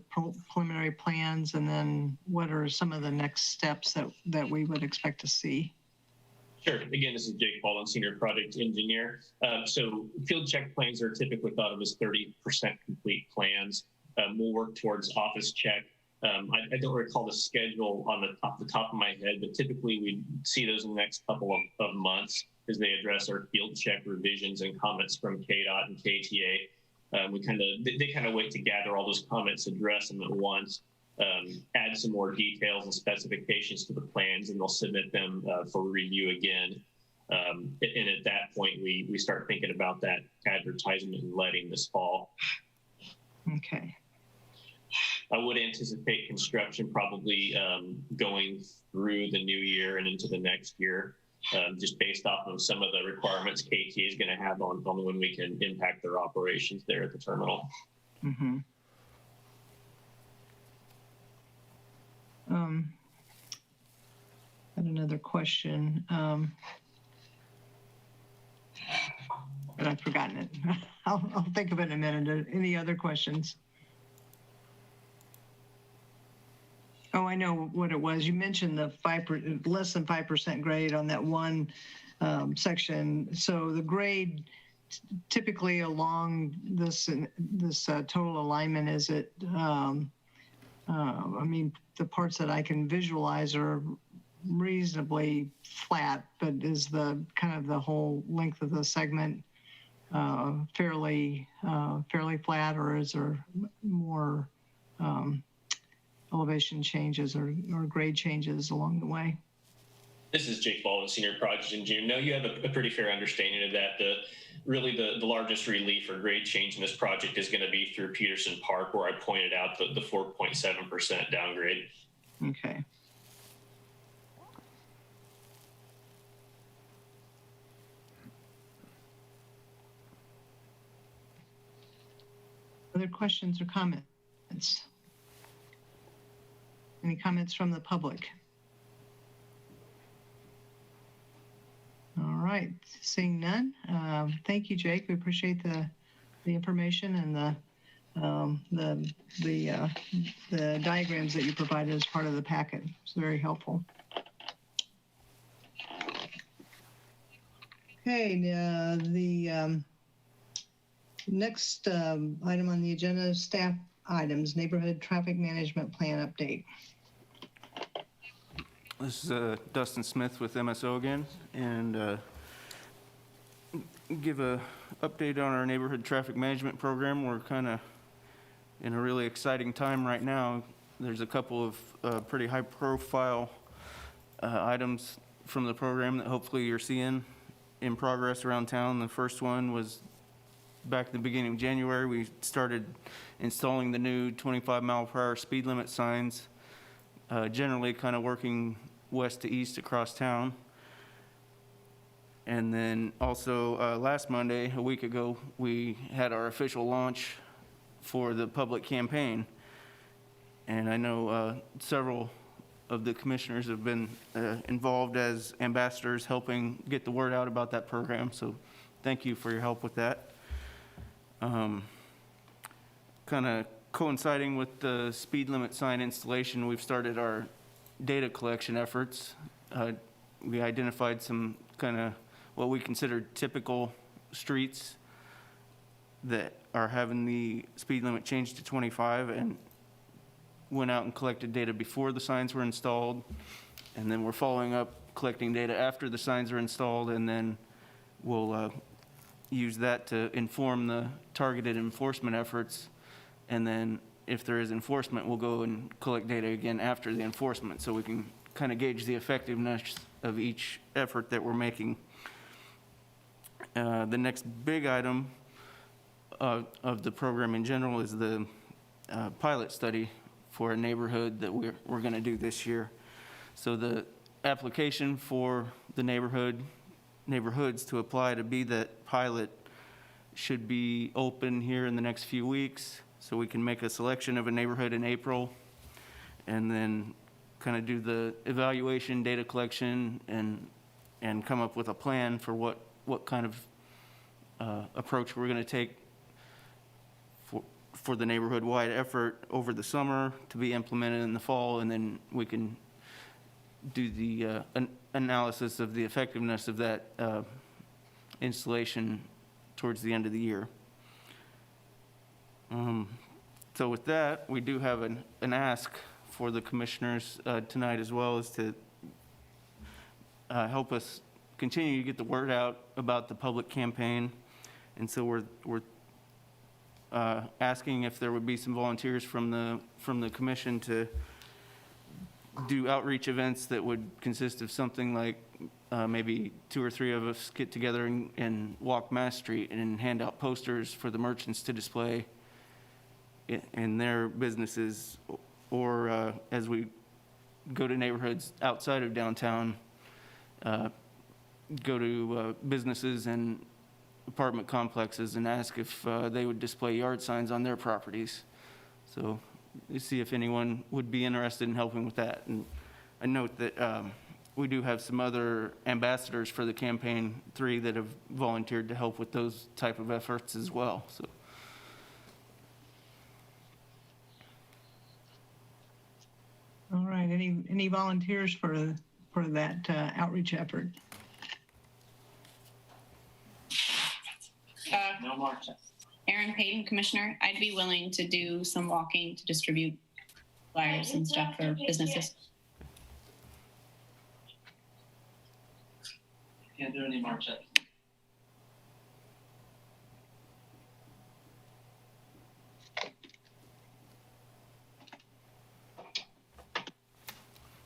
preliminary plans, and then what are some of the next steps that we would expect to see?
Sure. Again, this is Jake Baldwin, Senior Project Engineer. So field check plans are typically thought of as 30% complete plans. We'll work towards office check. I don't recall the schedule off the top of my head, but typically we see those in the next couple of months as they address our field check revisions and comments from KDOT and KTA. They kind of wait to gather all those comments, address them at once, add some more details and specifications to the plans, and they'll submit them for review again. And at that point, we start thinking about that advertisement and letting this fall.
Okay.
I would anticipate construction probably going through the new year and into the next year, just based off of some of the requirements KTA is going to have on when we can impact their operations there at the terminal.
Mm-hmm. I had another question, but I've forgotten it. I'll think of it in a minute. Any other questions? Oh, I know what it was. You mentioned the less than 5% grade on that one section. So the grade typically along this total alignment, is it? I mean, the parts that I can visualize are reasonably flat, but is the kind of the whole length of the segment fairly flat, or is there more elevation changes or grade changes along the way?
This is Jake Baldwin, Senior Project Engineer. No, you have a pretty fair understanding of that. The largest relief or grade change in this project is going to be through Peterson Park, where I pointed out the 4.7% downgrade.
Okay. Other questions or comments? Any comments from the public? All right, seeing none. Thank you, Jake. We appreciate the information and the diagrams that you provided as part of the packet. It's very helpful. Okay, the next item on the agenda is staff items, neighborhood traffic management plan update.
This is Dustin Smith with MSO again, and give a update on our neighborhood traffic management program. We're kind of in a really exciting time right now. There's a couple of pretty high profile items from the program that hopefully you're seeing in progress around town. The first one was back at the beginning of January. We started installing the new 25-mile-per-hour speed limit signs, generally kind of working west to east across town. And then also last Monday, a week ago, we had our official launch for the public campaign. And I know several of the commissioners have been involved as ambassadors helping get the word out about that program. So thank you for your help with that. Kind of coinciding with the speed limit sign installation, we've started our data collection efforts. We identified some kind of what we consider typical streets that are having the speed limit changed to 25, and went out and collected data before the signs were installed. And then we're following up, collecting data after the signs are installed, and then we'll use that to inform the targeted enforcement efforts. And then if there is enforcement, we'll go and collect data again after the enforcement, so we can kind of gauge the effectiveness of each effort that we're making. The next big item of the program in general is the pilot study for a neighborhood that we're going to do this year. So the application for the neighborhoods to apply to be that pilot should be open here in the next few weeks, so we can make a selection of a neighborhood in April, and then kind of do the evaluation, data collection, and come up with a plan for what kind of approach we're going to take for the neighborhood-wide effort over the summer to be implemented in the fall, and then we can do the analysis of the effectiveness of that installation towards the end of the year. So with that, we do have an ask for the commissioners tonight, as well as to help us continue to get the word out about the public campaign. And so we're asking if there would be some volunteers from the commission to do outreach events that would consist of something like maybe 2 or 3 of us get together and walk Mass Street and hand out posters for the merchants to display in their businesses, or as we go to neighborhoods outside of downtown, go to businesses and apartment complexes and ask if they would display yard signs on their properties. So you see if anyone would be interested in helping with that. And I note that we do have some other ambassadors for the campaign, 3 that have volunteered to help with those type of efforts as well. So.
All right, any volunteers for that outreach effort?
No more. Aaron Payton, Commissioner, I'd be willing to do some walking to distribute flyers and stuff for businesses.
Can't do any more checks.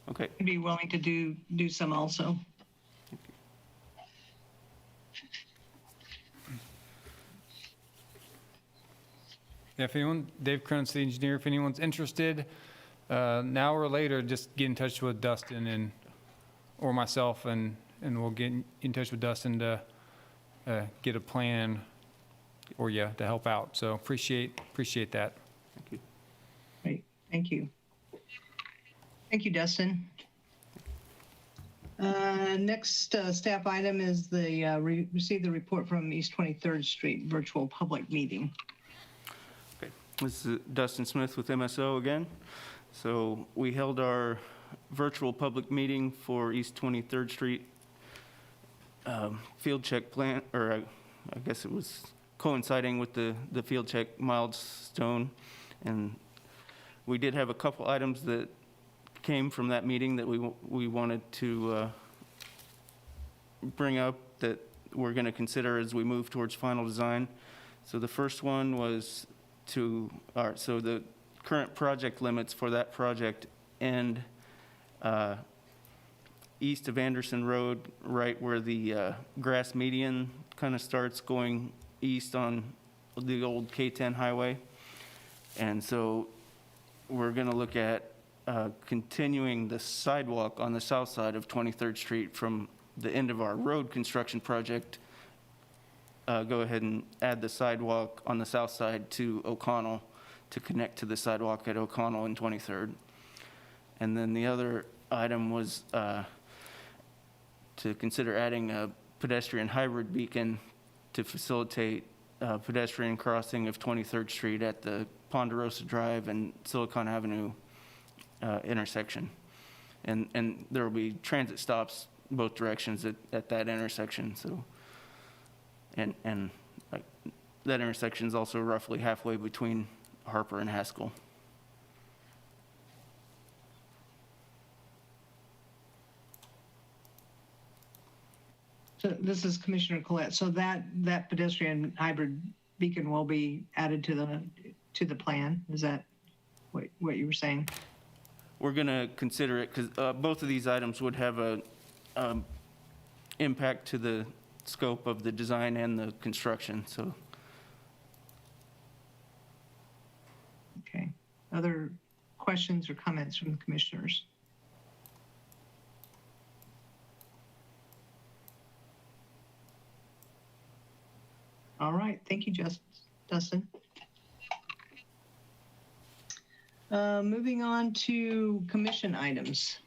Okay.
I'd be willing to do some also.
Yeah, if anyone, Dave Cronin, City Engineer, if anyone's interested, now or later, just get in touch with Dustin or myself, and we'll get in touch with Dustin to get a plan to help out. So appreciate that.
Thank you.
Great, thank you. Thank you, Dustin. Next staff item is the receive the report from East 23rd Street virtual public meeting.
Okay, this is Dustin Smith with MSO again. So we held our virtual public meeting for East 23rd Street field check plan, or I guess it was coinciding with the field check milestone. And we did have a couple items that came from that meeting that we wanted to bring up that we're going to consider as we move towards final design. So the first one was so the current project limits for that project end east of Anderson Road, right where the grass median kind of starts going east on the old K-10 highway. And so we're going to look at continuing the sidewalk on the south side of 23rd Street from the end of our road construction project, go ahead and add the sidewalk on the south side to O'Connell to connect to the sidewalk at O'Connell and 23rd. And then the other item was to consider adding a pedestrian hybrid beacon to facilitate pedestrian crossing of 23rd Street at the Ponderosa Drive and Silicon Avenue intersection. And there will be transit stops both directions at that intersection. So, and like, that intersection is also roughly halfway between Harper and Haskell.
So this is Commissioner Collette. So that pedestrian hybrid beacon will be added to the plan. Is that what you were saying?
We're going to consider it because both of these items would have a impact to the scope of the design and the construction. So,
okay. Other questions or comments from the commissioners? All right. Thank you, Dustin. Moving on to commission items.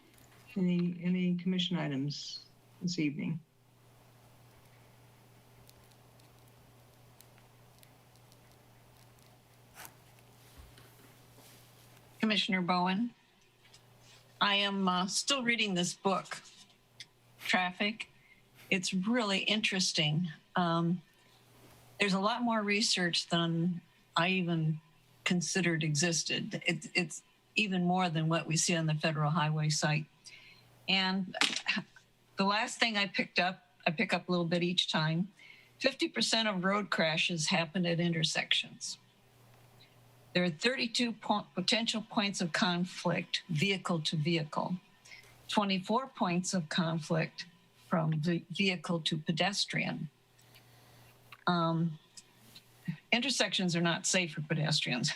Any commission items this evening?
Commissioner Bowen, I am still reading this book, Traffic. It's really interesting. There's a lot more research than I even considered existed. It's even more than what we see on the federal highway site. And the last thing I pick up a little bit each time, 50% of road crashes happen at intersections. There are 32 potential points of conflict, vehicle to vehicle, 24 points of conflict from vehicle to pedestrian. Intersections are not safe for pedestrians.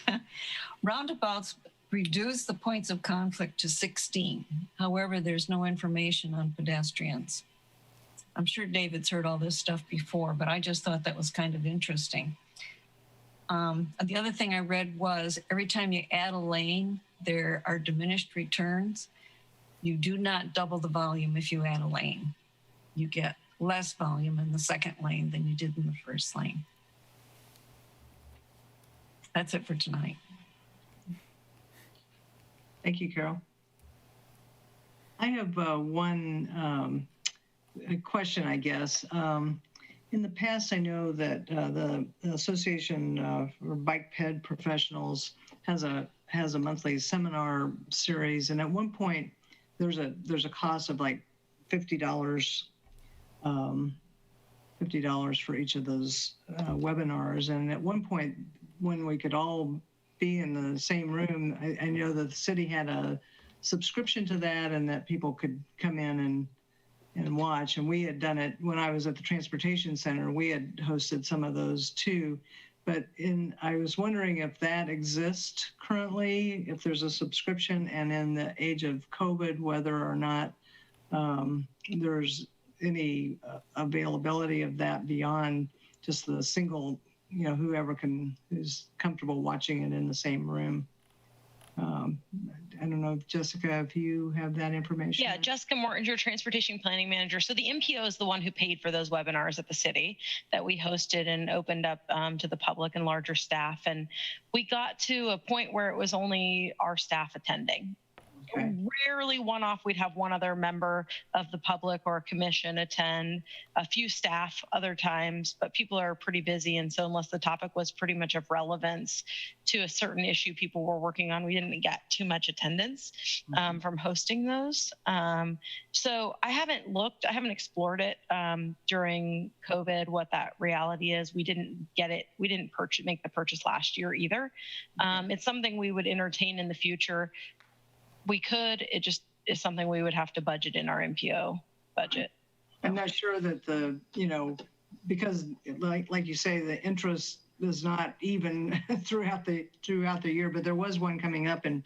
Roundabouts reduce the points of conflict to 16. However, there's no information on pedestrians. I'm sure David's heard all this stuff before, but I just thought that was kind of interesting. The other thing I read was every time you add a lane, there are diminished returns. You do not double the volume if you add a lane. You get less volume in the second lane than you did in the first lane. That's it for tonight.
Thank you, Carol. I have one a question, I guess. In the past, I know that the Association for Bike Ped Professionals has a monthly seminar series, and at one point there's a cost of like $50 for each of those webinars. And at one point, when we could all be in the same room, I know that the city had a subscription to that, and that people could come in and watch. And we had done it when I was at the Transportation Center. We had hosted some of those too. But I was wondering if that exists currently, if there's a subscription, and in the age of COVID, whether or not there's any availability of that beyond just the single, whoever who's comfortable watching it in the same room. I don't know, Jessica, if you have that information.
Yeah, Jessica Morton, your transportation planning manager. So the MPO is the one who paid for those webinars at the city that we hosted and opened up to the public and larger staff. And we got to a point where it was only our staff attending. Okay. Rarely one-off, we'd have one other member of the public or a commission attend, a few staff other times, but people are pretty busy. And so unless the topic was pretty much of relevance to a certain issue people were working on, we didn't get too much attendance from hosting those. So I haven't explored it during COVID, what that reality is. We didn't get it. We didn't make the purchase last year either. It's something we would entertain in the future. We could, it just is something we would have to budget in our MPO budget.
I'm not sure that because like you say, the interest is not even throughout the year, but there was one coming up in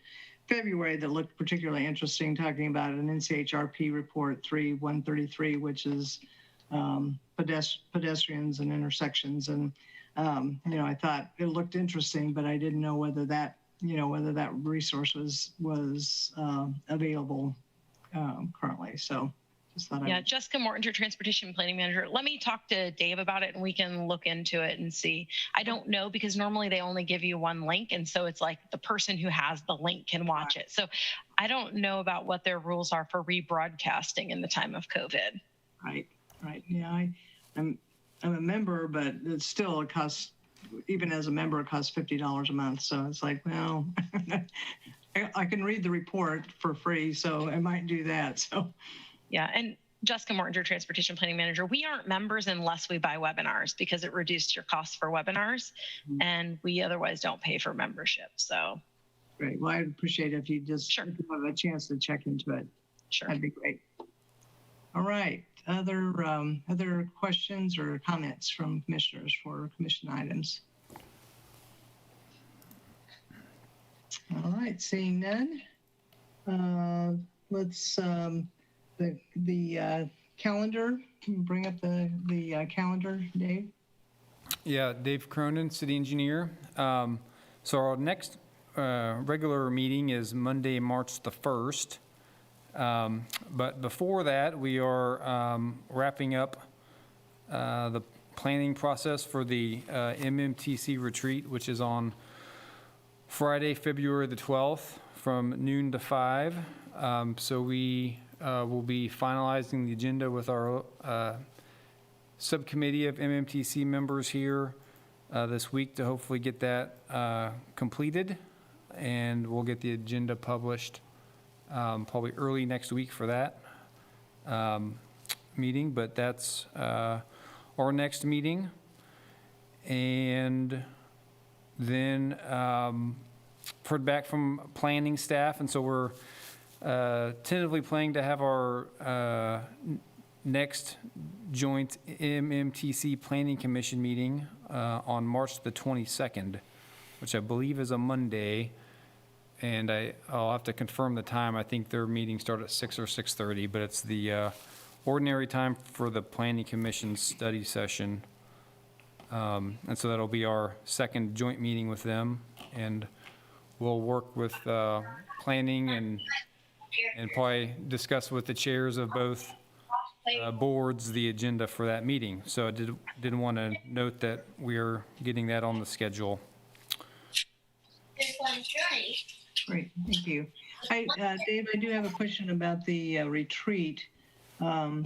February that looked particularly interesting, talking about an NCHRP report 3133, which is pedestrians and intersections. And, I thought it looked interesting, but I didn't know whether that resource was available currently. So Just thought
Yeah, Jessica Morton, your transportation planning manager. Let me talk to Dave about it and we can look into it and see. I don't know because normally they only give you one link. And so it's like the person who has the link can watch it. So I don't know about what their rules are for rebroadcasting in the time of COVID.
Right. Yeah, I'm a member, but it's still, it costs, even as a member, it costs $50 a month. So it's like, well, I can read the report for free, so I might do that. So.
Yeah, and Jessica Morton, your transportation planning manager, we aren't members unless we buy webinars because it reduced your costs for webinars, and we otherwise don't pay for membership. So,
great. Well, I'd appreciate it if you just have a chance to check into it.
Sure,
that'd be great. All right. Other questions or comments from commissioners for commission items? All right. Seeing none, let's. The calendar, can you bring up the calendar, Dave?
Yeah, Dave Cronin, city engineer. So our next regular meeting is Monday, March the 1st. But before that, we are wrapping up the planning process for the MMTC retreat, which is on Friday, February the 12th from noon to 5. So we we'll be finalizing the agenda with our subcommittee of MMTC members here this week to hopefully get that completed, and we'll get the agenda published probably early next week for that meeting, but that's our next meeting. And then heard back from planning staff, and so we're tentatively planning to have our next joint MMTC Planning Commission meeting on March the 22nd, which I believe is a Monday. And I'll have to confirm the time. I think their meetings start at 6 or 6:30, but it's the ordinary time for the Planning Commission study session. And so that'll be our second joint meeting with them. And we'll work with planning and probably discuss with the chairs of both boards the agenda for that meeting. So I didn't want to note that we are getting that on the schedule.
Great, thank you. Dave, I do have a question about the retreat. I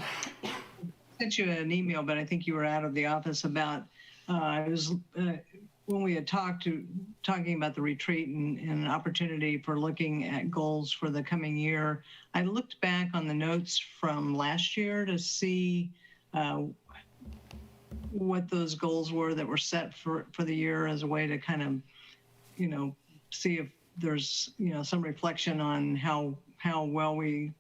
sent you an email, but I think you were out of the office about, when we had talking about the retreat and an opportunity for looking at goals for the coming year. I looked back on the notes from last year to see what those goals were that were set for the year as a way to kind of, see if there's, some reflection on how well we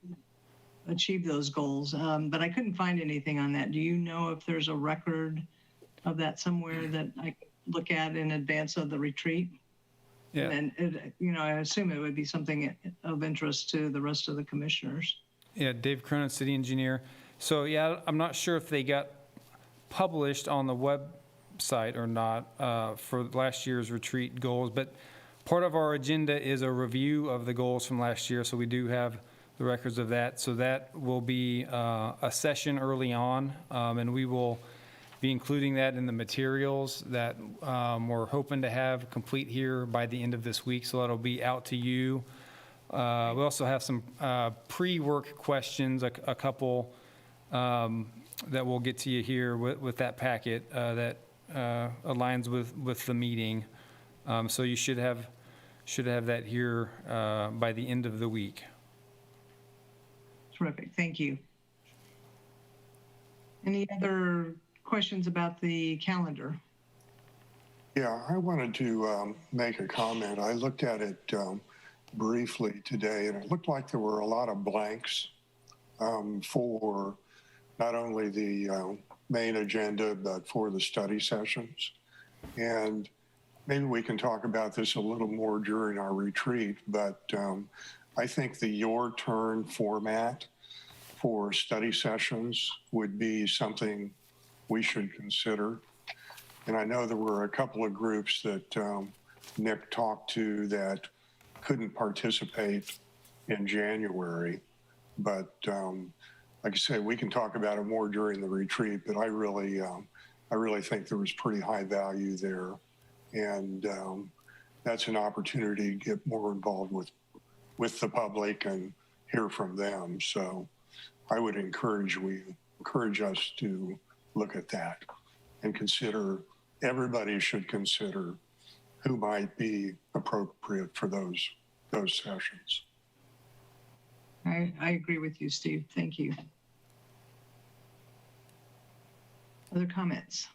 achieved those goals. But I couldn't find anything on that. Do you know if there's a record of that somewhere that I could look at in advance of the retreat?
Yeah.
And, I assume it would be something of interest to the rest of the commissioners.
Yeah, Dave Cronin, city engineer. So, yeah, I'm not sure if they got published on the website or not for last year's retreat goals, but part of our agenda is a review of the goals from last year, so we do have the records of that. So that will be a session early on, and we will be including that in the materials that we're hoping to have complete here by the end of this week, so that'll be out to you. We also have some pre-work questions, a couple that we'll get to you here with that packet that aligns with the meeting. So you should have that here by the end of the week.
Terrific, thank you. Any other questions about the calendar?
Yeah, I wanted to make a comment. I looked at it briefly today, and it looked like there were a lot of blanks for not only the main agenda, but for the study sessions. And maybe we can talk about this a little more during our retreat, but I think the your turn format for study sessions would be something we should consider. And I know there were a couple of groups that Nick talked to that couldn't participate in January, but like I say, we can talk about it more during the retreat, but I really think there was pretty high value there. And that's an opportunity to get more involved with the public and hear from them. So I would encourage us to look at that and consider, everybody should consider who might be appropriate for those sessions.
I agree with you, Steve. Thank you. Other comments?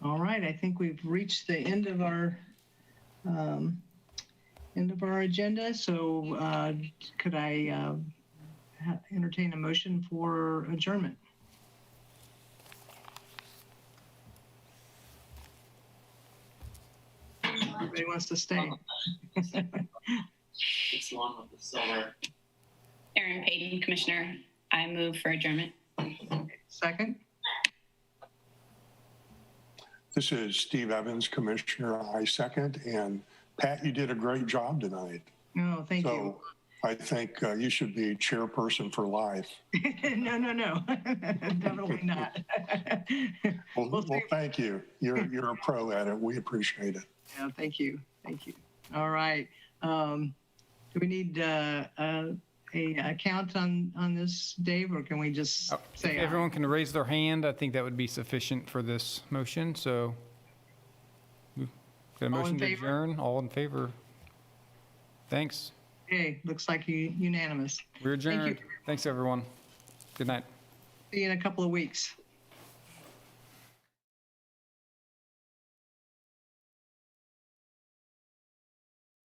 All right, I think we've reached the end of our agenda. So could I entertain a motion for adjournment? Everybody wants to stay.
It's the one with the silver.
Erin Payton, Commissioner, I move for adjournment.
Second.
This is Steve Evans, Commissioner. I second. And Pat, you did a great job tonight.
No, thank you.
So I think you should be chairperson for life.
No, definitely not.
Well, thank you. You're a pro at it. We appreciate it.
Yeah, thank you. All right. Do we need a count on this, Dave, or can we just say
if everyone can raise their hand, I think that would be sufficient for this motion. So, got a motion to adjourn. All in favor? Thanks.
Okay, looks like unanimous.
We're adjourned. Thanks, everyone. Good night.
See you in a couple of weeks.